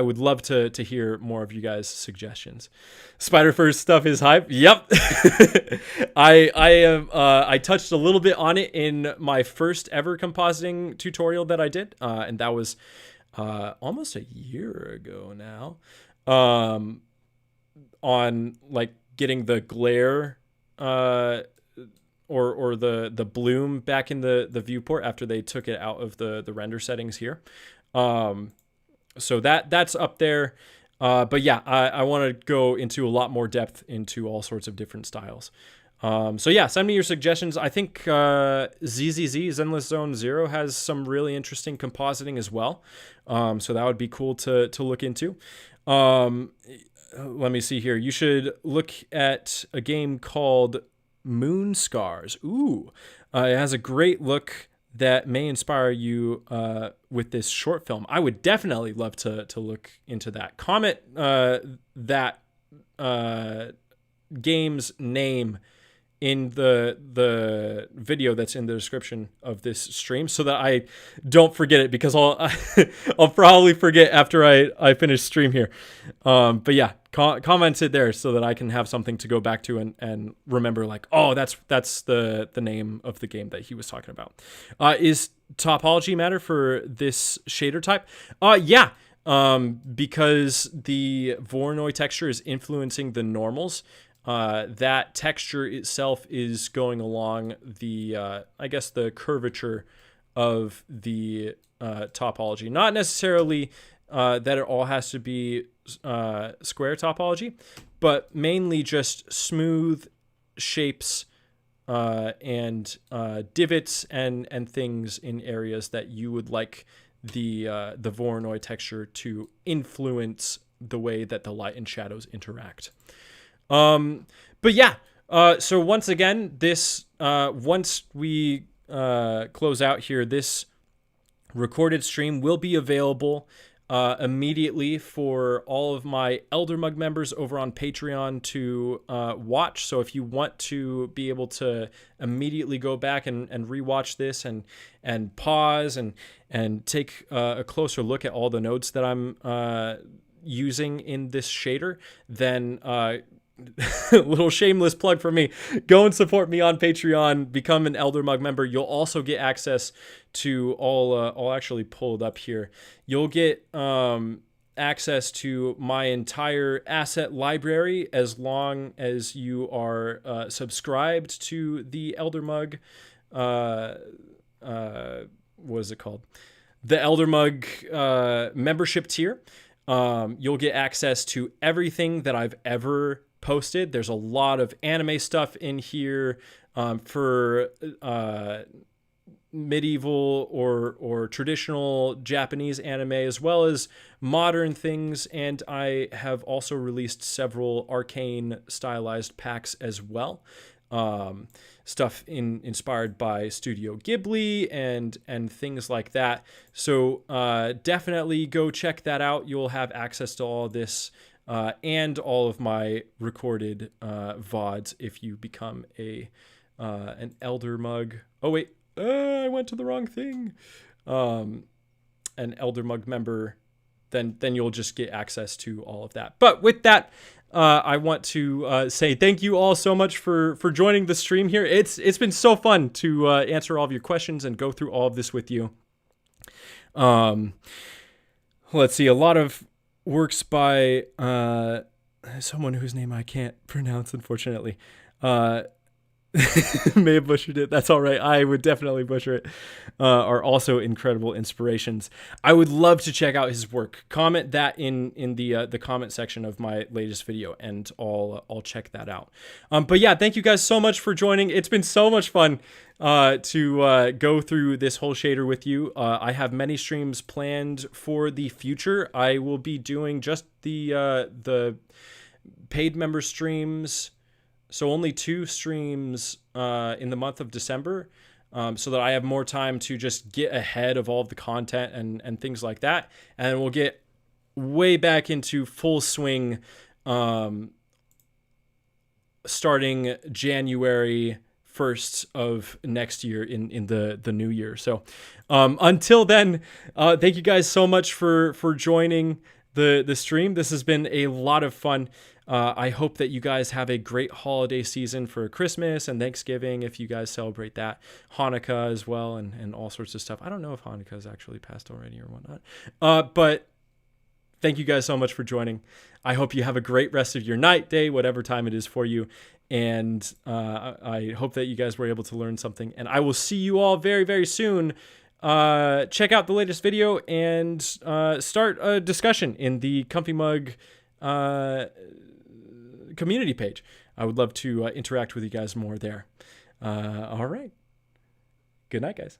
would love to hear more of you guys' suggestions. Spider-Verse stuff is hype. Yep. I touched a little bit on it in my first ever compositing tutorial that I did, and that was almost a year ago now, on like getting the glare or the bloom back in the viewport after they took it out of the render settings here. So that's up there. But yeah, I want to go into a lot more depth into all sorts of different styles. So yeah, send me your suggestions. I think ZZZ, Zenless Zone Zero, has some really interesting compositing as well. So that would be cool to look into. Let me see here. You should look at a game called Moon Scars. Ooh, it has a great look that may inspire you with this short film. I would definitely love to look into that. Comment that game's name in the video that's in the description of this stream, so that I don't forget it, because I'll probably forget after I finish stream here. But yeah, comment it there so that I can have something to go back to and remember, like, oh, that's the name of the game that he was talking about. Is topology matter for this shader type? Yeah. Because the Voronoi texture is influencing the normals. That texture itself is going along the, I guess, the curvature of the topology. Not necessarily that it all has to be square topology, but mainly just smooth shapes and divots and things in areas that you would like the Voronoi texture to influence the way that the light and shadows interact. But yeah, so once again, this, once we, close out here, this recorded stream will be available, immediately for all of my Elder Mug members over on Patreon to, watch. So if you want to be able to immediately go back and rewatch this and pause and take a closer look at all the nodes that I'm, using in this shader, then, little shameless plug for me. Go and support me on Patreon. Become an Elder Mug member. You'll also get access to all. I'll actually pull it up here. You'll get access to my entire asset library as long as you are subscribed to the Elder Mug. What is it called? The Elder Mug membership tier. You'll get access to everything that I've ever posted. There's a lot of anime stuff in here for medieval or traditional Japanese anime, as well as modern things. And I have also released several Arcane stylized packs as well. Stuff inspired by Studio Ghibli and things like that. So definitely go check that out. You'll have access to all this and all of my recorded VODs if you become an Elder Mug. Oh wait, I went to the wrong thing. An Elder Mug member, then you'll just get access to all of that. But with that, I want to say thank you all so much for joining the stream here. It's been so fun to answer all of your questions and go through all of this with you. Let's see, a lot of works by someone whose name I can't pronounce, unfortunately. May have butchered it. That's all right. I would definitely butcher it. Are also incredible inspirations. I would love to check out his work. Comment that in the comment section of my latest video, and I'll check that out. But yeah, thank you guys so much for joining. It's been so much fun to go through this whole shader with you. I have many streams planned for the future. I will be doing just the paid member streams. So only 2 streams in the month of December, so that I have more time to just get ahead of all of the content and things like that. And then we'll get way back into full swing starting January 1st of next year in the new year. So until then, thank you guys so much for joining the stream. This has been a lot of fun. I hope that you guys have a great holiday season for Christmas and Thanksgiving, if you guys celebrate that, Hanukkah as well, and all sorts of stuff. I don't know if Hanukkah has actually passed already or whatnot. But thank you guys so much for joining. I hope you have a great rest of your night, day, whatever time it is for you. And I hope that you guys were able to learn something. And I will see you all very, very soon. Check out the latest video and start a discussion in the Comfee Mug community page. I would love to interact with you guys more there. All right. Good night, guys.